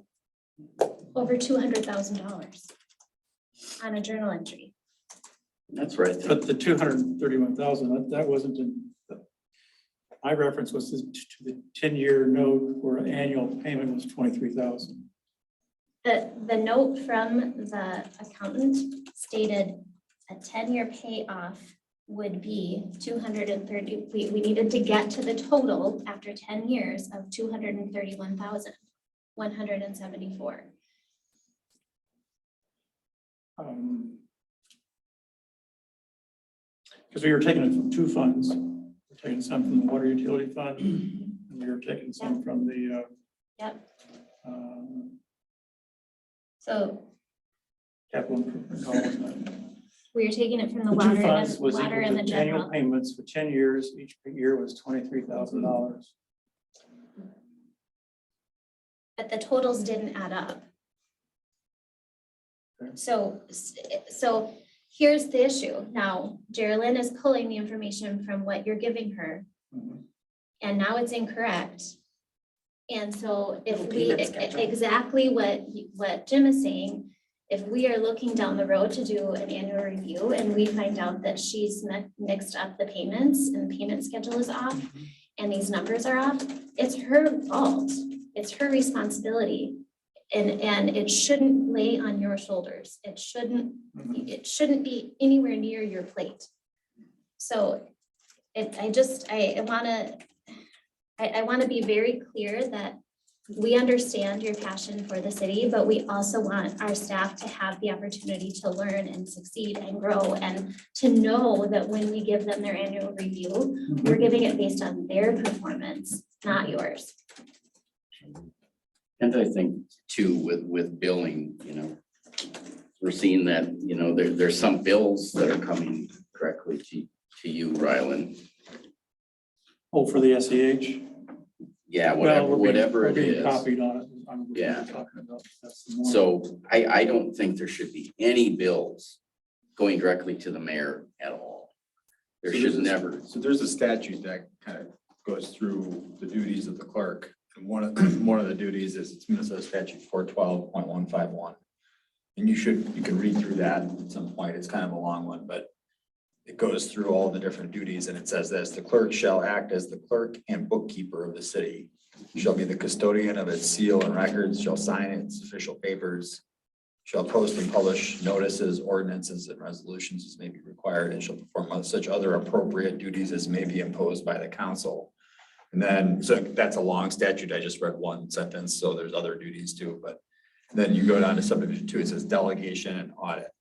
[SPEAKER 4] over $200,000 on a journal entry.
[SPEAKER 6] That's right.
[SPEAKER 3] But the 231,000, that wasn't in, my reference was to the 10-year note where annual payment was 23,000.
[SPEAKER 4] The note from the accountant stated a 10-year payoff would be 230, we needed to get to the total after 10 years of 231,174.
[SPEAKER 3] Because we were taking it from two funds. We're taking some from the water utility fund, and we were taking some from the
[SPEAKER 4] Yep. So
[SPEAKER 3] capital improvement. No, it wasn't.
[SPEAKER 4] we were taking it from the
[SPEAKER 3] The
[SPEAKER 4] water
[SPEAKER 3] two funds
[SPEAKER 4] and
[SPEAKER 3] was
[SPEAKER 4] water
[SPEAKER 3] equal
[SPEAKER 4] and the
[SPEAKER 3] to annual
[SPEAKER 4] general.
[SPEAKER 3] payments for 10 years. Each year was $23,000.
[SPEAKER 4] But the totals didn't add up.
[SPEAKER 3] Okay.
[SPEAKER 4] So here's the issue. Now, Geraldine is pulling the information from what you're giving her,
[SPEAKER 3] Mhm.
[SPEAKER 4] and now it's incorrect. And so if
[SPEAKER 10] No
[SPEAKER 4] we,
[SPEAKER 10] payment schedule.
[SPEAKER 4] exactly what Jim is saying, if we are looking down the road to do an annual review and we find out that she's mixed up the payments and the payment schedule is off and these numbers are off, it's her fault. It's her responsibility. And it shouldn't lay on your shoulders. It shouldn't be anywhere near your plate. So I want to be very clear that we understand your passion for the city, but we also want our staff to have the opportunity to learn and succeed and grow and to know that when we give them their annual review, we're giving it based on their performance, not yours.
[SPEAKER 6] And I think too, with billing, you know, we're seeing that, you know, there's some bills that are coming directly to you, Ryland.
[SPEAKER 3] Oh, for the SEH?
[SPEAKER 6] Yeah,
[SPEAKER 3] Well,
[SPEAKER 6] whatever
[SPEAKER 3] we're
[SPEAKER 6] it
[SPEAKER 3] being
[SPEAKER 6] is.
[SPEAKER 3] copied on it. I'm
[SPEAKER 6] Yeah.
[SPEAKER 3] talking about. That's the one.
[SPEAKER 6] So I don't think there should be any bills going directly to the mayor at all. There
[SPEAKER 2] So
[SPEAKER 6] should
[SPEAKER 2] there's a-
[SPEAKER 6] never.
[SPEAKER 2] So there's a statute that kind of goes through the duties of the clerk. And one of the duties is it's Minnesota statute 412.151. And you can read through that at some point. It's kind of a long one, but it goes through all the different duties and it says this: the clerk shall act as the clerk and bookkeeper of the city, shall be the custodian of its seal and records, shall sign its official papers, shall post and publish notices, ordinances, and resolutions as may be required, and shall perform such other appropriate duties as may be imposed by the council. And then, so that's a long statute. I just read one sentence, so there's other duties too, but then you go down to subdivision 2, it says delegation and audit.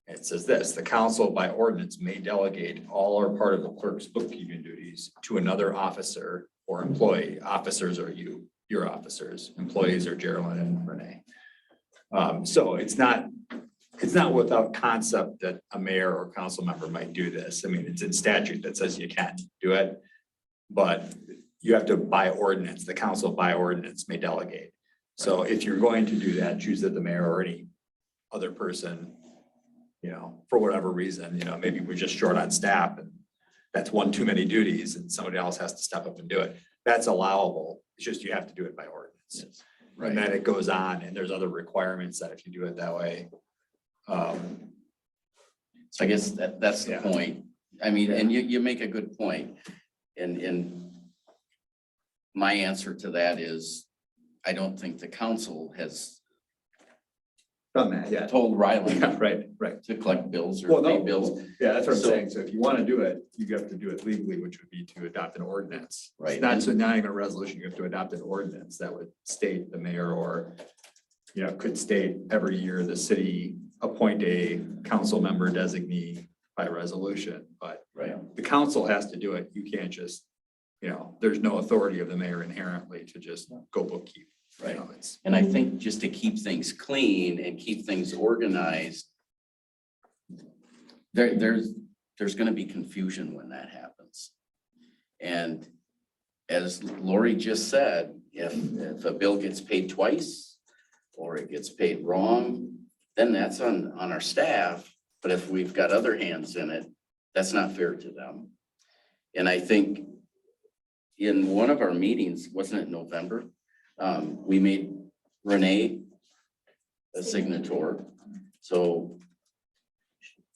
[SPEAKER 2] It says this: the council by ordinance may delegate all or part of the clerk's bookkeeping duties to another officer or or employee. Officers are you, your officers. Employees are Geraldine and Renee. So it's not without concept that a mayor or council member might do this. I mean, it's in statute that says you can't do it. But you have to by ordinance, the council by ordinance may delegate. So if you're going to do that, choose that the mayor or any other person, you know, for whatever reason, you know, maybe we're just short on staff and that's one too many duties and somebody else has to step up and do it. That's allowable. It's just you have to do it by ordinance. And then it goes on and there's other requirements that if you do it that way.
[SPEAKER 6] So I guess that's the
[SPEAKER 2] Yeah.
[SPEAKER 6] point. I mean, and you make a good point. And my answer to that is, I don't think the council has
[SPEAKER 2] Done that, yeah.
[SPEAKER 6] told Ryland
[SPEAKER 2] Right.
[SPEAKER 6] to collect bills or
[SPEAKER 2] Well,
[SPEAKER 6] pay
[SPEAKER 2] no,
[SPEAKER 6] bills.
[SPEAKER 2] yeah, that's what I'm
[SPEAKER 6] So-
[SPEAKER 2] saying. So if you want to do it, you have to do it legally, which would be to adopt an ordinance.
[SPEAKER 6] Right.
[SPEAKER 2] It's not, so not even a resolution, you have to adopt an ordinance that would state the mayor or, you know, could state every year the city appoint a council member designee by resolution, but
[SPEAKER 6] Right.
[SPEAKER 2] the council has to do it. You can't just, you know, there's no authority of the mayor inherently to just go bookkeep. You know, it's,
[SPEAKER 6] And I think just to keep things clean and keep things organized, there's gonna be confusion when that happens. And as Lori just said, if a bill gets paid twice or it gets paid wrong, then that's on our staff. But if we've got other hands in it, that's not fair to them. And I think in one of our meetings, wasn't it November? We made Renee a signator. So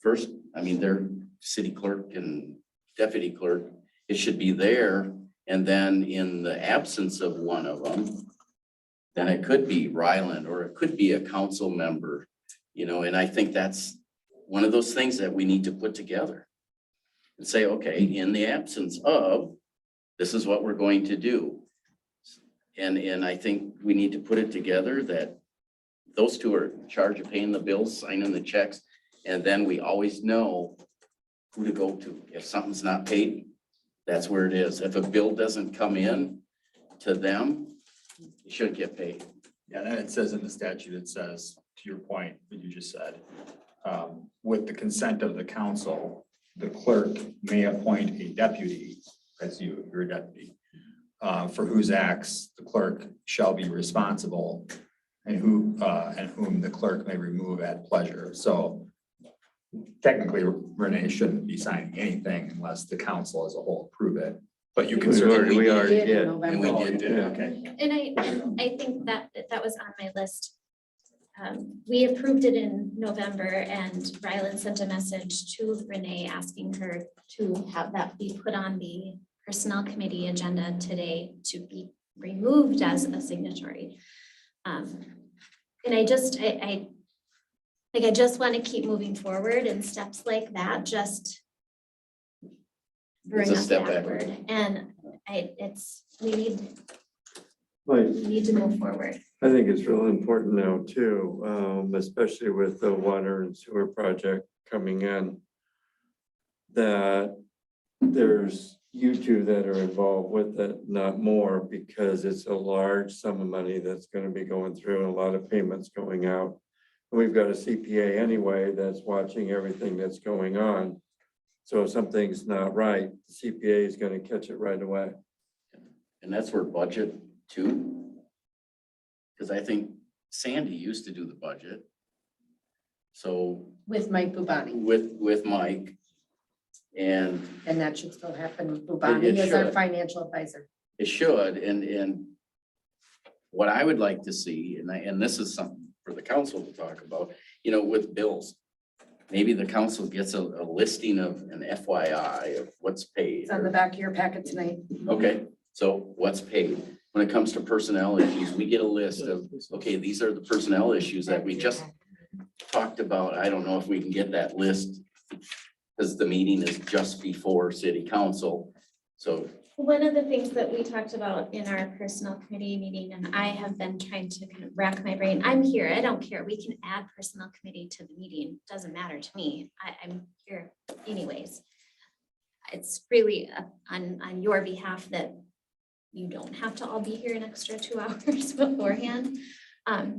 [SPEAKER 6] first, I mean, they're city clerk and deputy clerk. It should be there. And then in the absence of one of them, then it could be Ryland or it could be a council member, you know, and I think that's one of those things that we need to put together and say, okay, in the absence of, this is what we're going to do. And I think we need to put it together that those two are in charge of paying the bills, signing the checks, and then we always know who to go to. If something's not paid, that's where it is. If a bill doesn't come in to them, it shouldn't get paid.
[SPEAKER 2] yeah, then it says in the statute, it says, to your point that you just said, with the consent of the council, the clerk may appoint a deputy, that's you, you're a deputy, for whose acts the clerk shall be responsible and whom the clerk may remove at pleasure. So technically Renee shouldn't be signing anything unless the council as a whole approve it, but you can certainly.
[SPEAKER 9] We already
[SPEAKER 10] Did in
[SPEAKER 9] did.
[SPEAKER 10] November.
[SPEAKER 6] And we
[SPEAKER 2] Oh, you
[SPEAKER 6] did.
[SPEAKER 2] did, okay.
[SPEAKER 4] And I think that was on my list. We approved it in November and Ryland sent a message to Renee asking her to have that be put on the personnel committee agenda today to be removed as a signatory. And I just want to keep moving forward and steps like that just bring
[SPEAKER 6] It's a
[SPEAKER 4] us
[SPEAKER 6] step
[SPEAKER 4] backward.
[SPEAKER 6] backward.
[SPEAKER 4] And we
[SPEAKER 9] Like,
[SPEAKER 4] need to move forward.
[SPEAKER 9] I think it's really important now too, especially with the water and sewer project coming in, that there's you two that are involved with it, not more, because it's a large sum of money that's gonna be going through and a lot of payments going out. And we've got a CPA anyway that's watching everything that's going on. So if something's not right, the CPA is gonna catch it right away.
[SPEAKER 6] And that's where budget too. Because I think Sandy used to do the budget. So
[SPEAKER 10] With Mike Bubani,
[SPEAKER 6] with Mike. And
[SPEAKER 10] and that should still happen. Bubani is our
[SPEAKER 6] should.
[SPEAKER 10] financial advisor.
[SPEAKER 6] it should, and what I would like to see, and this is something for the council to talk about, you know, with bills. Maybe the council gets a listing of an FYI of what's paid.
[SPEAKER 10] It's on the back of your packet tonight.
[SPEAKER 6] Okay, so what's paid? When it comes to personnel issues, we get a list of, okay, these are the personnel issues that we just talked about. I don't know if we can get that list because the meeting is just before city council. So,
[SPEAKER 4] One of the things that we talked about in our personnel committee meeting, and I have been trying to kind of rack my brain, I'm here, I don't care, we can add personnel committee to the meeting, doesn't matter to me, I'm here anyways. It's really on your behalf that you don't have to all be here an extra 2 hours beforehand.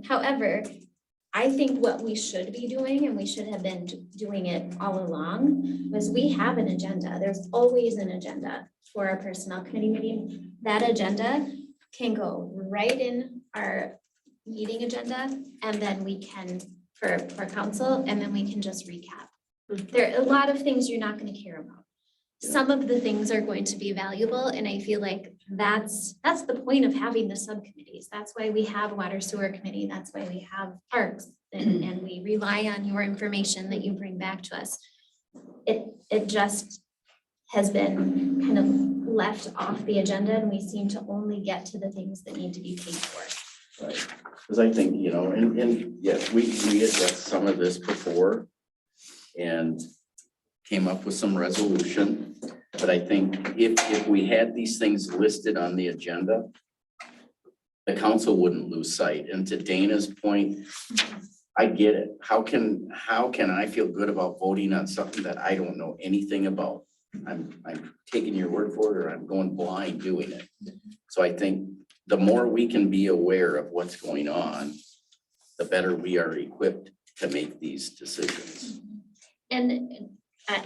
[SPEAKER 4] However, I think what we should be doing, and we should have been doing it all along, was we have an agenda. There's always an agenda for our personnel committee meeting. That agenda can go right in our meeting agenda, and then we can, for council, and then we can just recap. There are a lot of things you're not gonna care about. Some of the things are going to be valuable, and I feel like that's the point of having the subcommittees. That's why we have water sewer committee, that's why we have parks, and we rely on your information that you bring back to us. It just has been kind of left off the agenda, and we seem to only get to the things that need to be paid for.
[SPEAKER 6] Right, because I think, you know, and yes, we addressed some of this before and came up with some resolution. But I think if we had these things listed on the agenda, the council wouldn't lose sight. And to Dana's point, I get it. How can I feel good about voting on something that I don't know anything about? I'm taking your word for it, or I'm going blind doing it. So I think the more we can be aware of what's going on, the better we are equipped to make these decisions.
[SPEAKER 4] And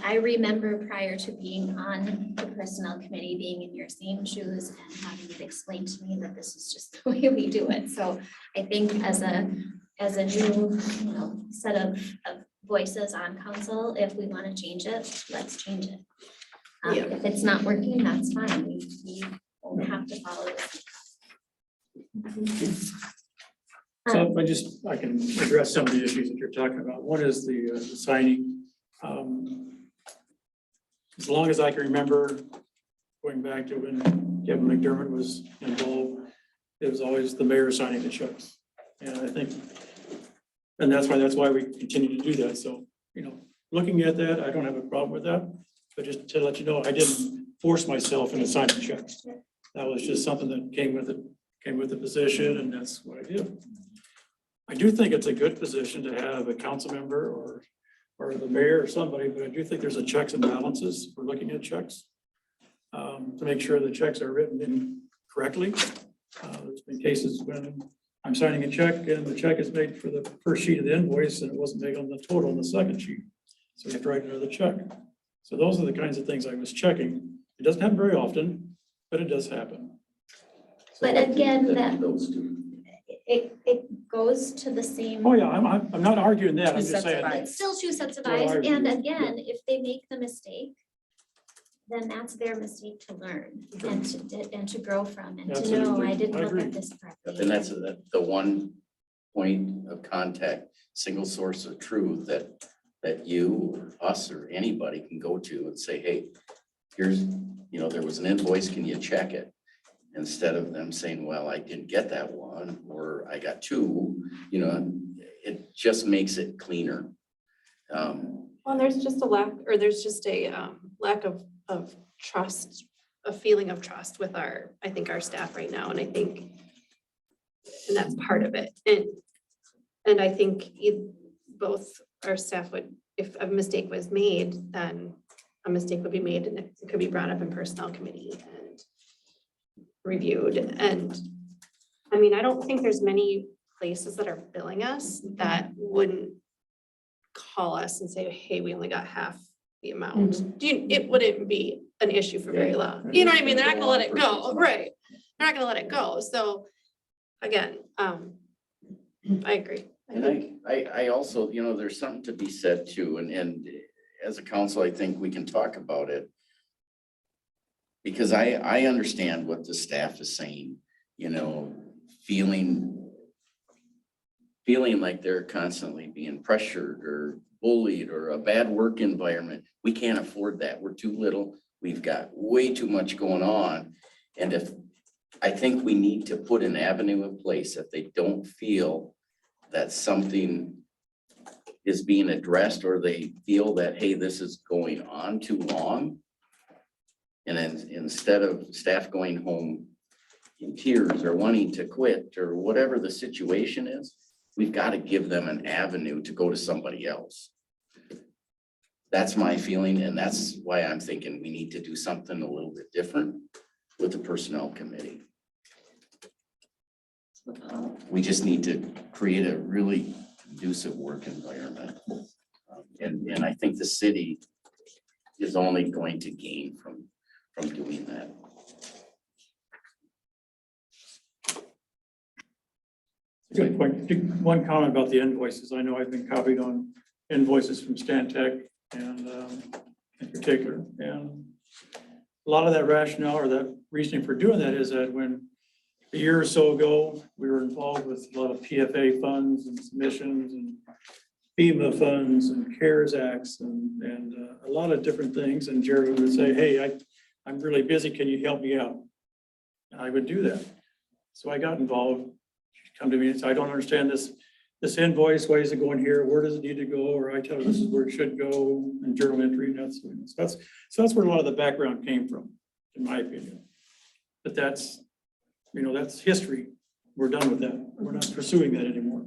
[SPEAKER 4] I remember prior to being on the personnel committee, being in your same shoes and having it explained to me that this is just the way we do it. So I think as a new, set of voices on council, if we want to change it, let's change it. If it's not working, that's fine. We won't have to follow this.
[SPEAKER 3] So I can address some of the issues that you're talking about. One is the signing. As long as I can remember, going back to when Kevin McDermott was involved, it was always the mayor signing the checks. And I think, and that's why we continue to do that. So, looking at that, I don't have a problem with that. But just to let you know, I didn't force myself into signing checks. That was just something that came with the position, and that's what I did. I do think it's a good position to have a council member or the mayor or somebody, but I do think there's a checks and balances for looking at checks. To make sure the checks are written in correctly. There's been cases when I'm signing a check and the check is made for the first sheet of the invoice and it wasn't made on the total on the second sheet. So we have to write another check. So those are the kinds of things I was checking. It doesn't happen very often, but it does happen.
[SPEAKER 4] But again, that
[SPEAKER 6] Those two.
[SPEAKER 4] it goes to the same.
[SPEAKER 3] Oh, yeah, I'm not arguing that. I'm just
[SPEAKER 10] Sets of
[SPEAKER 3] saying.
[SPEAKER 10] eyes.
[SPEAKER 4] It's still two sets of
[SPEAKER 3] Well,
[SPEAKER 4] eyes,
[SPEAKER 3] I-
[SPEAKER 4] and again, if they make the mistake, then that's their mistake to learn and to grow from and to know,
[SPEAKER 3] Absolutely.
[SPEAKER 4] I didn't
[SPEAKER 3] I
[SPEAKER 4] look
[SPEAKER 3] agree.
[SPEAKER 4] at this correctly.
[SPEAKER 6] And that's the one point of contact, single source of truth that you, or us, or anybody can go to and say, hey, here's, there was an invoice, can you check it? Instead of them saying, well, I didn't get that one, or I got two, it just makes it cleaner.
[SPEAKER 5] Well, there's just a lack, or there's just a lack of trust, a feeling of trust with our staff right now, and I think, and that's part of it. And I think both our staff would, if a mistake was made, then a mistake would be made and it could be brought up in personnel committee and reviewed. And I mean, I don't think there's many places that are billing us that wouldn't call us and say, hey, we only got half the amount. It wouldn't be an issue for very long. You know what I mean? They're not gonna let it go, right? They're not gonna let it go. So again, I agree.
[SPEAKER 6] And I also, there's something to be said too, and as a council, I think we can talk about it. Because I understand what the staff is saying, feeling like they're constantly being pressured or bullied or a bad work environment. We can't afford that. We're too little. We've got way too much going on. And I think we need to put an avenue in place if they don't feel that something is being addressed, or they feel that, hey, this is going on too long. And then instead of staff going home in tears or wanting to quit or whatever the situation is, we've got to give them an avenue to go to somebody else. That's my feeling, and that's why I'm thinking we need to do something a little bit different. with the personnel committee. We just need to create a really conducive work environment. And I think the city is only going to gain from doing that.
[SPEAKER 3] Good point. One comment about the invoices. I know I've been copied on invoices from Stantec and in particular. And a lot of that rationale or that reasoning for doing that is that when a year or so ago, we were involved with a lot of PFA funds and submissions and FEMA funds and CARES Acts and a lot of different things. And Jerry would say, hey, I'm really busy. Can you help me out? And I would do that. So I got involved. She'd come to me and say, I don't understand this invoice. Why is it going here? Where does it need to go? Or I tell her this is where it should go and journal entry. And that's where a lot of the background came from, in my opinion. But that's history. We're done with that. We're not pursuing that anymore.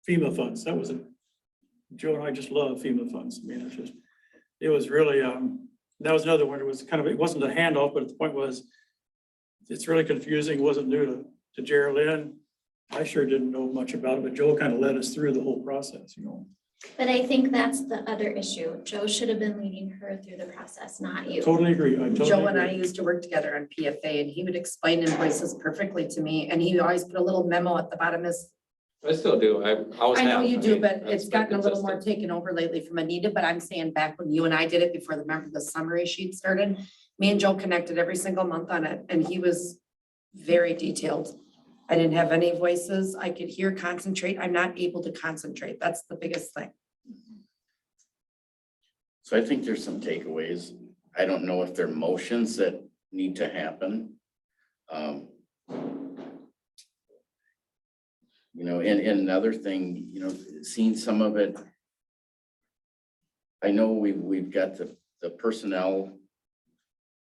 [SPEAKER 3] FEMA funds, that was it. Joe and I just love FEMA funds. I mean, it was really, that was another one. It was it wasn't a handoff, but the point was, it's really confusing. It wasn't new to Geraldine. I sure didn't know much about it, but Joe kind of led us through the whole process,
[SPEAKER 4] But I think that's the other issue. Joe should have been leading her through the process, not you.
[SPEAKER 3] Totally agree. I totally
[SPEAKER 10] Joe and I
[SPEAKER 3] agree.
[SPEAKER 10] used to work together on PFA and he would explain invoices perfectly to me. And he always put a little memo at the bottom as,
[SPEAKER 1] I still do. I always
[SPEAKER 10] I know
[SPEAKER 1] have.
[SPEAKER 10] you do,
[SPEAKER 1] mean,
[SPEAKER 10] but
[SPEAKER 1] that's
[SPEAKER 10] it's
[SPEAKER 1] been
[SPEAKER 10] gotten a little more
[SPEAKER 1] consistent.
[SPEAKER 10] taken over lately from Anita, but I'm saying back when you and I did it before the summary sheet started, me and Joe connected every single month on it and he was very detailed. I didn't have any voices. I could hear, concentrate. I'm not able to concentrate. That's the biggest thing.
[SPEAKER 6] So I think there's some takeaways. I don't know if there are motions that need to happen. And another thing, seeing some of it. I know we've got the personnel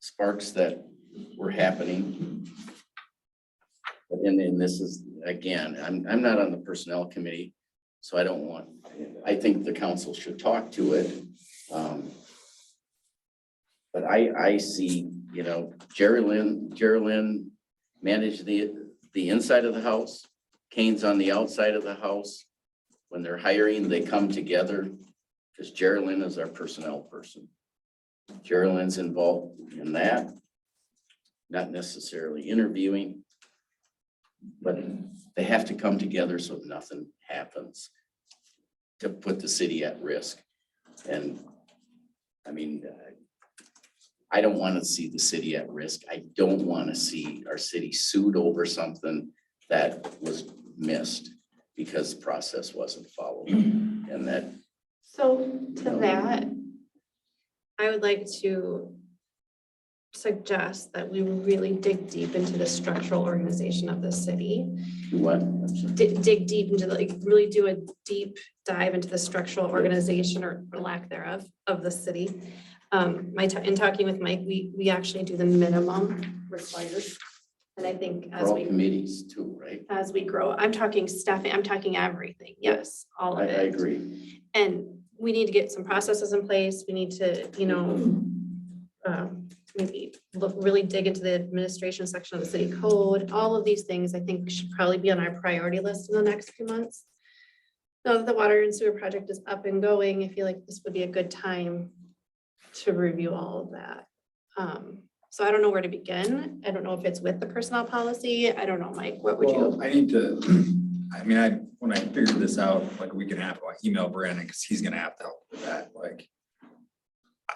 [SPEAKER 6] sparks that were happening. And this is, again, I'm not on the personnel committee, so I think the council should talk to it. But I see, Geraldine managed the inside of the house. Kane's on the outside of the house. When they're hiring, they come together because Geraldine is our personnel person. Geraldine's involved in that, not necessarily interviewing, but they have to come together so nothing happens to put the city at risk. And I mean, I don't want to see the city at risk. I don't want to see our city sued over something that was missed because the process wasn't followed. And that,
[SPEAKER 5] So to that, I would like to suggest that we really dig deep into the structural organization of the city.
[SPEAKER 6] what?
[SPEAKER 5] Dig deep into really do a deep dive into the structural organization or lack thereof of the city. In talking with Mike, we actually do the minimum required. And I think
[SPEAKER 6] For all committees too, right?
[SPEAKER 5] as we grow, I'm talking staffing, I'm talking everything. Yes, all
[SPEAKER 6] I
[SPEAKER 5] of it.
[SPEAKER 6] agree.
[SPEAKER 5] And we need to get some processes in place. We need to, maybe really dig into the administration section of the city code. All of these things I think should probably be on our priority list in the next few months. Now that the water and sewer project is up and going, I feel like this would be a good time to review all of that. So I don't know where to begin. I don't know if it's with the personnel policy. I don't know, Mike, what would you?
[SPEAKER 2] Well, I need to, when I figured this out, like a week and a half ago, I emailed Brandon because he's gonna have to help with that, like.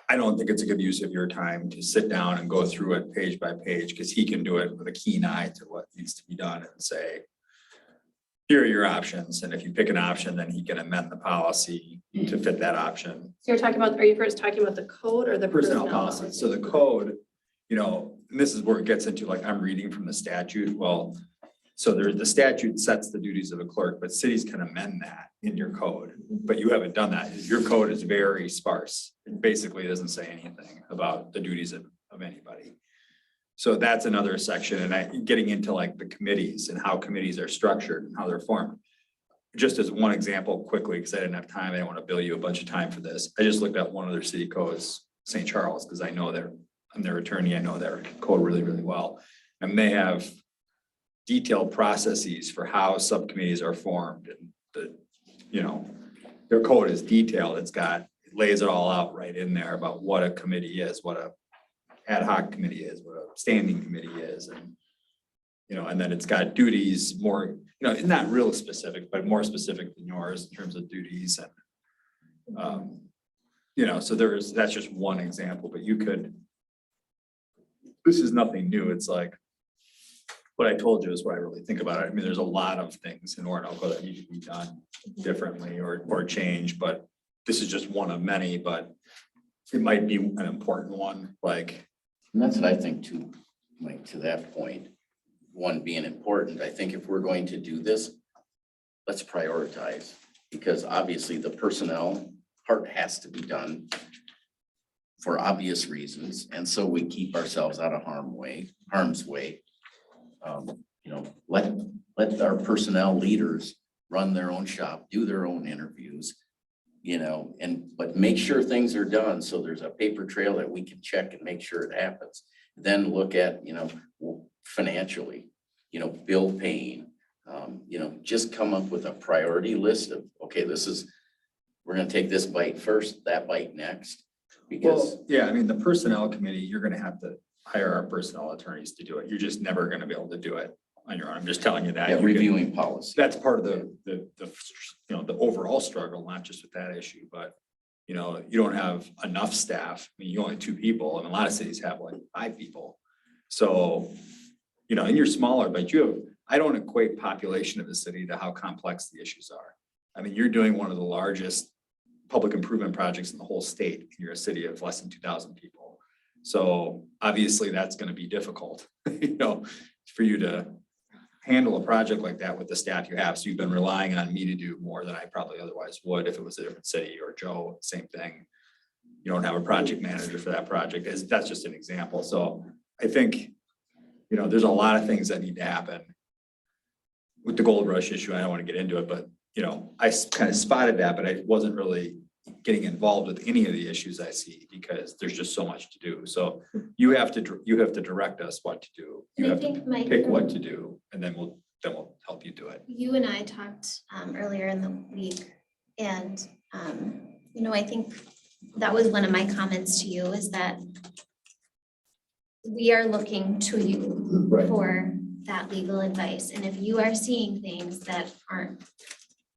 [SPEAKER 2] I don't think it's a good use of your time to sit down and go through it page by page, because he can do it with a keen eye to what needs to be done and say, here are your options, and if you pick an option, then he can amend the policy to fit that option.
[SPEAKER 5] So you're talking about, are you first talking about the code or the
[SPEAKER 2] Personnel policy, so the code, and this is where it gets into, like, I'm reading from the statute, well, so the statute sets the duties of a clerk, but cities can amend that in your code, but you haven't done that. Your code is very sparse. It basically doesn't say anything about the duties of anybody. So that's another section, and getting into like the committees and how committees are structured and how they're formed. Just as one example quickly, because I didn't have time, I didn't want to bill you a bunch of time for this. I just looked at one of their city codes, St. Charles, because I know they're I'm their attorney, I know their code really, really well. And they have detailed processes for how subcommittees are formed and their code is detailed. It lays it all out right in there about what a committee is, what a ad hoc committee is, what a standing committee is, and and then it's got duties more, not real specific, but more specific than yours in terms of duties and so that's just one example, but this is nothing new. It's like what I told you is what I really think about it. I mean, there's a lot of things in Orinoco that need to be done differently or change, but this is just one of many, but it might be an important one, like.
[SPEAKER 6] And that's what I think too, Mike, to that point, one being important, I think if we're going to do this, let's prioritize, because obviously the personnel part has to be done for obvious reasons, and so we keep ourselves out of harm's way. Let our personnel leaders run their own shop, do their own interviews, but make sure things are done, so there's a paper trail that we can check and make sure it happens. Then look at, financially, bill paying, just come up with a priority list of, okay, we're gonna take this bite first, that bite next. Because
[SPEAKER 2] Well, yeah, I mean, the personnel committee, you're gonna have to hire our personnel attorneys to do it. You're just never gonna be able to do it on your own. I'm just telling you that.
[SPEAKER 6] yeah,
[SPEAKER 2] You can-
[SPEAKER 6] reviewing policy.
[SPEAKER 2] That's part of the overall struggle, not just with that issue, but you don't have enough staff. I mean, you only have 2 people, and a lot of cities have like 5 people. So, and you're smaller, but I don't equate population of the city to how complex the issues are. I mean, you're doing one of the largest public improvement projects in the whole state. And you're a city of less than 2,000 people. So obviously that's going to be difficult, for you to handle a project like that with the staff you have. So you've been relying on me to do more than I probably otherwise would if it was a different city, or Joe, same thing. You don't have a project manager for that project. That's just an example. So I think, there's a lot of things that need to happen. With the gold rush issue, I don't want to get into it, but I kind of spotted that, but I wasn't really getting involved with any of the issues I see because there's just so much to do. So you have to direct us what to do. You
[SPEAKER 4] And I
[SPEAKER 2] have to
[SPEAKER 4] think, Mike,
[SPEAKER 2] pick what to do, and then we'll help you do it.
[SPEAKER 4] you and I talked earlier in the week, and I think that was one of my comments to you, is that we are looking to you for that legal advice. And if you are seeing things that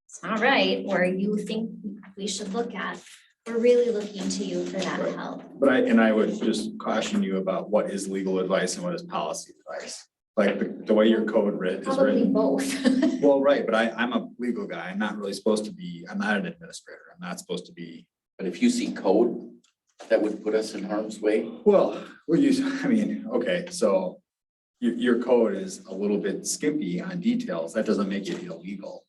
[SPEAKER 4] it's not right, or you think we should look at, we're really looking to you for that
[SPEAKER 2] Right.
[SPEAKER 4] help.
[SPEAKER 2] But I would just caution you about what is legal advice and what is policy advice. Like the way your code is
[SPEAKER 4] Probably
[SPEAKER 2] written.
[SPEAKER 4] both.
[SPEAKER 2] Well, right, but I'm a legal guy. I'm not really supposed to be, I'm not an administrator. I'm not supposed to be.
[SPEAKER 6] But if you see code that would put us in harm's way,
[SPEAKER 2] Well, okay, so your code is a little bit skimpy on details. That doesn't make it illegal.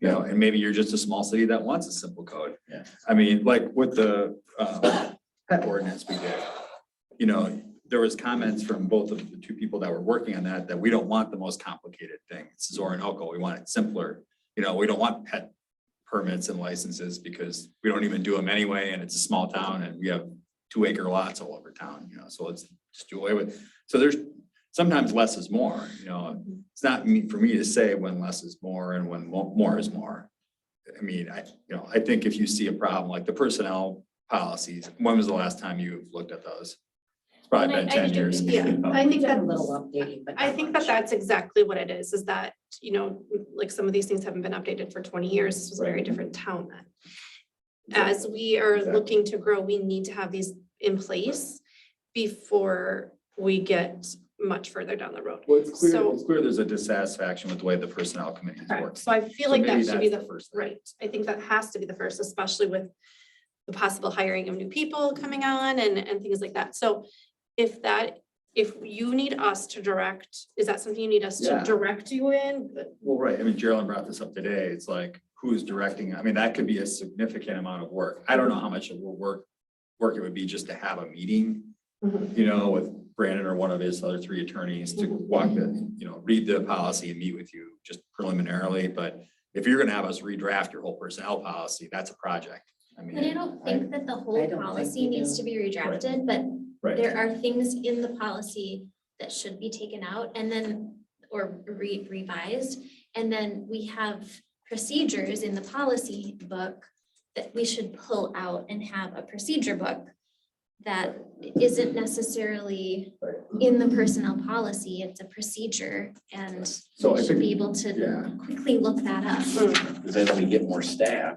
[SPEAKER 2] And maybe you're just a small city that wants a simple code.
[SPEAKER 6] Yeah.
[SPEAKER 2] I mean, like with the pet ordinance we did, there was comments from both of the 2 people that were working on that we don't want the most complicated thing. This is Orinoco. We want it simpler. We don't want pet permits and licenses because we don't even do them anyway, and it's a small town and we have 2-acre lots all over town, so let's just do away with. So there's sometimes less is more, it's not for me to say when less is more and when more is more. I mean, I think if you see a problem like the personnel policies, when was the last time you looked at those? It's probably
[SPEAKER 5] And
[SPEAKER 2] been
[SPEAKER 5] I
[SPEAKER 2] 10 years.
[SPEAKER 5] Yeah, I think
[SPEAKER 10] Done a
[SPEAKER 5] that,
[SPEAKER 10] little updating, but
[SPEAKER 5] I
[SPEAKER 10] not
[SPEAKER 5] think
[SPEAKER 10] much.
[SPEAKER 5] that's exactly what it is that, like some of these things haven't been updated for 20 years. This was a very different town then. As we are
[SPEAKER 2] Exactly.
[SPEAKER 5] looking to grow, we need to have these in place before we get much further down the road.
[SPEAKER 2] Well, it's
[SPEAKER 5] So-
[SPEAKER 2] clear there's a dissatisfaction with the way the personnel committee is
[SPEAKER 5] Correct.
[SPEAKER 2] working.
[SPEAKER 5] So I feel
[SPEAKER 2] So
[SPEAKER 5] like that
[SPEAKER 2] maybe
[SPEAKER 5] should be
[SPEAKER 2] that's
[SPEAKER 5] the
[SPEAKER 2] the first thing.
[SPEAKER 5] right. I think that has to be the first, especially with the possible hiring of new people coming on and things like that. So if you need us to direct, is that something you need us to
[SPEAKER 2] Yeah.
[SPEAKER 5] direct you in? Good.
[SPEAKER 2] Well, right, I mean, Geraldine brought this up today, it's like, who's directing, I mean, that could be a significant amount of work. I don't know how much of work it would be just to have a meeting,
[SPEAKER 5] Mhm.
[SPEAKER 2] with Brandon or one of his other 3 attorneys to walk read the policy and meet with you just preliminarily, but if you're gonna have us redraft your whole personnel policy, that's a project. I mean.
[SPEAKER 4] And I don't think that the
[SPEAKER 10] I
[SPEAKER 4] whole
[SPEAKER 10] don't think
[SPEAKER 4] policy
[SPEAKER 10] we
[SPEAKER 4] needs
[SPEAKER 10] do.
[SPEAKER 4] to be redrafted, but
[SPEAKER 2] Right.
[SPEAKER 4] There are things in the policy that should be taken out and then, or revised. And then we have procedures in the policy book that we should pull out and have a procedure book that isn't necessarily in the personnel policy, it's a procedure, and
[SPEAKER 2] So
[SPEAKER 4] we
[SPEAKER 2] I
[SPEAKER 4] should be
[SPEAKER 2] think,
[SPEAKER 4] able to
[SPEAKER 2] yeah,
[SPEAKER 4] quickly look that up.
[SPEAKER 6] Because as we get more staff,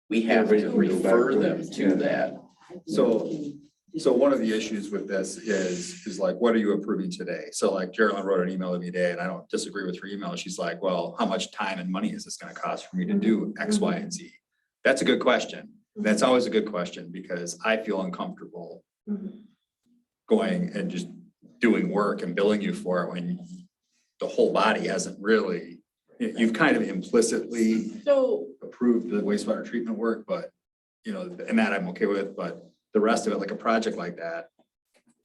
[SPEAKER 6] we have to refer them to that.
[SPEAKER 2] so one of the issues with this is like, what are you approving today? So like Geraldine wrote an email to me today, and I don't disagree with her email. She's like, well, how much time and money is this gonna cost for me to do X, Y, and Z? That's a good question. That's always a good question, because I feel uncomfortable going and just doing work and billing you for it when the whole body hasn't really, you've kind of implicitly
[SPEAKER 7] So,
[SPEAKER 2] approved the wastewater treatment work, but, you know, and that I'm okay with, but the rest of it, like a project like that,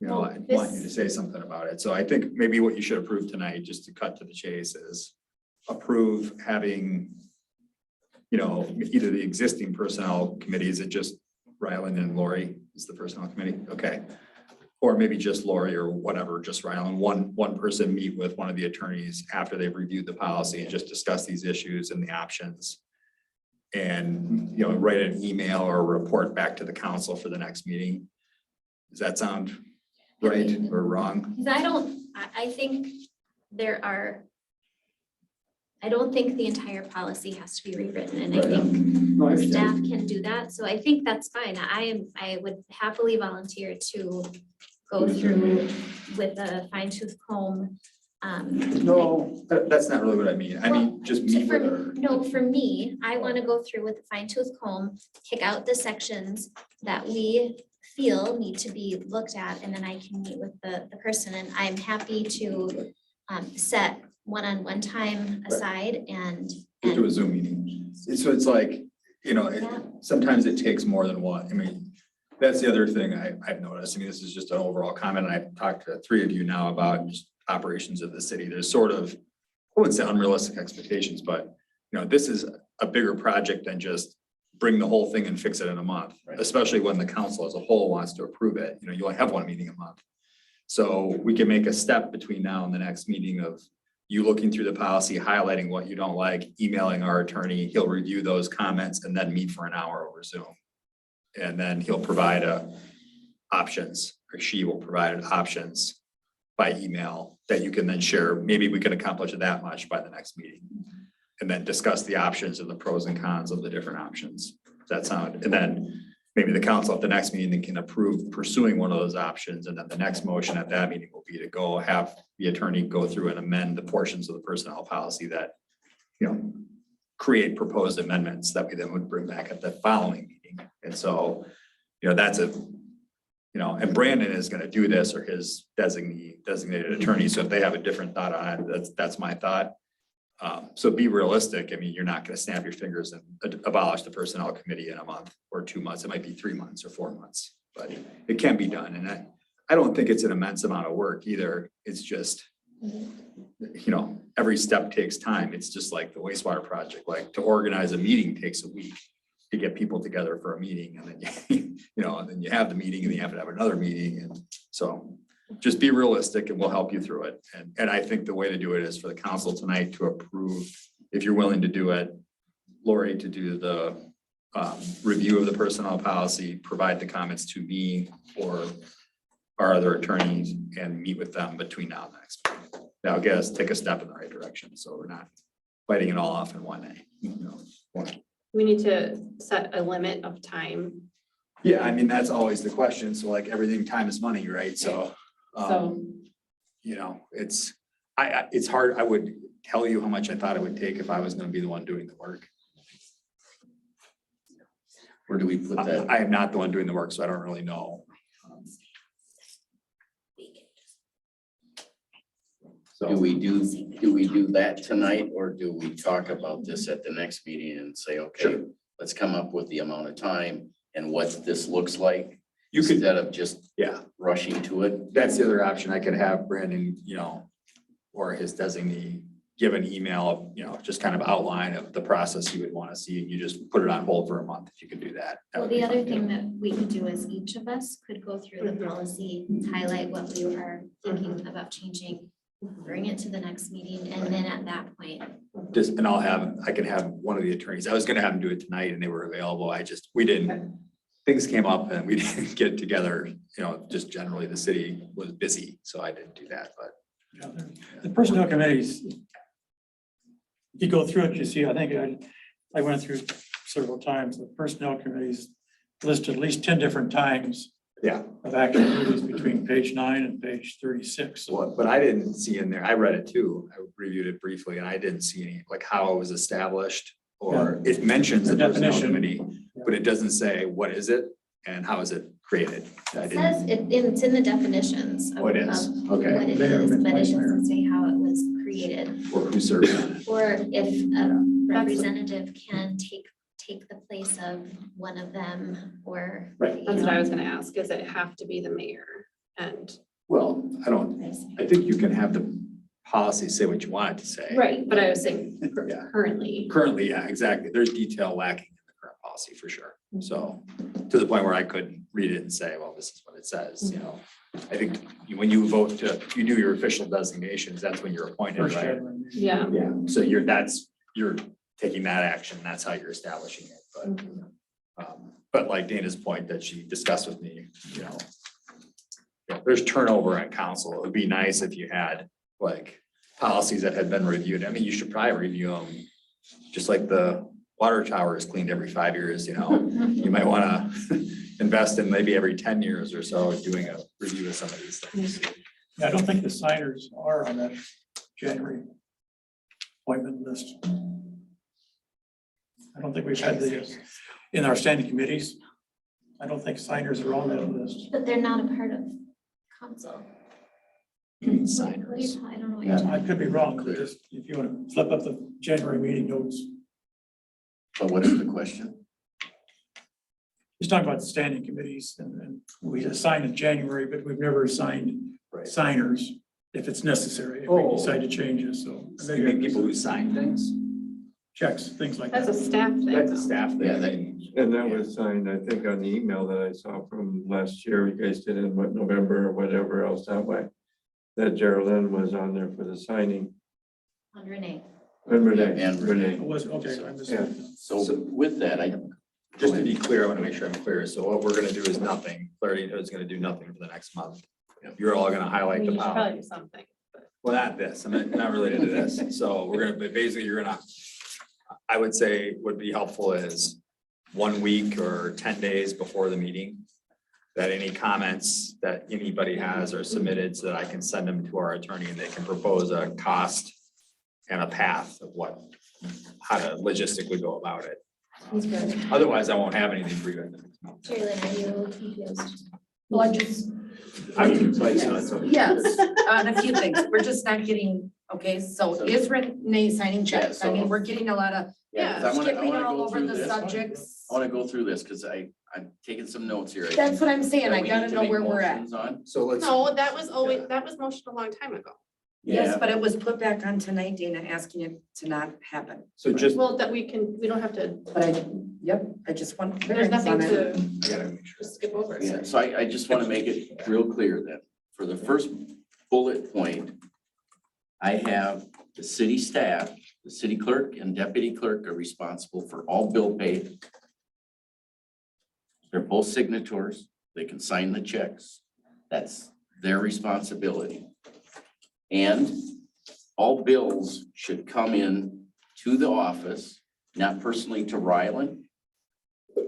[SPEAKER 2] you know,
[SPEAKER 4] Well,
[SPEAKER 2] I want you to
[SPEAKER 4] this-
[SPEAKER 2] say something about it. So I think maybe what you should approve tonight, just to cut to the chase, is approve having, you know, either the existing personnel committee, is it just Ryland and Lori is the personnel committee? Okay. Or maybe just Lori or whatever, just Ryland, one person meet with one of the attorneys after they've reviewed the policy and just discuss these issues and the options. And, you know, write an email or a report back to the council for the next meeting. Does that sound right or wrong?
[SPEAKER 4] Because I think I don't think the entire policy has to be rewritten, and I
[SPEAKER 2] Right.
[SPEAKER 4] think
[SPEAKER 2] No, I
[SPEAKER 4] staff
[SPEAKER 2] understand.
[SPEAKER 4] can do that, so I think that's fine. I would happily volunteer to go through with a fine tooth comb.
[SPEAKER 2] No, that's not really what I mean. I mean, just meet with her.
[SPEAKER 4] No, for me, I want to go through with a fine tooth comb, pick out the sections that we feel need to be looked at, and then I can meet with the person, and I'm happy to set one-on-one time aside and.
[SPEAKER 2] Just do a Zoom meeting. So it's like, you know,
[SPEAKER 4] Yeah.
[SPEAKER 2] sometimes it takes more than one. I mean, that's the other thing I've noticed. I mean, this is just an overall comment, and I've talked to three of you now about just operations of the city. There's sort of, I wouldn't say unrealistic expectations, but, you know, this is a bigger project than just bring the whole thing and fix it in a month,
[SPEAKER 6] Right.
[SPEAKER 2] especially when the council as a whole wants to approve it. You know, you only have one meeting a month. So we can make a step between now and the next meeting of you looking through the policy, highlighting what you don't like, emailing our attorney. He'll review those comments and then meet for an hour over Zoom. And then he'll provide options, or she will provide options by email that you can then share. Maybe we can accomplish that much by the next meeting. And then discuss the options and the pros and cons of the different options. Does that sound? And then maybe the council at the next meeting can approve pursuing one of those options. And then the next motion at that meeting will be to go have the attorney go through and amend the portions of the personnel policy that, you know, create proposed amendments that we then would bring back at the following meeting. And so, you know, that's a, you know, and Brandon is gonna do this, or his designated attorney. So if they have a different thought on it, that's my thought. So be realistic. I mean, you're not gonna snap your fingers and abolish the personnel committee in a month or 2 months. It might be 3 months or 4 months, but it can be done. And I don't think it's an immense amount of work either. It's just, you know, every step takes time. It's just like the wastewater project, like to organize a meeting takes a week to get people together for a meeting, and then, you know, and then you have the meeting and then you have to have another meeting. And so just be realistic and we'll help you through it. And I think the way to do it is for the council tonight to approve, if you're willing to do it, Lori to do the review of the personnel policy, provide the comments to me or our other attorneys, and meet with them between now and the next meeting. That'll get us, take a step in the right direction. So we're not biting it all off in one day. You know.
[SPEAKER 5] We need to set a limit of time.
[SPEAKER 2] Yeah, I mean, that's always the question. So like everything, time is money, right? So, you know, it's hard. I would tell you how much I thought it would take if I was gonna be the one doing the work.
[SPEAKER 6] Where do we put that?
[SPEAKER 2] I am not the one doing the work, so I don't really know. So
[SPEAKER 6] Do we do that tonight, or do we talk about this at the next meeting and say, okay,
[SPEAKER 2] Sure.
[SPEAKER 6] let's come up with the amount of time and what this looks like?
[SPEAKER 2] you could,
[SPEAKER 6] Instead of just
[SPEAKER 2] yeah,
[SPEAKER 6] rushing to it?
[SPEAKER 2] that's the other option. I could have Brandon, you know, or his designee give an email, you know, just kind of outline of the process you would want to see, and you just put it on hold for a month, if you could do that. that
[SPEAKER 4] Well,
[SPEAKER 2] would be
[SPEAKER 4] the other
[SPEAKER 2] fine.
[SPEAKER 4] thing that we could do is each of us could go through the policy, highlight what we are thinking about changing, bring it to the next meeting, and then at that point,
[SPEAKER 2] Just, and I can have one of the attorneys, I was gonna have them do it tonight and they were available, we didn't, things came up and we didn't get together, you know, just generally the city was busy, so I didn't do that, but.
[SPEAKER 3] The personnel committees, if you go through it, you see, I think I went through several times, the personnel committees listed at least 10 different times
[SPEAKER 2] Yeah,
[SPEAKER 3] of activities between page 9 and page 36. So
[SPEAKER 2] but I didn't see in there, I read it too, I reviewed it briefly, and I didn't see any, like how it was established. Or it mentions the
[SPEAKER 3] The
[SPEAKER 2] personnel
[SPEAKER 3] definition.
[SPEAKER 2] committee, but it doesn't say what is it and how is it created. I
[SPEAKER 4] it
[SPEAKER 2] didn't,
[SPEAKER 4] says, it's in the definitions. of-
[SPEAKER 2] Oh, it is?
[SPEAKER 4] of
[SPEAKER 2] Okay.
[SPEAKER 4] What it is, but it doesn't say how it was created,
[SPEAKER 2] or who serves on it.
[SPEAKER 4] or if a representative can take the place of one of them, or.
[SPEAKER 2] Right.
[SPEAKER 4] you
[SPEAKER 5] That's what I
[SPEAKER 4] know,
[SPEAKER 5] was gonna ask, does it have to be the mayor? And,
[SPEAKER 2] Well,
[SPEAKER 4] I see.
[SPEAKER 2] I think you can have the policy say what you want it to say.
[SPEAKER 5] right, but I was saying
[SPEAKER 2] Yeah.
[SPEAKER 5] currently.
[SPEAKER 2] Currently, yeah, exactly. There's detail lacking in the current policy for sure. So to the point where I couldn't read it and say, well, this is what it says, you know. I think when you vote to, you do your official designations, that's when you're appointed,
[SPEAKER 3] First
[SPEAKER 2] right?
[SPEAKER 3] January.
[SPEAKER 5] Yeah.
[SPEAKER 2] Yeah, so you're taking that action. That's how you're establishing it, but like Dana's point that she discussed with me, you know. There's turnover at council. It would be nice if you had like policies that had been reviewed. I mean, you should probably review them. Just like the water tower is cleaned every 5 years, you know, you might wanna invest in maybe every 10 years or so doing a review of some of these things.
[SPEAKER 3] Yeah, I don't think the signers are on that January appointment list. I don't think we've had the, in our standing committees, I don't think signers are on that list.
[SPEAKER 4] But they're not a part of council. What do you
[SPEAKER 2] Signers.
[SPEAKER 4] call- I don't know what you're talking.
[SPEAKER 3] I could be wrong, but just if you want to flip up the January meeting notes,
[SPEAKER 6] But what is the question?
[SPEAKER 3] he's talking about the standing committees and we assign in January, but we've never assigned
[SPEAKER 2] Right.
[SPEAKER 3] signers if it's necessary, if
[SPEAKER 2] Oh.
[SPEAKER 3] we decide to change it, so.
[SPEAKER 2] You mean people who sign things?
[SPEAKER 3] Checks, things like
[SPEAKER 5] That's
[SPEAKER 3] that.
[SPEAKER 5] a staff thing.
[SPEAKER 2] That's a
[SPEAKER 5] though.
[SPEAKER 2] staff thing.
[SPEAKER 6] Yeah, that-
[SPEAKER 9] And that was signed, I think, on the email that I saw from last year, you guys did in what, November or whatever else that way. That Geraldine was on there for the signing.
[SPEAKER 4] On Renee.
[SPEAKER 9] And Renee,
[SPEAKER 6] And
[SPEAKER 3] It
[SPEAKER 9] Renee.
[SPEAKER 3] was, okay, I missed
[SPEAKER 9] Yeah.
[SPEAKER 3] it.
[SPEAKER 6] So with that,
[SPEAKER 2] Just to be clear, I want to make sure I'm clear. So what we're gonna do is nothing. Clarity is gonna do nothing for the next month. You're all gonna
[SPEAKER 5] I
[SPEAKER 2] highlight
[SPEAKER 5] mean,
[SPEAKER 2] the
[SPEAKER 5] you should
[SPEAKER 2] power.
[SPEAKER 5] probably do something.
[SPEAKER 2] Well, not this, not related to this. So we're gonna, but basically you're gonna, I would say would be helpful is 1 week or 10 days before the meeting. That any comments that anybody has are submitted so that I can send them to our attorney and they can propose a cost and a path of how to logistically go about it.
[SPEAKER 4] He's good.
[SPEAKER 2] Otherwise, I won't have anything for you in the next month.
[SPEAKER 4] Sherilyn, are you confused?
[SPEAKER 10] Well, I just,
[SPEAKER 2] I'm confused, so it's okay.
[SPEAKER 10] yes, on a few things. We're just not getting, okay, so is Renee signing checks? I mean, we're getting a lot of
[SPEAKER 6] yeah, 'cause I wanna
[SPEAKER 10] skipping all
[SPEAKER 6] go
[SPEAKER 10] over
[SPEAKER 6] through
[SPEAKER 10] the
[SPEAKER 6] this.
[SPEAKER 10] subjects.
[SPEAKER 6] I wanna go through this, cause I'm taking some notes here. I
[SPEAKER 10] That's
[SPEAKER 6] think,
[SPEAKER 10] what I'm saying.
[SPEAKER 6] that
[SPEAKER 10] I
[SPEAKER 6] we
[SPEAKER 10] gotta
[SPEAKER 6] need to
[SPEAKER 10] know
[SPEAKER 6] make
[SPEAKER 10] where we're at.
[SPEAKER 6] motions on.
[SPEAKER 2] So let's.
[SPEAKER 5] No, that was always, that was motioned a long time ago.
[SPEAKER 10] Yes,
[SPEAKER 6] Yeah,
[SPEAKER 10] but it was put back on tonight, Dana, asking it to not happen.
[SPEAKER 2] So just,
[SPEAKER 5] Well, that we don't have to,
[SPEAKER 10] But I just want.
[SPEAKER 5] there's
[SPEAKER 10] clearance
[SPEAKER 5] nothing
[SPEAKER 10] on it.
[SPEAKER 5] to
[SPEAKER 2] I gotta make sure.
[SPEAKER 5] just skip over.
[SPEAKER 6] yeah, so I just wanna make it real clear that for the first bullet point, I have the city staff, the city clerk and deputy clerk are responsible for all bill pay. They're both signatories. They can sign the checks. That's their responsibility. And all bills should come in to the office, not personally to Ryland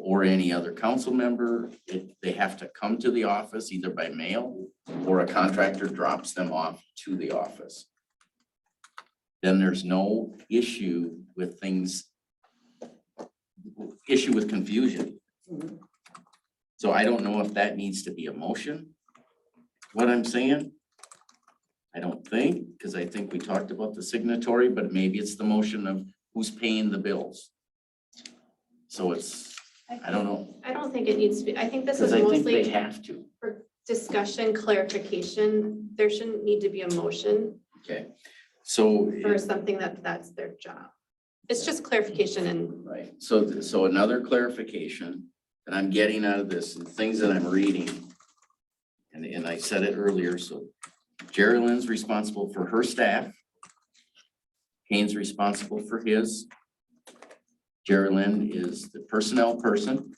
[SPEAKER 6] or any other council member. They have to come to the office either by mail or a contractor drops them off to the office. Then there's no issue with confusion. So I don't know if that needs to be a motion, what I'm saying. I don't think, because I think we talked about the signatory, but maybe it's the motion of who's paying the bills. So it's, I don't know,
[SPEAKER 5] I don't think it needs to be, I think this is
[SPEAKER 6] because I think they
[SPEAKER 5] mostly
[SPEAKER 6] have to.
[SPEAKER 5] for discussion, clarification. There shouldn't need to be a motion.
[SPEAKER 6] Okay, So.
[SPEAKER 5] for something that's their job. It's just clarification and
[SPEAKER 6] Right, so another clarification that I'm getting out of this, and things that I'm reading. And I said it earlier, so Jerry Lynn's responsible for her staff. Kane's responsible for his. Jerry Lynn is the personnel person.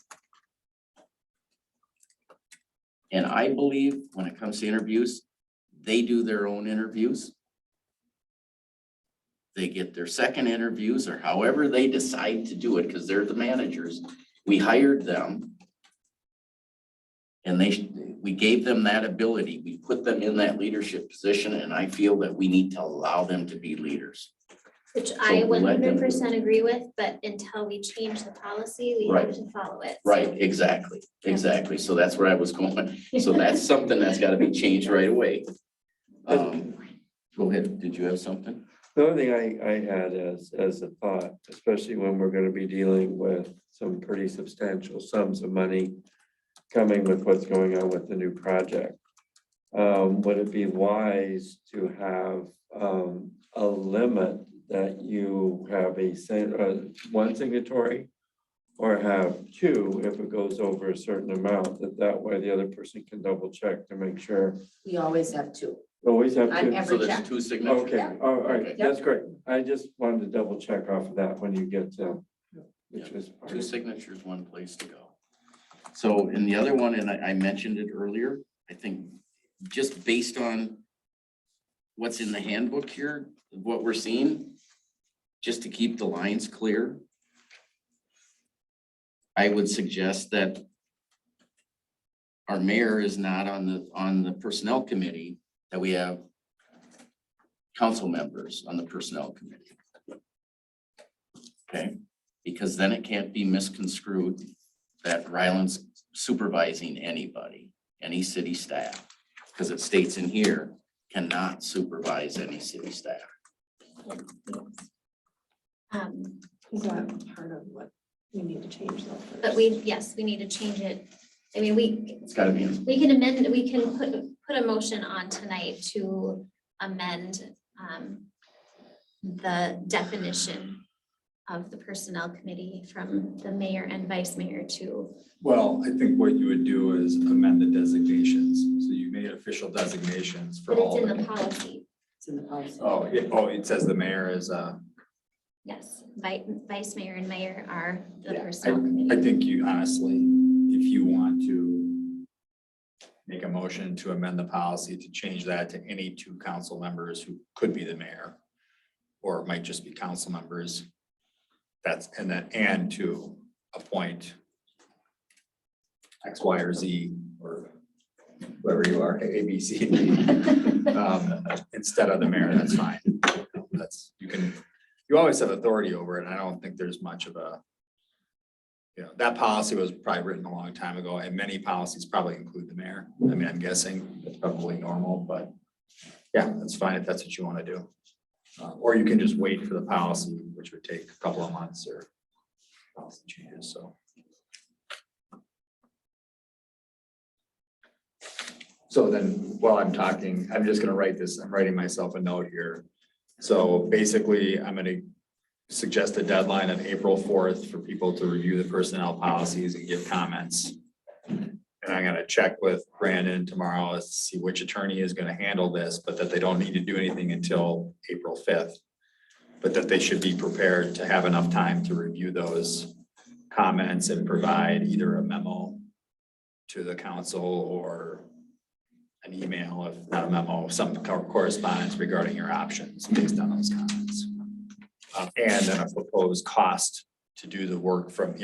[SPEAKER 6] And I believe when it comes to interviews, they do their own interviews. They get their second interviews or however they decide to do it, because they're the managers. We hired them. And we gave them that ability. We put them in that leadership position, and I feel that we need to allow them to be leaders.
[SPEAKER 4] Which I
[SPEAKER 6] let them do
[SPEAKER 4] 100% agree with, but until we change the policy, we
[SPEAKER 6] Right.
[SPEAKER 4] have to follow it.
[SPEAKER 6] Right, exactly, exactly. So that's where I was going. So that's something that's gotta be changed right away. Go ahead, did you have something?
[SPEAKER 9] The only thing I had as a thought, especially when we're gonna be dealing with some pretty substantial sums of money coming with what's going on with the new project. Would it be wise to have a limit that you have one signatory? Or have two if it goes over a certain amount, that way the other person can double check to make sure.
[SPEAKER 10] We always have two.
[SPEAKER 9] Always have
[SPEAKER 10] On
[SPEAKER 9] two.
[SPEAKER 10] every
[SPEAKER 6] So there's
[SPEAKER 10] check.
[SPEAKER 6] two signatures.
[SPEAKER 9] Okay, all right,
[SPEAKER 6] Okay.
[SPEAKER 9] that's great. I just wanted to double check off of that when you get to, which was. part
[SPEAKER 6] Two
[SPEAKER 9] of-
[SPEAKER 6] signatures, one place to go. So in the other one, and I mentioned it earlier, I think just based on what's in the handbook here, what we're seeing, just to keep the lines clear, I would suggest that our mayor is not on the personnel committee, that we have council members on the personnel committee. Okay, because then it can't be misconstrued that Ryland's supervising anybody, any city staff, because it states in here, cannot supervise any city staff.
[SPEAKER 5] is that part of what we need to change though?
[SPEAKER 4] But yes, we need to change it. I mean,
[SPEAKER 6] It's gotta be,
[SPEAKER 4] we can amend, we can put a motion on tonight to amend the definition of the personnel committee from the mayor and vice mayor to,
[SPEAKER 2] Well, I think what you would do is amend the designations. So you made official designations for
[SPEAKER 4] but
[SPEAKER 2] all.
[SPEAKER 4] it's in the policy.
[SPEAKER 10] It's in the policy.
[SPEAKER 2] It says the mayor is,
[SPEAKER 4] Yes, vice mayor and mayor are the
[SPEAKER 2] Yeah,
[SPEAKER 4] personnel
[SPEAKER 2] I
[SPEAKER 4] committee.
[SPEAKER 2] think you honestly, if you want to make a motion to amend the policy to change that to any two council members who could be the mayor, or it might just be council members. And to appoint X, Y, or Z, or whoever you are, A, B, C, D, instead of the mayor, that's fine. You always have authority over it, and I don't think there's much of a, that policy was probably written a long time ago, and many policies probably include the mayor. I mean, I'm guessing it's probably normal, but yeah, that's fine if that's what you want to do. Or you can just wait for the policy, which would take a couple of months or policy changes, so. So then, while I'm talking, I'm just gonna write this, I'm writing myself a note here. So basically, I'm gonna suggest a deadline of April 4th for people to review the personnel policies and give comments. And I'm gonna check with Brandon tomorrow to see which attorney is gonna handle this, but that they don't need to do anything until April 5th. But that they should be prepared to have enough time to review those comments and provide either a memo to the council or an email, if not a memo, some correspondence regarding your options based on those comments. And then a proposed cost to do the work from,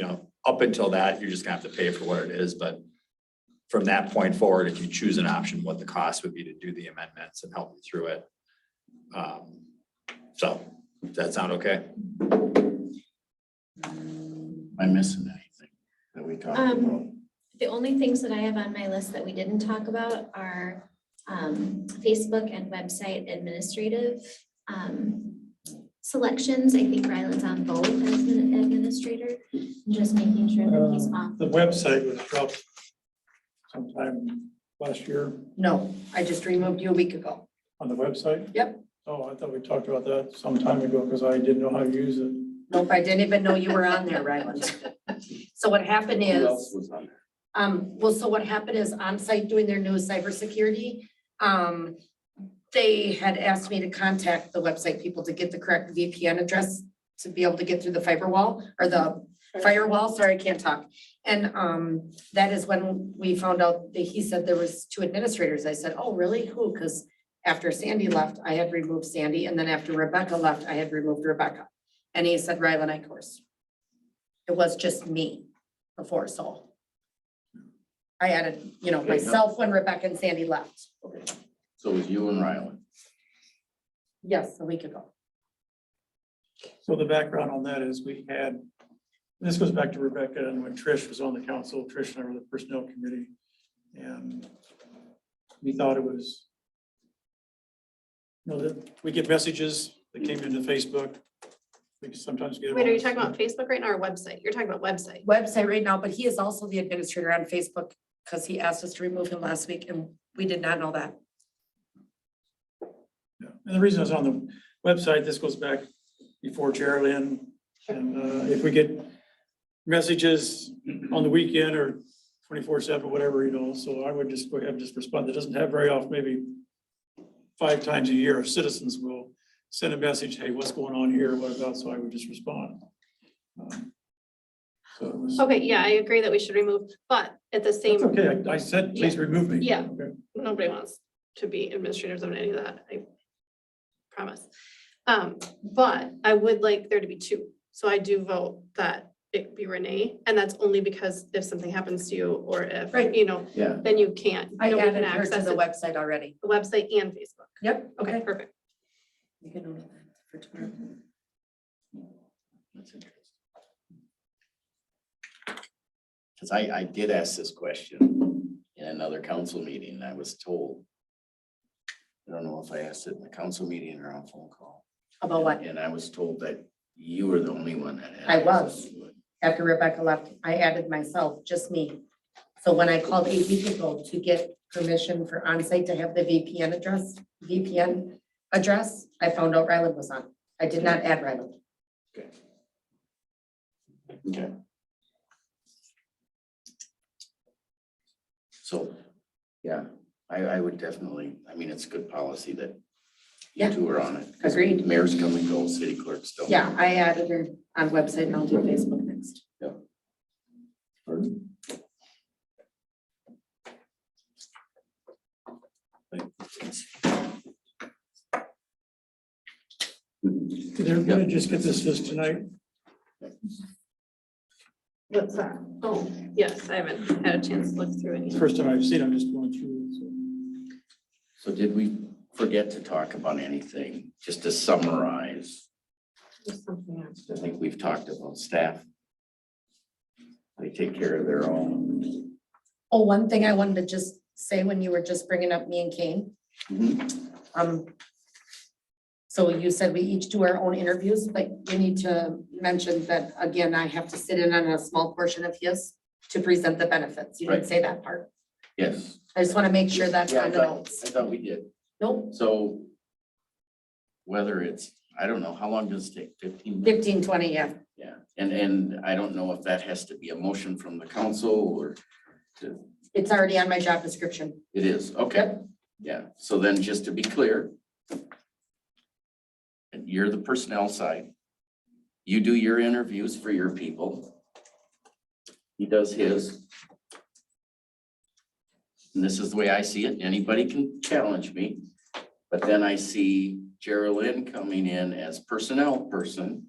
[SPEAKER 2] up until that, you're just gonna have to pay for what it is, but from that point forward, if you choose an option, what the cost would be to do the amendments and help you through it. So, does that sound okay?
[SPEAKER 6] am I missing anything that we talked about?
[SPEAKER 4] The only things that I have on my list that we didn't talk about are Facebook and website administrative selections. I think Ryland's on both as an administrator, just making sure that he's off.
[SPEAKER 3] The website was dropped sometime last year
[SPEAKER 10] No, I just removed you a week ago.
[SPEAKER 3] on the website.
[SPEAKER 10] Yep.
[SPEAKER 3] Oh, I thought we talked about that some time ago because I didn't know how to use it.
[SPEAKER 10] Nope, I didn't even know you were on there, Ryland. So what happened
[SPEAKER 6] Who
[SPEAKER 10] is.
[SPEAKER 6] else was on there?
[SPEAKER 10] Well, so what happened is on-site doing their new cybersecurity, they had asked me to contact the website people to get the correct VPN address to be able to get through the firewall or the firewall, sorry, I can't talk. And, that is when we found out that he said there was 2 administrators. I said, oh, really? Who? Because after Sandy left, I had removed Sandy, and then after Rebecca left, I had removed Rebecca. And he said, Ryland, of course. It was just me before, so. I added, myself when Rebecca and Sandy left.
[SPEAKER 6] So it was you and Ryland.
[SPEAKER 10] Yes, a week ago.
[SPEAKER 3] So the background on that is this goes back to Rebecca and when Trish was on the council, Trish and I were the personnel committee. And we thought it was, that we get messages that came into Facebook. We can sometimes get. them
[SPEAKER 5] Wait, are
[SPEAKER 3] on-
[SPEAKER 5] you talking about Facebook right now or website? You're talking about website.
[SPEAKER 10] Website right now, but he is also the administrator on Facebook because he asked us to remove him last week and we did not know that.
[SPEAKER 3] Yeah. And the reason it's on the website, this goes back before Geraldine. And if we get messages on the weekend or 24/7, whatever, so I would just go ahead and just respond. It doesn't have very often, maybe 5 times a year, citizens will send a message, hey, what's going on here? What about? So I would just respond. So it was,
[SPEAKER 5] Okay, yeah, I agree that we should remove, but at the
[SPEAKER 3] that's
[SPEAKER 5] same,
[SPEAKER 3] okay. I said, please remove me.
[SPEAKER 5] Yeah.
[SPEAKER 3] Okay.
[SPEAKER 5] nobody wants to be administrators of any of that, I promise. But I would like there to be 2. So I do vote that it be Renee, and that's only because if something happens to you or if,
[SPEAKER 10] Right.
[SPEAKER 6] Yeah.
[SPEAKER 5] then you can't.
[SPEAKER 10] I
[SPEAKER 5] nobody can
[SPEAKER 10] added her to
[SPEAKER 5] access
[SPEAKER 10] the
[SPEAKER 5] it,
[SPEAKER 10] website already.
[SPEAKER 5] the website and Facebook.
[SPEAKER 10] Yep,
[SPEAKER 5] Okay, perfect.
[SPEAKER 10] You can note that for tomorrow.
[SPEAKER 6] That's interesting. Because I did ask this question in another council meeting, and I was told, I don't know if I asked it in the council meeting or on phone call.
[SPEAKER 10] About what?
[SPEAKER 6] And I was told that you were the only one that had.
[SPEAKER 10] I was.
[SPEAKER 6] access to it.
[SPEAKER 10] After Rebecca left, I added myself, just me. So when I called 8 weeks ago to get permission for onsite to have the VPN address, I found out Ryland was on. I did not add Ryland.
[SPEAKER 6] Okay. So, yeah, I would definitely, it's good policy that you
[SPEAKER 10] Yeah.
[SPEAKER 6] 2 are on it.
[SPEAKER 10] Agreed.
[SPEAKER 6] Mayors come and go, city clerks don't.
[SPEAKER 10] Yeah, I added her on website and I'll do Facebook next.
[SPEAKER 6] Pardon?
[SPEAKER 3] Did everybody just get this list tonight?
[SPEAKER 5] What's that? Oh, yes, I haven't had a chance to look through any.
[SPEAKER 3] First time I've seen, I'm just going through. So.
[SPEAKER 6] So did we forget to talk about anything, just to summarize?
[SPEAKER 5] There's something else.
[SPEAKER 6] I think we've talked about staff. They take care of their own.
[SPEAKER 10] Oh, one thing I wanted to just say when you were just bringing up me and Kane.
[SPEAKER 6] Mhm.
[SPEAKER 10] So you said we each do our own interviews, but you need to mention that, again, I have to sit in on a small portion of his to present the benefits. You didn't
[SPEAKER 6] Right.
[SPEAKER 10] say that part.
[SPEAKER 6] Yes.
[SPEAKER 10] I just want to make sure that's
[SPEAKER 6] Yeah, I
[SPEAKER 10] on the
[SPEAKER 6] thought
[SPEAKER 10] notes.
[SPEAKER 6] we did.
[SPEAKER 10] Nope,
[SPEAKER 6] So whether it's, I don't know, how long does it take? 15 minutes?
[SPEAKER 10] 15, 20, yeah.
[SPEAKER 6] Yeah, and I don't know if that has to be a motion from the council or
[SPEAKER 10] It's already on my job description.
[SPEAKER 6] it is, okay. Yeah, so then just to be clear, and you're the personnel side. You do your interviews for your people. He does his. And this is the way I see it. Anybody can challenge me. But then I see Geraldine coming in as personnel person.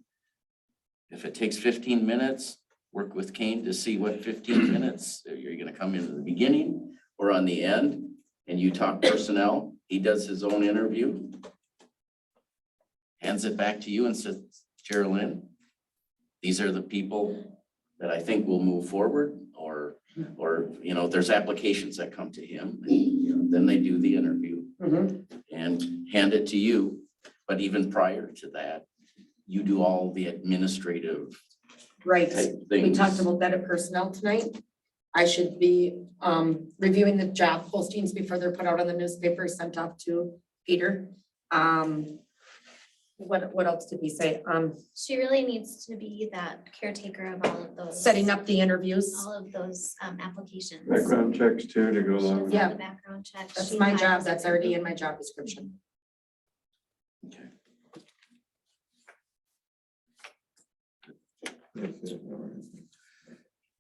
[SPEAKER 6] If it takes 15 minutes, work with Kane to see what 15 minutes, you're gonna come in at the beginning or on the end, and you talk personnel. He does his own interview. Hands it back to you and says, Geraldine, these are the people that I think will move forward, or, there's applications that come to him. And, then they do the interview
[SPEAKER 10] Mhm.
[SPEAKER 6] and hand it to you. But even prior to that, you do all the administrative
[SPEAKER 10] Right.
[SPEAKER 6] type
[SPEAKER 10] We
[SPEAKER 6] things.
[SPEAKER 10] talked about that at personnel tonight. I should be reviewing the job postings before they're put out on the newspaper, sent off to Peter. What else did we say?
[SPEAKER 4] She really needs to be that caretaker of all of those.
[SPEAKER 10] Setting up the interviews.
[SPEAKER 4] All of those applications.
[SPEAKER 9] Background checks too to go
[SPEAKER 4] She
[SPEAKER 9] along
[SPEAKER 4] does
[SPEAKER 9] with.
[SPEAKER 10] Yeah.
[SPEAKER 4] all the background checks.
[SPEAKER 10] That's
[SPEAKER 4] She
[SPEAKER 10] my job.
[SPEAKER 4] hires
[SPEAKER 10] That's already in
[SPEAKER 4] everything.
[SPEAKER 10] my job description.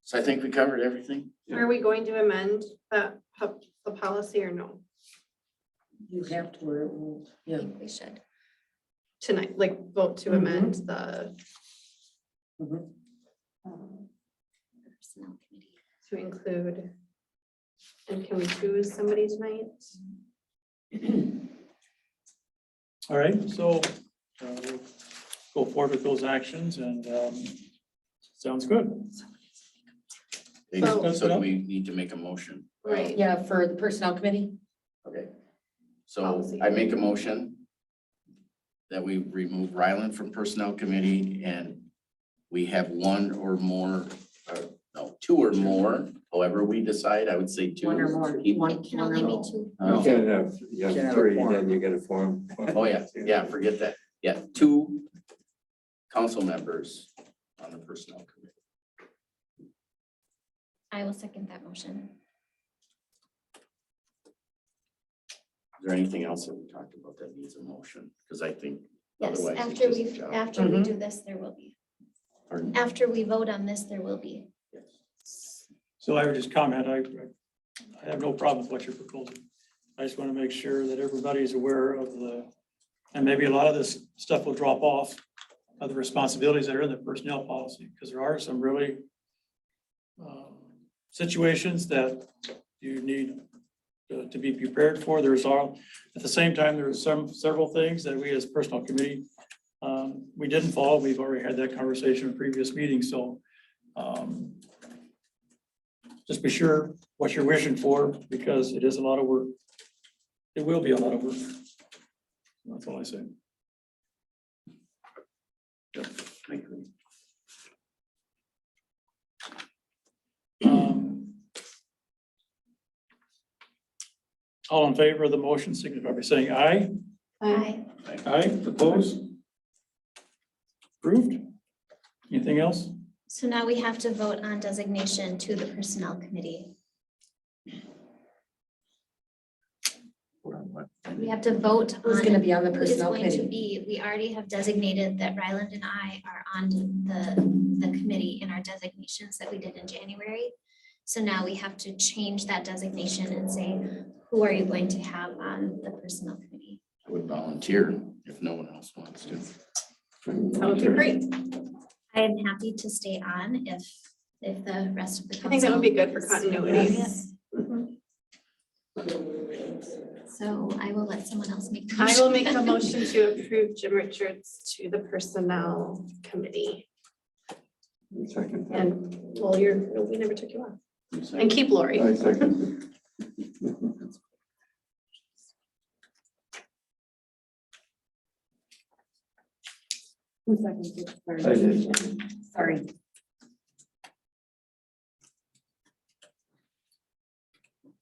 [SPEAKER 6] So I think we covered everything.
[SPEAKER 5] Are we going to amend the policy or no
[SPEAKER 10] You have to, or it won't.
[SPEAKER 4] I
[SPEAKER 10] Yeah.
[SPEAKER 4] think we should.
[SPEAKER 5] tonight, like vote to amend the,
[SPEAKER 4] Personnel committee.
[SPEAKER 5] to include? And can we choose somebody tonight?
[SPEAKER 3] All right, so we'll go forward with those actions and sounds good.
[SPEAKER 6] Okay,
[SPEAKER 5] So-
[SPEAKER 6] So we need to make a motion.
[SPEAKER 5] Right.
[SPEAKER 10] Yeah, for the personnel committee.
[SPEAKER 6] Okay. So
[SPEAKER 5] Policy.
[SPEAKER 6] I make a motion that we remove Ryland from Personnel Committee and we have one or more, no, two or more, however we decide, I would say two.
[SPEAKER 10] One or more.
[SPEAKER 6] people.
[SPEAKER 4] It can only be two.
[SPEAKER 9] You
[SPEAKER 6] Okay.
[SPEAKER 9] can't have, you have three, then you get a form.
[SPEAKER 6] Oh, yeah, forget that. Yeah, two council members on the Personnel Committee.
[SPEAKER 4] I will second that motion.
[SPEAKER 6] Is there anything else that we talked about that needs a motion? Because I think
[SPEAKER 4] Yes,
[SPEAKER 6] otherwise it's
[SPEAKER 4] after
[SPEAKER 6] just a
[SPEAKER 4] we,
[SPEAKER 6] job.
[SPEAKER 4] after we
[SPEAKER 10] Mhm.
[SPEAKER 4] do this, there will be.
[SPEAKER 6] Pardon?
[SPEAKER 4] After we vote on this, there will be.
[SPEAKER 3] So I would just comment, I have no problem with what you're proposing. I just want to make sure that everybody's aware of and maybe a lot of this stuff will drop off of the responsibilities that are in the personnel policy, because there are some really situations that you need to be prepared for. At the same time, there's several things that we as personnel committee, we didn't follow. We've already had that conversation in previous meetings, so just be sure what you're wishing for, because it is a lot of work. It will be a lot of work. That's all I say.
[SPEAKER 6] I agree.
[SPEAKER 3] All in favor of the motion, signify by saying aye.
[SPEAKER 4] Aye.
[SPEAKER 3] Aye, opposed? Approved? Anything else?
[SPEAKER 4] So now we have to vote on designation to the personnel committee. We have to vote on.
[SPEAKER 10] Who's gonna be on the
[SPEAKER 4] who is
[SPEAKER 10] personnel
[SPEAKER 4] going to
[SPEAKER 10] committee?
[SPEAKER 4] be. We already have designated that Ryland and I are on the committee in our designations that we did in January. So now we have to change that designation and say, who are you going to have on the personnel committee?
[SPEAKER 6] I would volunteer if no one else wants to.
[SPEAKER 5] That would be great.
[SPEAKER 4] I am happy to stay on if the rest of the council.
[SPEAKER 5] I think that would be good for
[SPEAKER 4] is-
[SPEAKER 5] continuity.
[SPEAKER 4] Yes. So I will let someone else make. the
[SPEAKER 5] I will make a
[SPEAKER 4] motion.
[SPEAKER 5] motion to approve Jim Richards to the personnel committee.
[SPEAKER 9] Second. that.
[SPEAKER 5] And, well, no, we never took you off.
[SPEAKER 6] You
[SPEAKER 5] And
[SPEAKER 6] second?
[SPEAKER 5] keep Lori.
[SPEAKER 9] I second.
[SPEAKER 10] Who seconded?
[SPEAKER 9] I did.
[SPEAKER 10] Sorry.
[SPEAKER 3] Is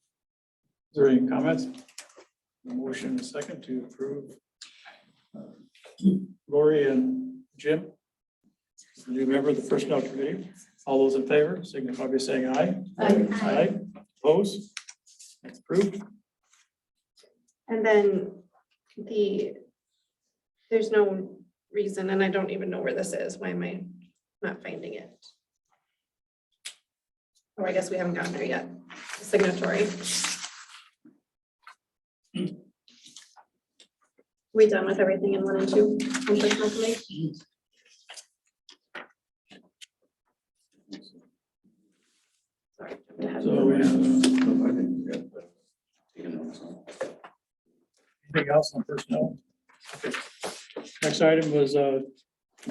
[SPEAKER 3] there any comments? Motion is second to approve Lori and Jim, new member of the personnel committee. All those in favor, signify by saying aye.
[SPEAKER 5] Aye.
[SPEAKER 3] Aye, opposed? That's approved.
[SPEAKER 5] And then there's no reason, and I don't even know where this is. Why am I not finding it? Oh, I guess we haven't gotten there yet. Signatory. We done with everything in 1 and 2? on personnel committee? Sorry. jumped ahead.
[SPEAKER 3] So we have
[SPEAKER 6] Take a note, so.
[SPEAKER 3] anything else on personnel? Okay. Next item was a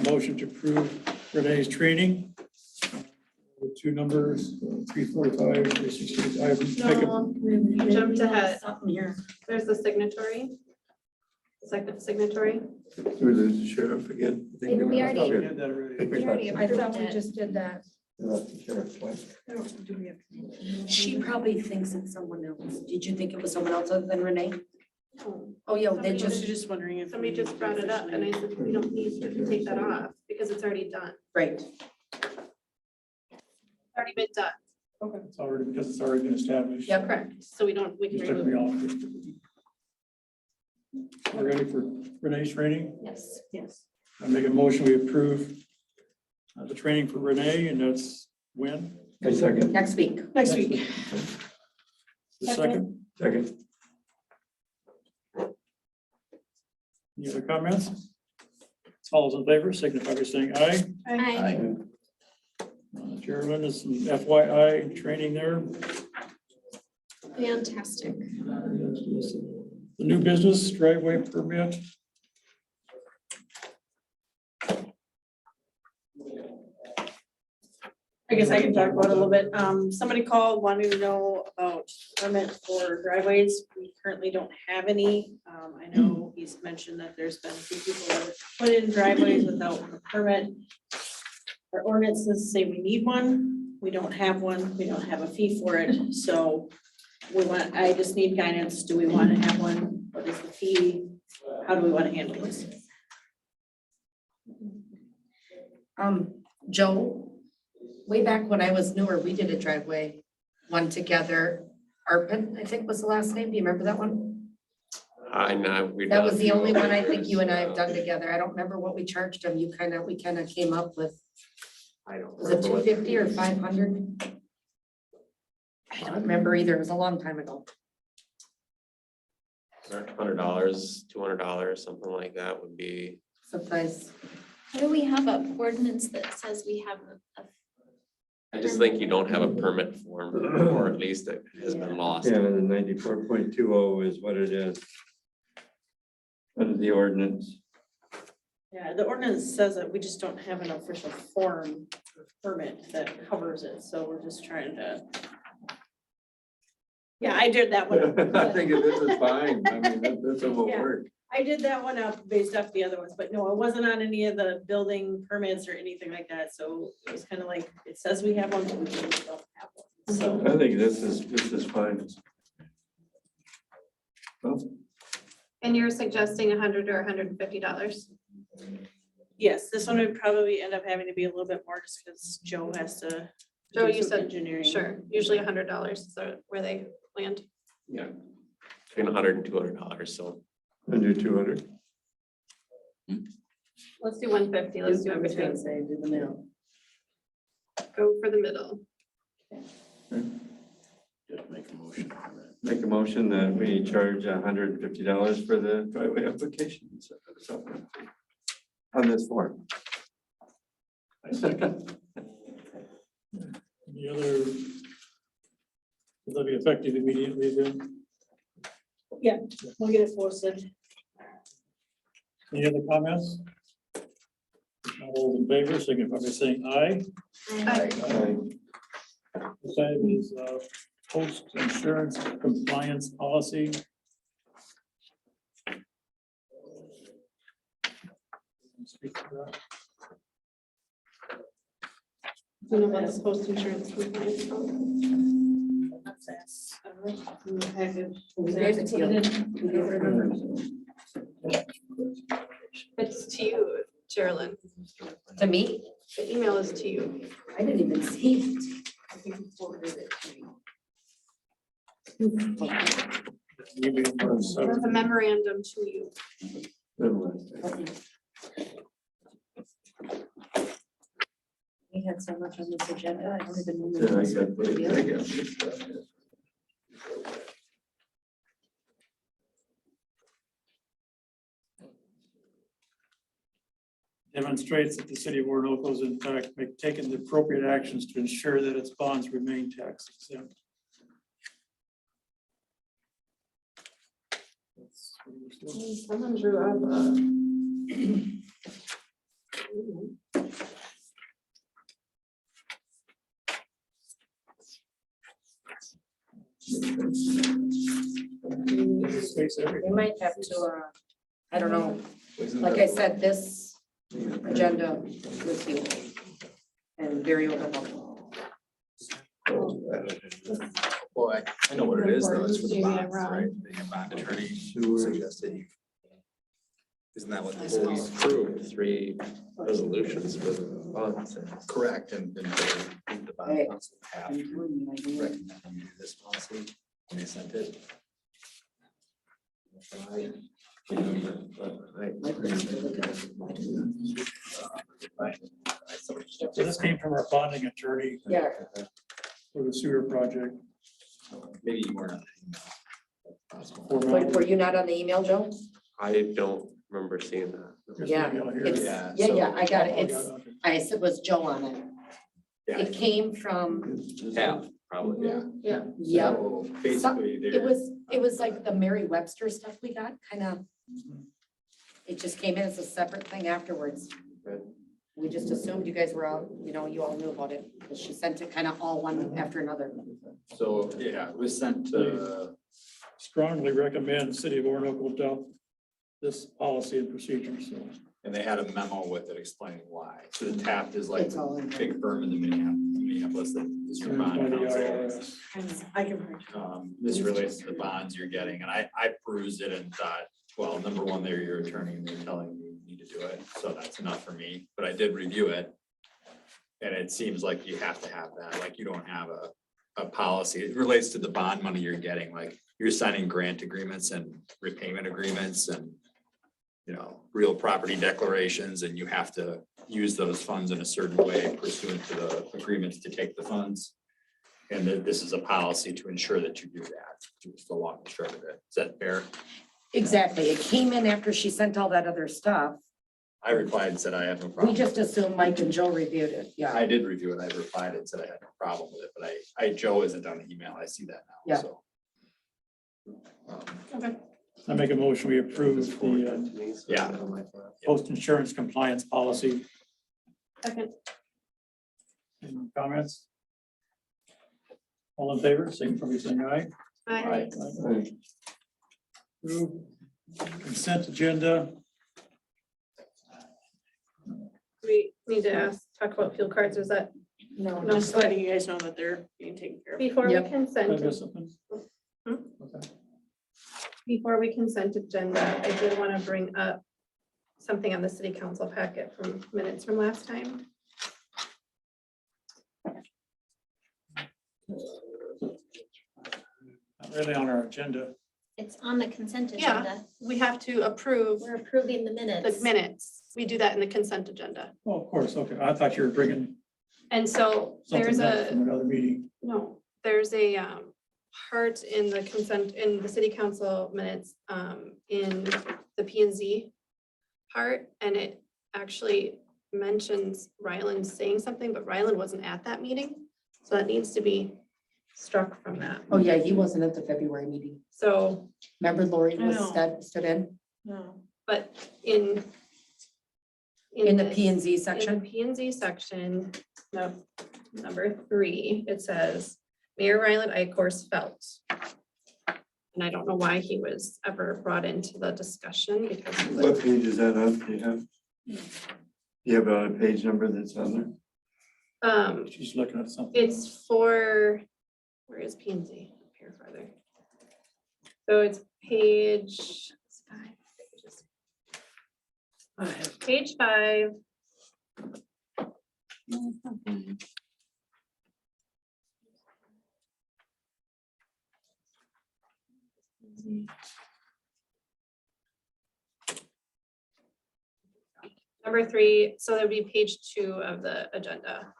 [SPEAKER 3] motion to approve Renee's training. With two numbers, 345, 365.
[SPEAKER 5] No, you jumped ahead.
[SPEAKER 10] Something here.
[SPEAKER 5] There's the signatory. Second signatory.
[SPEAKER 9] Who is the sheriff again? I think
[SPEAKER 4] We
[SPEAKER 9] they
[SPEAKER 4] already-
[SPEAKER 9] left
[SPEAKER 3] We
[SPEAKER 9] it.
[SPEAKER 3] did that already.
[SPEAKER 4] We already
[SPEAKER 10] I thought
[SPEAKER 4] approved
[SPEAKER 10] we
[SPEAKER 4] it.
[SPEAKER 10] just did that.
[SPEAKER 9] They left the sheriff twice.
[SPEAKER 10] She probably thinks it's someone else. Did you think it was someone else other than Renee? Oh, yeah, they
[SPEAKER 5] Somebody
[SPEAKER 7] I was
[SPEAKER 10] just,
[SPEAKER 7] just wondering if.
[SPEAKER 5] Somebody just brought it up and I said, we don't need to take that off because it's already done.
[SPEAKER 10] right.
[SPEAKER 5] Already been done.
[SPEAKER 3] Okay. It's already, because it's already been established.
[SPEAKER 10] Yep.
[SPEAKER 5] Correct. So we can
[SPEAKER 3] Just took
[SPEAKER 5] remove.
[SPEAKER 3] me off. We're ready for Renee's training.
[SPEAKER 4] Yes.
[SPEAKER 7] Yes.
[SPEAKER 3] I make a motion, we approve the training for Renee, and that's when?
[SPEAKER 9] I second,
[SPEAKER 10] Next week.
[SPEAKER 7] Next week.
[SPEAKER 3] The second.
[SPEAKER 9] second.
[SPEAKER 3] Any other comments? All those in favor, signify by saying aye.
[SPEAKER 4] Aye.
[SPEAKER 3] Geraldine is some FYI training there.
[SPEAKER 4] Fantastic.
[SPEAKER 3] The new business driveway permit.
[SPEAKER 7] I guess I can talk about it a little bit. Somebody called wanting to know about permit for driveways. We currently don't have any. I know he's mentioned that there's been a few people that put in driveways without a permit. Our ordinances say we need one. We don't have one. We don't have a fee for it. So I just need guidance. Do we want to have one? What is the fee? How do we want to handle this?
[SPEAKER 10] Joe, way back when I was newer, we did a driveway, one together. Arpin, I think was the last name. Do you remember that one?
[SPEAKER 1] I know. we
[SPEAKER 10] That
[SPEAKER 1] done
[SPEAKER 10] was
[SPEAKER 1] a
[SPEAKER 10] the
[SPEAKER 1] few
[SPEAKER 10] only
[SPEAKER 1] of
[SPEAKER 10] one I
[SPEAKER 1] them.
[SPEAKER 10] think you and I have done together. I don't remember what we charged him. We kind of came up with,
[SPEAKER 1] I don't
[SPEAKER 10] was it
[SPEAKER 1] remember what-
[SPEAKER 10] 250 or 500? I don't remember either. It was a long time ago.
[SPEAKER 1] $100, $200, something like that would be,
[SPEAKER 10] Sometimes,
[SPEAKER 4] How do we have a ordinance that says we have a
[SPEAKER 1] I just think you don't have a permit form, or at least it has been lost.
[SPEAKER 9] Yeah, the 94.20 is what it is. Under the ordinance.
[SPEAKER 7] Yeah, the ordinance says that we just don't have an official form or permit that covers it, so we're just trying to. Yeah, I did that one.
[SPEAKER 9] I think this is fine. I mean, this will
[SPEAKER 7] Yeah.
[SPEAKER 9] work.
[SPEAKER 7] I did that one up based off the other ones, but no, it wasn't on any of the building permits or anything like that, so it was kind of like, it says we have one, but we really don't have one. So,
[SPEAKER 9] I think this is fine.
[SPEAKER 5] And you're suggesting $100 or $150?
[SPEAKER 7] yes, this one would probably end up having to be a little bit more just because Joe has to.
[SPEAKER 5] Joe,
[SPEAKER 7] do
[SPEAKER 5] you
[SPEAKER 7] some
[SPEAKER 5] said-
[SPEAKER 7] engineering.
[SPEAKER 5] Sure, usually $100 is where they land.
[SPEAKER 1] Yeah. Between $100 and $200, so.
[SPEAKER 9] Under 200.
[SPEAKER 5] Let's do 150, let's do it between,
[SPEAKER 7] Say, do the mail.
[SPEAKER 5] go for the middle.
[SPEAKER 6] Just make a motion for that.
[SPEAKER 9] Make a motion that we charge $150 for the driveway application. On this form.
[SPEAKER 3] I second. Any other? Will that be effective immediately then?
[SPEAKER 7] Yeah, we'll get it posted.
[SPEAKER 3] Any other comments? All those in favor, signify by saying aye.
[SPEAKER 9] Aye.
[SPEAKER 3] This item is post insurance compliance policy. Speak to that.
[SPEAKER 5] You know about this post insurance compliance policy?
[SPEAKER 10] we gave it to you.
[SPEAKER 5] It's to you, Geraldine.
[SPEAKER 10] To me,
[SPEAKER 5] The email is to you.
[SPEAKER 10] I didn't even see it. I think you forwarded it to me.
[SPEAKER 5] It's a memorandum to you.
[SPEAKER 10] We had so much on this agenda. I don't even know.
[SPEAKER 9] Yeah, I
[SPEAKER 10] what
[SPEAKER 9] got
[SPEAKER 10] this
[SPEAKER 9] this,
[SPEAKER 10] was.
[SPEAKER 9] I got this stuff, yeah.
[SPEAKER 3] Demonstrates that the city of Orinoco is in fact taking the appropriate actions to ensure that its bonds remain tax exempt.
[SPEAKER 5] Someone drew up a.
[SPEAKER 3] Space
[SPEAKER 10] We
[SPEAKER 3] everything.
[SPEAKER 10] might have to, I don't know, like I said, this agenda with you and very overwhelming.
[SPEAKER 2] Well, I know what it is though, it's for the
[SPEAKER 5] Maybe I'm
[SPEAKER 2] bonds,
[SPEAKER 5] wrong.
[SPEAKER 2] right? The bond attorney
[SPEAKER 9] Sewer.
[SPEAKER 2] suggested you. Isn't that what this
[SPEAKER 1] Well, we
[SPEAKER 2] is?
[SPEAKER 1] approved 3 resolutions for the bonds.
[SPEAKER 2] Correct, and the bond
[SPEAKER 10] Hey.
[SPEAKER 2] council have to recommend you do this policy, and they sent it.
[SPEAKER 3] So this came from our bonding attorney
[SPEAKER 10] Yeah.
[SPEAKER 3] for the sewer project.
[SPEAKER 2] Maybe you weren't on the email. Possible.
[SPEAKER 10] Were you not on the email, Joe?
[SPEAKER 1] I don't remember seeing that.
[SPEAKER 3] There's
[SPEAKER 10] Yeah,
[SPEAKER 3] the email here.
[SPEAKER 10] It's,
[SPEAKER 2] Yeah,
[SPEAKER 10] yeah, I got it.
[SPEAKER 3] Oh,
[SPEAKER 10] It's,
[SPEAKER 3] okay.
[SPEAKER 10] I said was Joe on it.
[SPEAKER 2] Yeah,
[SPEAKER 10] It came from,
[SPEAKER 1] Half, probably.
[SPEAKER 2] yeah.
[SPEAKER 10] yeah,
[SPEAKER 2] So basically,
[SPEAKER 10] it
[SPEAKER 2] they're,
[SPEAKER 10] was like the Merry Webster stuff we got, kind of. It just came in as a separate thing afterwards.
[SPEAKER 1] Right.
[SPEAKER 10] We just assumed you guys were all, you all knew about it, because she sent it kind of all one after another.
[SPEAKER 2] so, yeah, it was sent to,
[SPEAKER 3] Strongly recommend City of Orinoco adopt this policy and procedure, so.
[SPEAKER 2] and they had a memo with it explaining why. So the TAP is like
[SPEAKER 10] It's all in.
[SPEAKER 2] big firm in the Minneapolis that is your
[SPEAKER 3] By
[SPEAKER 2] bond
[SPEAKER 3] the
[SPEAKER 2] counsel.
[SPEAKER 3] IRS.
[SPEAKER 7] I can.
[SPEAKER 2] This relates to the bonds you're getting, and I perused it and thought, well, number one, they're your attorney and they're telling you you need to do it, so that's enough for me, but I did review it. And it seems like you have to have that, like you don't have a policy, it relates to the bond money you're getting, like you're signing grant agreements and repayment agreements and real property declarations, and you have to use those funds in a certain way pursuant to the agreements to take the funds. And that this is a policy to ensure that you do that, just the long and short of it. Is that fair?
[SPEAKER 10] Exactly. It came in after she sent all that other stuff.
[SPEAKER 2] I replied and said I have no
[SPEAKER 10] We
[SPEAKER 2] problem.
[SPEAKER 10] just assumed Mike and Joe reviewed it. Yeah.
[SPEAKER 2] I did review it. I replied and said I had no problem with it, but Joe isn't on the email. I see that now,
[SPEAKER 10] Yeah.
[SPEAKER 2] so.
[SPEAKER 3] I make a motion, we approve the
[SPEAKER 2] Yeah.
[SPEAKER 3] post-insurance compliance policy.
[SPEAKER 5] Second.
[SPEAKER 3] Any comments? All in favor, signify by saying aye.
[SPEAKER 5] I,
[SPEAKER 3] Approved. Consent agenda.
[SPEAKER 5] we need to talk about fuel cards, is that
[SPEAKER 10] No,
[SPEAKER 7] Just letting you guys know that they're being taken care of.
[SPEAKER 5] before we
[SPEAKER 10] Yep.
[SPEAKER 3] Did I
[SPEAKER 5] consent?
[SPEAKER 3] miss something?
[SPEAKER 5] Hmm?
[SPEAKER 3] Okay.
[SPEAKER 5] Before we consent agenda, I did want to bring up something on the city council packet from minutes from last time.
[SPEAKER 3] Not really on our agenda.
[SPEAKER 4] It's on the consent
[SPEAKER 5] Yeah.
[SPEAKER 4] agenda.
[SPEAKER 5] We have to approve
[SPEAKER 4] We're approving the
[SPEAKER 5] the
[SPEAKER 4] minutes.
[SPEAKER 5] minutes. We do that in the consent agenda.
[SPEAKER 3] Oh, of course, okay. I thought you were bringing
[SPEAKER 5] And so there's
[SPEAKER 3] something up
[SPEAKER 5] a,
[SPEAKER 3] from another meeting.
[SPEAKER 5] no, there's a part in the consent, in the city council minutes, in the P and Z part, and it actually mentions Ryland saying something, but Ryland wasn't at that meeting. So that needs to be struck from that.
[SPEAKER 10] Oh, yeah, he wasn't at the February meeting.
[SPEAKER 5] So,
[SPEAKER 10] Remember Lori
[SPEAKER 7] I
[SPEAKER 10] was
[SPEAKER 7] know.
[SPEAKER 10] stood in,
[SPEAKER 7] No.
[SPEAKER 5] but in
[SPEAKER 10] in the
[SPEAKER 5] this-
[SPEAKER 10] P and Z
[SPEAKER 5] In the
[SPEAKER 10] section?
[SPEAKER 5] P and Z section, no, number 3, it says, Mayor Ryland Icorst felt. And I don't know why he was ever brought into the discussion because he
[SPEAKER 9] What
[SPEAKER 5] was,
[SPEAKER 9] page is that on? Do you have? You have a page number that's on there?
[SPEAKER 3] She's looking at something.
[SPEAKER 5] it's for, where is P and Z? Up here farther. So it's page 5. Page 5. Number 3, so that would be page 2 of the agenda.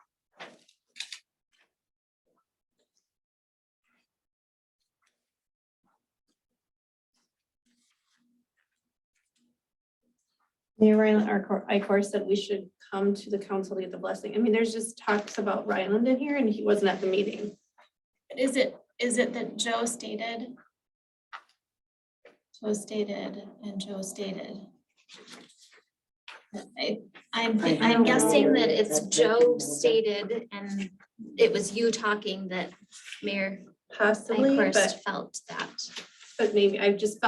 [SPEAKER 5] Mayor Ryland Icorst said we should come to the council to get the blessing. I mean, there's just talks about Ryland in here and he wasn't at the meeting.
[SPEAKER 4] Is it that Joe stated? Joe stated. I'm guessing that it's Joe stated and it was you talking that Mayor
[SPEAKER 5] Possibly,
[SPEAKER 4] Icorst felt that.
[SPEAKER 5] but maybe I just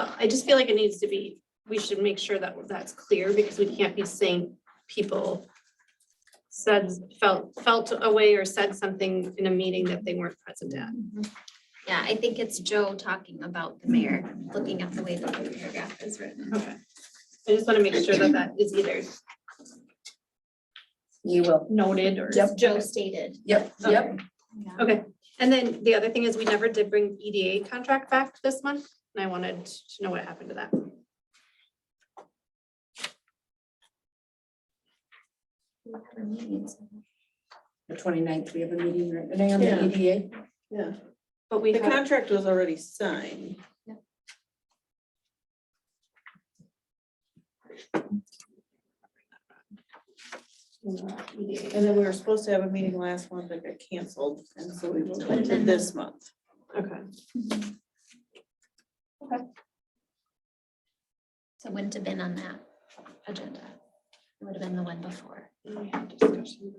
[SPEAKER 5] feel like it needs to be, we should make sure that that's clear because we can't be saying people felt a way or said something in a meeting that they weren't present at.
[SPEAKER 4] Yeah, I think it's Joe talking about the mayor, looking at the way that the paragraph is written.
[SPEAKER 5] Okay. I just want to make sure that that is either
[SPEAKER 10] You will.
[SPEAKER 5] noted or.
[SPEAKER 4] Joe stated.
[SPEAKER 10] Yep, yep.
[SPEAKER 4] Yeah.
[SPEAKER 5] Okay, and then the other thing is we never did bring EDA contract back this month, and I wanted to know what happened to that.
[SPEAKER 4] We have our meetings.
[SPEAKER 10] The 29th, we have a meeting right today on the
[SPEAKER 7] Yeah.
[SPEAKER 10] EDA.
[SPEAKER 7] Yeah,
[SPEAKER 5] But we
[SPEAKER 7] the
[SPEAKER 5] have,
[SPEAKER 7] contract was already signed. And then we were supposed to have a meeting last month that got canceled, and so we moved it to this month.
[SPEAKER 5] okay,
[SPEAKER 4] So it wouldn't have been on that agenda. It would have been the one before.
[SPEAKER 5] and we had discussion.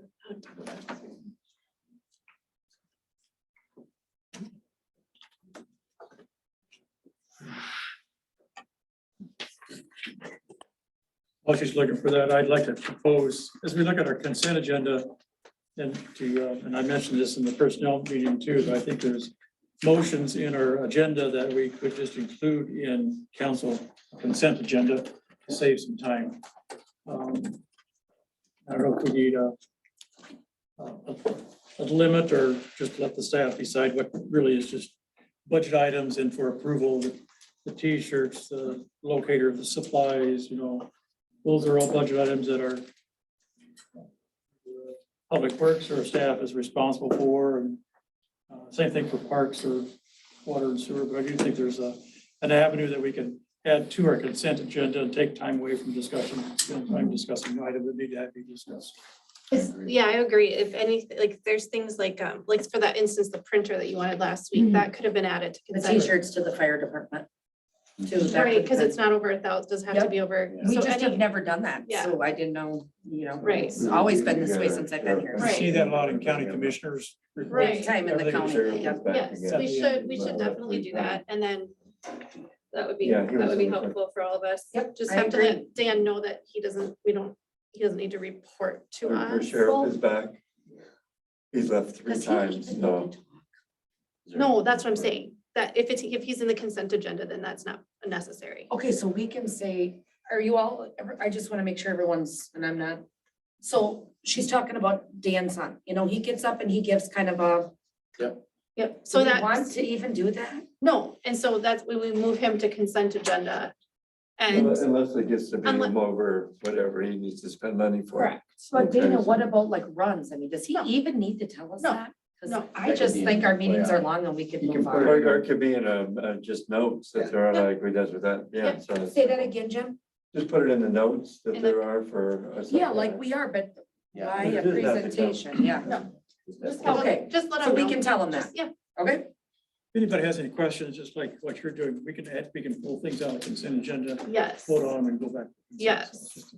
[SPEAKER 3] While she's looking for that, I'd like to propose, as we look at our consent agenda, and and I mentioned this in the personnel meeting too, but I think there's motions in our agenda that we could just include in council consent agenda to save some time. I don't know if we need a limit or just let the staff decide what really is just budget items and for approval, the T-shirts, the locator of the supplies, those are all budget items that our public works or staff is responsible for, and same thing for parks or water and sewer, but I do think there's an avenue that we can add to our consent agenda and take time away from discussion, spend time discussing items that need to be discussed.
[SPEAKER 5] Yeah, I agree. If anything, like, there's things like for that instance, the printer that you wanted last week,
[SPEAKER 10] Mhm.
[SPEAKER 5] that could have been added to
[SPEAKER 10] The
[SPEAKER 5] consent.
[SPEAKER 10] T-shirts to the fire department. Too. That
[SPEAKER 5] Right,
[SPEAKER 10] could
[SPEAKER 5] because
[SPEAKER 10] have
[SPEAKER 5] it's not over 1,000, doesn't have to
[SPEAKER 10] Yep.
[SPEAKER 5] be over.
[SPEAKER 10] We
[SPEAKER 5] so
[SPEAKER 10] just have
[SPEAKER 5] any-
[SPEAKER 10] never done that,
[SPEAKER 5] Yeah.
[SPEAKER 10] so I didn't know,
[SPEAKER 5] Right.
[SPEAKER 10] it's always been this way since I've been here.
[SPEAKER 3] We see that a lot in county commissioners. reports.
[SPEAKER 5] Right.
[SPEAKER 10] Time in the
[SPEAKER 3] Everything is
[SPEAKER 10] county, yep.
[SPEAKER 5] Yes, we should definitely do that, and then that would be,
[SPEAKER 9] Yeah, he
[SPEAKER 5] that
[SPEAKER 9] was
[SPEAKER 5] would be
[SPEAKER 9] on the-
[SPEAKER 5] helpful for all of us.
[SPEAKER 10] Yep,
[SPEAKER 5] Just
[SPEAKER 10] I
[SPEAKER 5] have to
[SPEAKER 10] agree.
[SPEAKER 5] let Dan know that he doesn't need to report to
[SPEAKER 9] The
[SPEAKER 5] us.
[SPEAKER 9] sheriff is back. He's left 3
[SPEAKER 10] Does he
[SPEAKER 9] times,
[SPEAKER 10] even
[SPEAKER 9] so.
[SPEAKER 10] need to talk?
[SPEAKER 5] No, that's what I'm saying, that if he's in the consent agenda, then that's not necessary.
[SPEAKER 10] Okay, so we can say, are you all, I just want to make sure everyone's, and I'm not. So she's talking about Dan's son, he gets up and he gives kind of a,
[SPEAKER 5] Yep,
[SPEAKER 10] so
[SPEAKER 5] so
[SPEAKER 10] we
[SPEAKER 5] that,
[SPEAKER 10] want to even do that?
[SPEAKER 5] no, and so that's when we move him to consent agenda. And,
[SPEAKER 9] Unless it gets to be
[SPEAKER 5] Unless-
[SPEAKER 9] him over whatever he needs to spend money for.
[SPEAKER 5] correct,
[SPEAKER 10] But Dana,
[SPEAKER 9] Okay.
[SPEAKER 10] what about like runs? I mean, does he
[SPEAKER 5] No.
[SPEAKER 10] even need to tell us
[SPEAKER 5] No.
[SPEAKER 10] that? Because
[SPEAKER 5] No.
[SPEAKER 10] I just think our meetings are long and we could
[SPEAKER 6] You can
[SPEAKER 10] move
[SPEAKER 6] put
[SPEAKER 10] on.
[SPEAKER 9] Or it could be in just notes that there are
[SPEAKER 5] Yeah.
[SPEAKER 9] like we does with that, yeah,
[SPEAKER 5] Yeah.
[SPEAKER 9] so.
[SPEAKER 10] Say that again, Jim?
[SPEAKER 9] Just put it in the notes that
[SPEAKER 5] In the-
[SPEAKER 9] there are for.
[SPEAKER 10] Yeah, like we are, but
[SPEAKER 6] Yeah.
[SPEAKER 10] why
[SPEAKER 9] It
[SPEAKER 10] a
[SPEAKER 9] doesn't have to go.
[SPEAKER 10] presentation? Yeah,
[SPEAKER 5] no, just
[SPEAKER 10] Okay,
[SPEAKER 5] just let
[SPEAKER 10] so
[SPEAKER 5] him
[SPEAKER 10] we
[SPEAKER 5] know.
[SPEAKER 10] can tell them that.
[SPEAKER 5] Just- Yeah,
[SPEAKER 10] okay?
[SPEAKER 3] If anybody has any questions, just like what you're doing, we can pull things out of the consent agenda,
[SPEAKER 5] yes.
[SPEAKER 3] vote on them and go back.
[SPEAKER 5] Yes.
[SPEAKER 3] Just to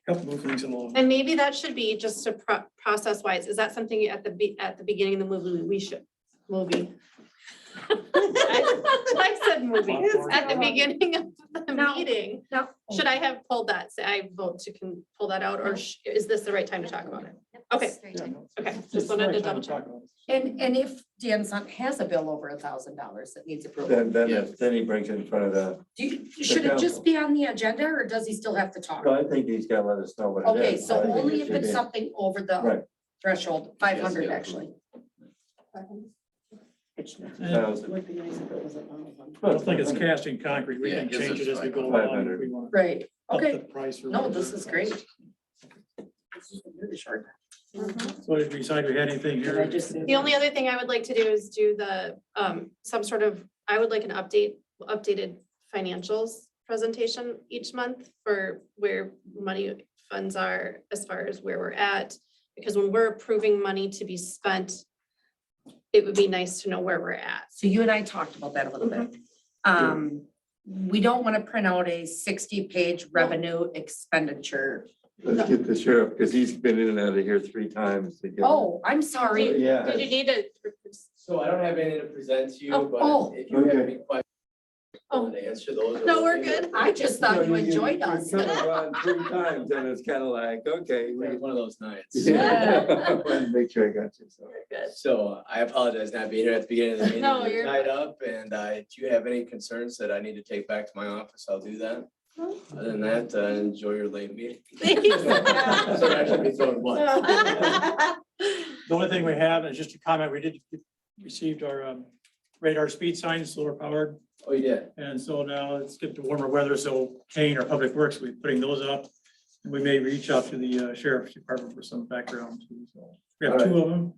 [SPEAKER 3] help move things along.
[SPEAKER 5] And maybe that should be just a process wise, is that something at the beginning of the movie, movie? I said movie, at the beginning of the
[SPEAKER 10] No.
[SPEAKER 5] meeting,
[SPEAKER 10] No.
[SPEAKER 5] should I have pulled that, say I vote to pull that out, or is this the right time to talk about it? Okay. Okay, just wanted to double check.
[SPEAKER 10] And if Dan's son has a bill over $1,000 that needs approval,
[SPEAKER 9] Then he brings it in front of the,
[SPEAKER 10] should it just be on the agenda or does he still have to talk?
[SPEAKER 9] well, I think he's gotta let us know what it is.
[SPEAKER 10] Okay, so
[SPEAKER 9] I think
[SPEAKER 10] only
[SPEAKER 9] it
[SPEAKER 10] if
[SPEAKER 9] should
[SPEAKER 10] it's
[SPEAKER 9] be-
[SPEAKER 10] something over the
[SPEAKER 9] Right.
[SPEAKER 10] threshold, 500
[SPEAKER 6] Yes, yeah.
[SPEAKER 10] actually.
[SPEAKER 9] Thousand.
[SPEAKER 7] Would be nice if it was a
[SPEAKER 3] I don't think it's cast in concrete. We
[SPEAKER 6] Yeah,
[SPEAKER 3] can
[SPEAKER 6] because
[SPEAKER 3] change it
[SPEAKER 6] it's
[SPEAKER 3] as we go along.
[SPEAKER 9] 500.
[SPEAKER 3] if we want
[SPEAKER 10] Right,
[SPEAKER 3] to up
[SPEAKER 10] okay.
[SPEAKER 3] the price or
[SPEAKER 10] No,
[SPEAKER 3] whatever.
[SPEAKER 10] this is great. This is really short.
[SPEAKER 3] So if we decide we had anything
[SPEAKER 10] Did I
[SPEAKER 3] here.
[SPEAKER 10] just say
[SPEAKER 5] The only other thing I would like to do is do the, some sort of, I would like an updated financials presentation each month for where money funds are as far as where we're at. Because when we're approving money to be spent, it would be nice to know where we're at.
[SPEAKER 10] So you and I talked about that a little bit. We don't want to print out a 60-page revenue expenditure.
[SPEAKER 9] Let's get the sheriff, because he's been in and out of here 3 times. to get-
[SPEAKER 10] Oh, I'm sorry.
[SPEAKER 9] Yeah.
[SPEAKER 5] Did you need to?
[SPEAKER 11] So I don't have anything to present to you,
[SPEAKER 10] Oh,
[SPEAKER 11] but if you have
[SPEAKER 9] okay.
[SPEAKER 11] any questions,
[SPEAKER 7] Oh.
[SPEAKER 11] To answer those.
[SPEAKER 7] No, we're good.
[SPEAKER 10] I just thought you enjoyed us.
[SPEAKER 9] You could have gone 3 times and it's kind of like, okay.
[SPEAKER 11] It was one of those nights.
[SPEAKER 9] Yeah. Wanted to make sure I got you, so.
[SPEAKER 11] So I apologize not being here at the beginning of the meeting.
[SPEAKER 7] No,
[SPEAKER 11] We're
[SPEAKER 7] you're
[SPEAKER 11] tied up, and do you have any concerns that I need to take back to my office? I'll do that. Other than that, enjoy your late meeting.
[SPEAKER 7] Thanks.
[SPEAKER 11] Sorry, I should be throwing blood.
[SPEAKER 3] The only thing we have is just a comment, we did received our radar speed signs, solar powered.
[SPEAKER 11] Oh, you did?
[SPEAKER 3] And so now it's getting to warmer weather, so Kane, our Public Works, we're putting those up. And we may reach out to the sheriff's department for some background too, so. We have
[SPEAKER 11] All right.
[SPEAKER 3] 2 of them.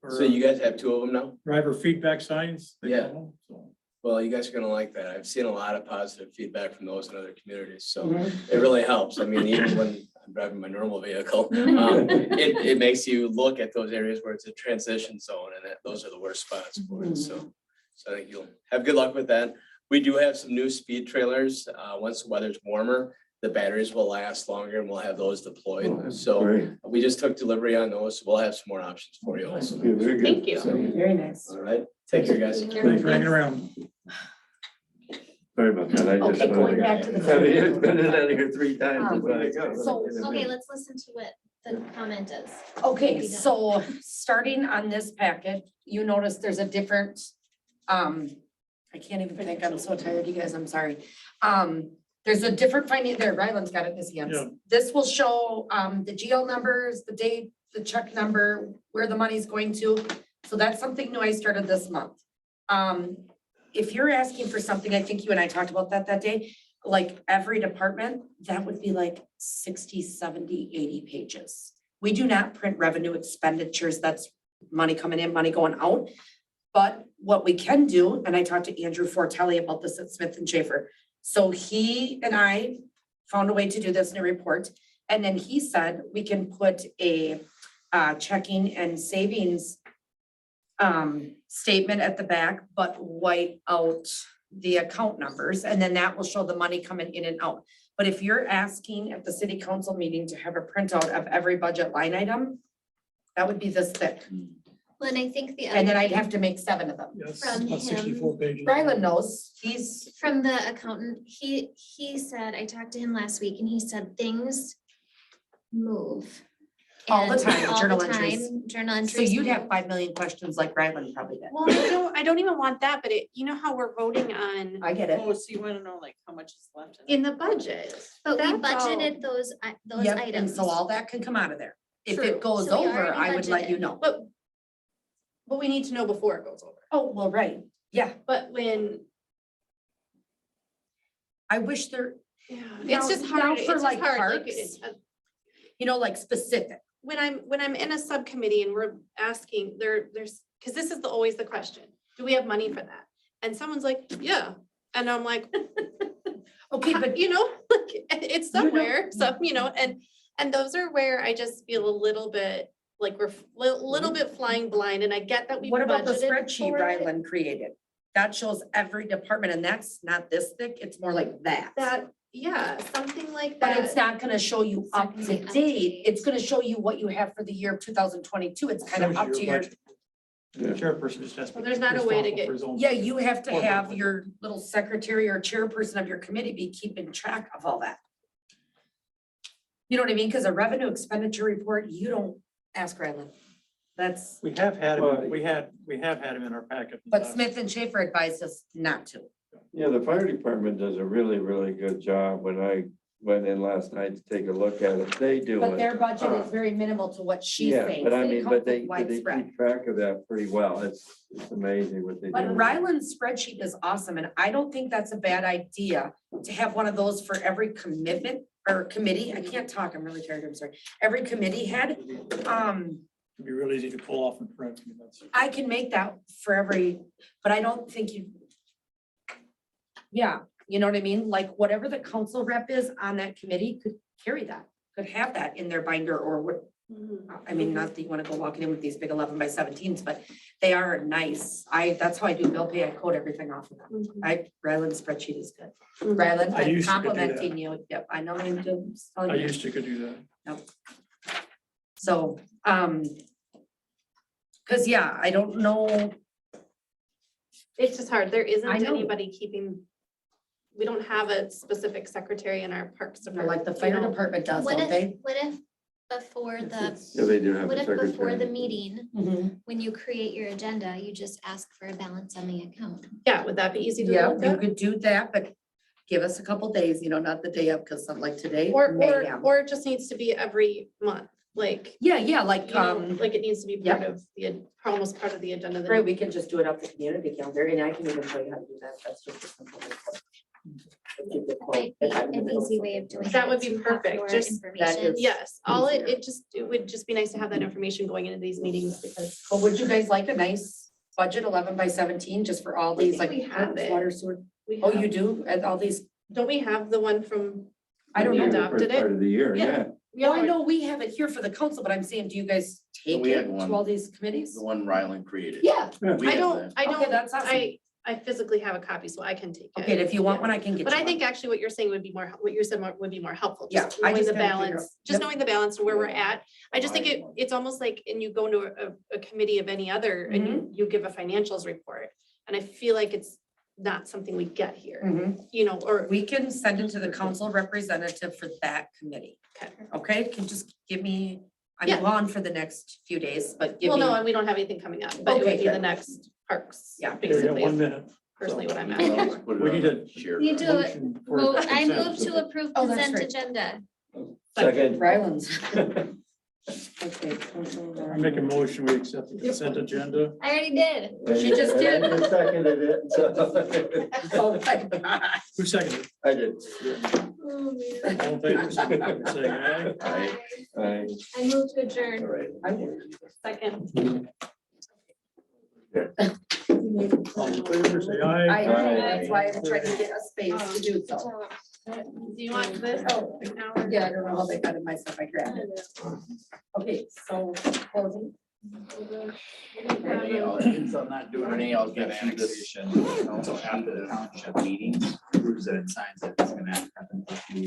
[SPEAKER 11] So you guys have 2 of them now?
[SPEAKER 3] Driver feedback signs. they
[SPEAKER 11] Yeah.
[SPEAKER 3] call them, so.
[SPEAKER 11] Well, you guys are gonna like that. I've seen a lot of positive feedback from those in other communities, so
[SPEAKER 10] Mhm.
[SPEAKER 11] it really helps. I mean, even when I'm driving my normal vehicle, it makes you look at those areas where it's a transition zone, and those are the worst spots for it, so. So I think you'll have good luck with that. We do have some new speed trailers. Once the weather's warmer, the batteries will last longer and we'll have those deployed. So
[SPEAKER 9] Great.
[SPEAKER 11] we just took delivery on those, so we'll have some more options for you also.
[SPEAKER 9] Okay, very good.
[SPEAKER 5] Thank you.
[SPEAKER 11] So,
[SPEAKER 10] Very nice.
[SPEAKER 11] all right, take care, guys.
[SPEAKER 3] Thanks for hanging around.
[SPEAKER 9] Sorry about that. I just.
[SPEAKER 10] Okay, going back to the-
[SPEAKER 9] I mean, it's been in out here 3 times. It's like, oh,
[SPEAKER 10] So-
[SPEAKER 4] Okay, let's listen to what the comment is.
[SPEAKER 10] Okay, so starting on this packet, you notice there's a different, I can't even think, I'm so tired, you guys, I'm sorry. There's a different there, Ryland's got it in his hands.
[SPEAKER 3] Yeah.
[SPEAKER 10] This will show, the GL numbers, the date, the check number, where the money's going to. So that's something new I started this month. If you're asking for something, I think you and I talked about that day, like every department, that would be like 60, 70, 80 pages. We do not print revenue expenditures. That's money coming in, money going out. But what we can do, and I talked to Andrew Fortelli about this at Smith and Schaefer. So he and I found a way to do this in a report. And then he said we can put a checking and savings statement at the back, but white out the account numbers, and then that will show the money coming in and out. But if you're asking at the city council meeting to have a printout of every budget line item, that would be this thick,
[SPEAKER 4] Well, and I think the
[SPEAKER 10] and then
[SPEAKER 4] other
[SPEAKER 10] I'd
[SPEAKER 4] thing
[SPEAKER 10] have to make 7 of them.
[SPEAKER 3] Yes,
[SPEAKER 4] From
[SPEAKER 3] about 64 pages.
[SPEAKER 10] Ryland knows, he's,
[SPEAKER 4] from the accountant, he said, I talked to him last week and he said things move.
[SPEAKER 10] All the
[SPEAKER 4] And
[SPEAKER 10] time,
[SPEAKER 4] all
[SPEAKER 10] journal
[SPEAKER 4] the
[SPEAKER 10] entries.
[SPEAKER 4] time, Journal
[SPEAKER 10] so
[SPEAKER 4] entries.
[SPEAKER 10] you'd have
[SPEAKER 4] move.
[SPEAKER 10] 5 million questions like Ryland probably did.
[SPEAKER 5] Well, I don't even want that, but you know how we're voting on
[SPEAKER 10] I get it.
[SPEAKER 7] Oh, so you wanna know like how much is left?
[SPEAKER 5] in the budget.
[SPEAKER 4] But we
[SPEAKER 5] That's all.
[SPEAKER 4] budgeted those
[SPEAKER 10] Yep, and
[SPEAKER 4] items.
[SPEAKER 10] so all that can come out of there. If
[SPEAKER 5] True.
[SPEAKER 10] it goes
[SPEAKER 4] So we
[SPEAKER 10] over,
[SPEAKER 4] already
[SPEAKER 10] I would let you
[SPEAKER 4] budgeted.
[SPEAKER 10] know.
[SPEAKER 5] But we need to know before it goes over.
[SPEAKER 10] Oh, well, right, yeah,
[SPEAKER 5] But when,
[SPEAKER 10] I wish there,
[SPEAKER 5] yeah,
[SPEAKER 10] Now-
[SPEAKER 5] it's just
[SPEAKER 10] now
[SPEAKER 5] hard,
[SPEAKER 10] for,
[SPEAKER 5] it's just
[SPEAKER 10] like,
[SPEAKER 5] hard, like,
[SPEAKER 10] parks,
[SPEAKER 5] it's,
[SPEAKER 10] you know, like specific.
[SPEAKER 5] when I'm in a subcommittee and we're asking, there's, because this is always the question, do we have money for that? And someone's like, yeah, and I'm like,
[SPEAKER 10] Okay, but
[SPEAKER 5] you know, like, it's
[SPEAKER 10] You know-
[SPEAKER 5] somewhere, so, you know, and those are where I just feel a little bit, like we're little bit flying blind, and I get that we
[SPEAKER 10] what about the
[SPEAKER 5] budgeted
[SPEAKER 10] spreadsheet
[SPEAKER 5] for it.
[SPEAKER 10] Ryland created? That shows every department and that's not this thick, it's more like that.
[SPEAKER 5] That, yeah, something like
[SPEAKER 10] But
[SPEAKER 5] that.
[SPEAKER 10] it's not gonna show you
[SPEAKER 4] It's not
[SPEAKER 10] up
[SPEAKER 4] gonna
[SPEAKER 10] to
[SPEAKER 4] be up to
[SPEAKER 10] date,
[SPEAKER 4] date.
[SPEAKER 10] it's gonna show you what you have for the year of 2022, it's kind of
[SPEAKER 3] Shows
[SPEAKER 10] up to your.
[SPEAKER 3] budget. The chairperson just has. to
[SPEAKER 5] Well,
[SPEAKER 3] be
[SPEAKER 5] there's not a way to
[SPEAKER 3] responsible
[SPEAKER 5] get-
[SPEAKER 3] for his own
[SPEAKER 10] Yeah,
[SPEAKER 3] budget.
[SPEAKER 10] you have to
[SPEAKER 3] Or
[SPEAKER 10] have
[SPEAKER 3] budget.
[SPEAKER 10] your little secretary or chairperson of your committee be keeping track of all that. You know what I mean? Because a revenue expenditure report, you don't ask Ryland. That's,
[SPEAKER 3] We have had
[SPEAKER 9] Well,
[SPEAKER 3] him, we have had him in our packet.
[SPEAKER 10] but Smith and Schaefer advised us not to.
[SPEAKER 9] Yeah, the fire department does a really, really good job. When I went in last night to take a look at it, they do
[SPEAKER 10] But
[SPEAKER 9] it.
[SPEAKER 10] their budget is very minimal to what she's
[SPEAKER 9] Yeah,
[SPEAKER 10] saying.
[SPEAKER 9] but I
[SPEAKER 10] City
[SPEAKER 9] mean, but
[SPEAKER 10] council's
[SPEAKER 9] they
[SPEAKER 10] widespread.
[SPEAKER 9] keep track of that pretty well. It's amazing what they do.
[SPEAKER 10] But Ryland's spreadsheet is awesome, and I don't think that's a bad idea to have one of those for every commitment or committee. I can't talk, I'm really tired, I'm sorry. Every committee head,
[SPEAKER 3] It'd be real easy to pull off and print. I mean, that's-
[SPEAKER 10] I can make that for every, but I don't think you. Yeah, you know what I mean? Like whatever the council rep is on that committee could carry that, could have that in their binder or what. I mean, not that you want to go walking in with these big 11 by 17s, but they are nice. That's how I do bill pay. I code everything off of them. Ryland's spreadsheet is good. Ryland,
[SPEAKER 3] I
[SPEAKER 10] I'm
[SPEAKER 3] used to could do that.
[SPEAKER 10] complimenting you. Yep, I know you do.
[SPEAKER 3] I used to could do that.
[SPEAKER 10] So, cause yeah, I don't know.
[SPEAKER 5] It's just hard. There
[SPEAKER 10] I
[SPEAKER 5] isn't
[SPEAKER 10] know.
[SPEAKER 5] anybody keeping, we don't have a specific secretary in our parks
[SPEAKER 10] Or
[SPEAKER 5] department.
[SPEAKER 10] like the fire
[SPEAKER 5] you know?
[SPEAKER 10] department does,
[SPEAKER 4] What
[SPEAKER 10] don't
[SPEAKER 4] if,
[SPEAKER 10] they?
[SPEAKER 4] what if before the,
[SPEAKER 9] Yeah, they do have
[SPEAKER 4] what
[SPEAKER 9] a
[SPEAKER 4] if before the
[SPEAKER 9] secretary.
[SPEAKER 4] meeting,
[SPEAKER 10] Mhm.
[SPEAKER 4] when you create your agenda, you just ask for a balance on the account?
[SPEAKER 5] Yeah, would that be easy to
[SPEAKER 10] Yeah,
[SPEAKER 5] look
[SPEAKER 10] you
[SPEAKER 5] at?
[SPEAKER 10] could do that, but give us a couple days, not the day of, because something like today,
[SPEAKER 5] Or
[SPEAKER 10] mayhem.
[SPEAKER 5] it just needs to be every month, like,
[SPEAKER 10] Yeah, like,
[SPEAKER 5] you know, like it needs to be part
[SPEAKER 10] yep.
[SPEAKER 5] of the, almost part of the agenda. that-
[SPEAKER 10] right, we can just do it up the community calendar, and I can even show you how to do that, that's just a simple.
[SPEAKER 4] Might be an easy way of doing it.
[SPEAKER 5] That would
[SPEAKER 4] so
[SPEAKER 5] be
[SPEAKER 4] you have
[SPEAKER 5] perfect,
[SPEAKER 4] your
[SPEAKER 5] just-
[SPEAKER 10] that
[SPEAKER 4] information.
[SPEAKER 10] is-
[SPEAKER 5] Yes, all
[SPEAKER 10] easier.
[SPEAKER 5] it would just be nice to have that information going into these meetings because
[SPEAKER 10] But would you guys like a nice budget, 11 by 17, just for all these,
[SPEAKER 5] think
[SPEAKER 10] like,
[SPEAKER 5] we have
[SPEAKER 10] parks,
[SPEAKER 5] it.
[SPEAKER 10] water, sewer?
[SPEAKER 5] we
[SPEAKER 10] Oh,
[SPEAKER 5] have-
[SPEAKER 10] you do, and all these,
[SPEAKER 5] don't we have the one from?
[SPEAKER 10] I don't
[SPEAKER 5] when we
[SPEAKER 10] know.
[SPEAKER 5] Adopted
[SPEAKER 9] Part
[SPEAKER 5] it?
[SPEAKER 9] of the year,
[SPEAKER 5] Yeah.
[SPEAKER 9] yeah.
[SPEAKER 10] well, I know we have it here for the council, but I'm saying, do you guys take
[SPEAKER 6] We
[SPEAKER 10] it
[SPEAKER 6] had
[SPEAKER 10] to
[SPEAKER 6] one.
[SPEAKER 10] all these committees?
[SPEAKER 6] The one Ryland created.
[SPEAKER 10] Yeah,
[SPEAKER 6] We
[SPEAKER 5] I
[SPEAKER 6] have
[SPEAKER 5] don't,
[SPEAKER 6] that.
[SPEAKER 5] I
[SPEAKER 10] Okay,
[SPEAKER 5] don't,
[SPEAKER 10] that's awesome.
[SPEAKER 5] I physically have a copy, so I can take it.
[SPEAKER 10] okay, and if you want one, I can get you
[SPEAKER 5] But I
[SPEAKER 10] one.
[SPEAKER 5] think actually what you're saying would be more, what you said would be more helpful.
[SPEAKER 10] Yeah,
[SPEAKER 5] just
[SPEAKER 10] I
[SPEAKER 5] knowing
[SPEAKER 10] just
[SPEAKER 5] the
[SPEAKER 10] gotta figure
[SPEAKER 5] balance,
[SPEAKER 10] out-
[SPEAKER 5] just
[SPEAKER 10] yep.
[SPEAKER 5] knowing the balance and where we're at. I just think it's almost like, and you go into a committee of any other and
[SPEAKER 10] Mm-hmm.
[SPEAKER 5] you give a financials report. And I feel like it's not something we get here,
[SPEAKER 10] Mhm.
[SPEAKER 5] or,
[SPEAKER 10] We can send it to the council representative for that committee.
[SPEAKER 5] Okay.
[SPEAKER 10] Okay, can just give me, I'm
[SPEAKER 5] Yeah.
[SPEAKER 10] gone for the next few days, but give
[SPEAKER 5] well,
[SPEAKER 10] me.
[SPEAKER 5] no, and we don't have anything coming up, but it would
[SPEAKER 10] Okay,
[SPEAKER 5] be the
[SPEAKER 10] good.
[SPEAKER 5] next parks.
[SPEAKER 10] Yeah.
[SPEAKER 3] Here, you got
[SPEAKER 5] Basically,
[SPEAKER 3] 1
[SPEAKER 5] is
[SPEAKER 3] minute.
[SPEAKER 5] personally what I'm
[SPEAKER 6] Well,
[SPEAKER 5] asking.
[SPEAKER 6] let's put it
[SPEAKER 3] We
[SPEAKER 6] on
[SPEAKER 3] need
[SPEAKER 6] the
[SPEAKER 3] to-
[SPEAKER 6] share.
[SPEAKER 4] You do it.
[SPEAKER 3] Motion for
[SPEAKER 4] Well, I
[SPEAKER 3] consent.
[SPEAKER 4] move to approve
[SPEAKER 10] Oh, that's
[SPEAKER 4] consent
[SPEAKER 10] right.
[SPEAKER 4] agenda.
[SPEAKER 9] Second.
[SPEAKER 10] Rylands. Okay.
[SPEAKER 3] I make a motion, we accept the consent agenda.
[SPEAKER 4] I already did.
[SPEAKER 10] She just did.
[SPEAKER 9] I seconded it, so.
[SPEAKER 10] Oh my gosh.
[SPEAKER 3] Who seconded?
[SPEAKER 9] I did.
[SPEAKER 4] Oh,
[SPEAKER 3] All in favor, signify by saying aye.
[SPEAKER 6] Aye.
[SPEAKER 9] Aye.
[SPEAKER 4] I move to
[SPEAKER 6] All
[SPEAKER 4] adjourn.
[SPEAKER 6] right.
[SPEAKER 5] Second.
[SPEAKER 3] All in favor, say aye.
[SPEAKER 10] I know, that's why I'm trying to get a space to do so.
[SPEAKER 5] Do you want this?
[SPEAKER 10] Oh,
[SPEAKER 5] now?
[SPEAKER 10] yeah, I don't know how they got in my stuff, I grabbed it. Okay, so closing.
[SPEAKER 6] Renee, since I'm not doing any, I'll get you this.
[SPEAKER 11] So after the township meetings, proves that it signs it, it's gonna happen.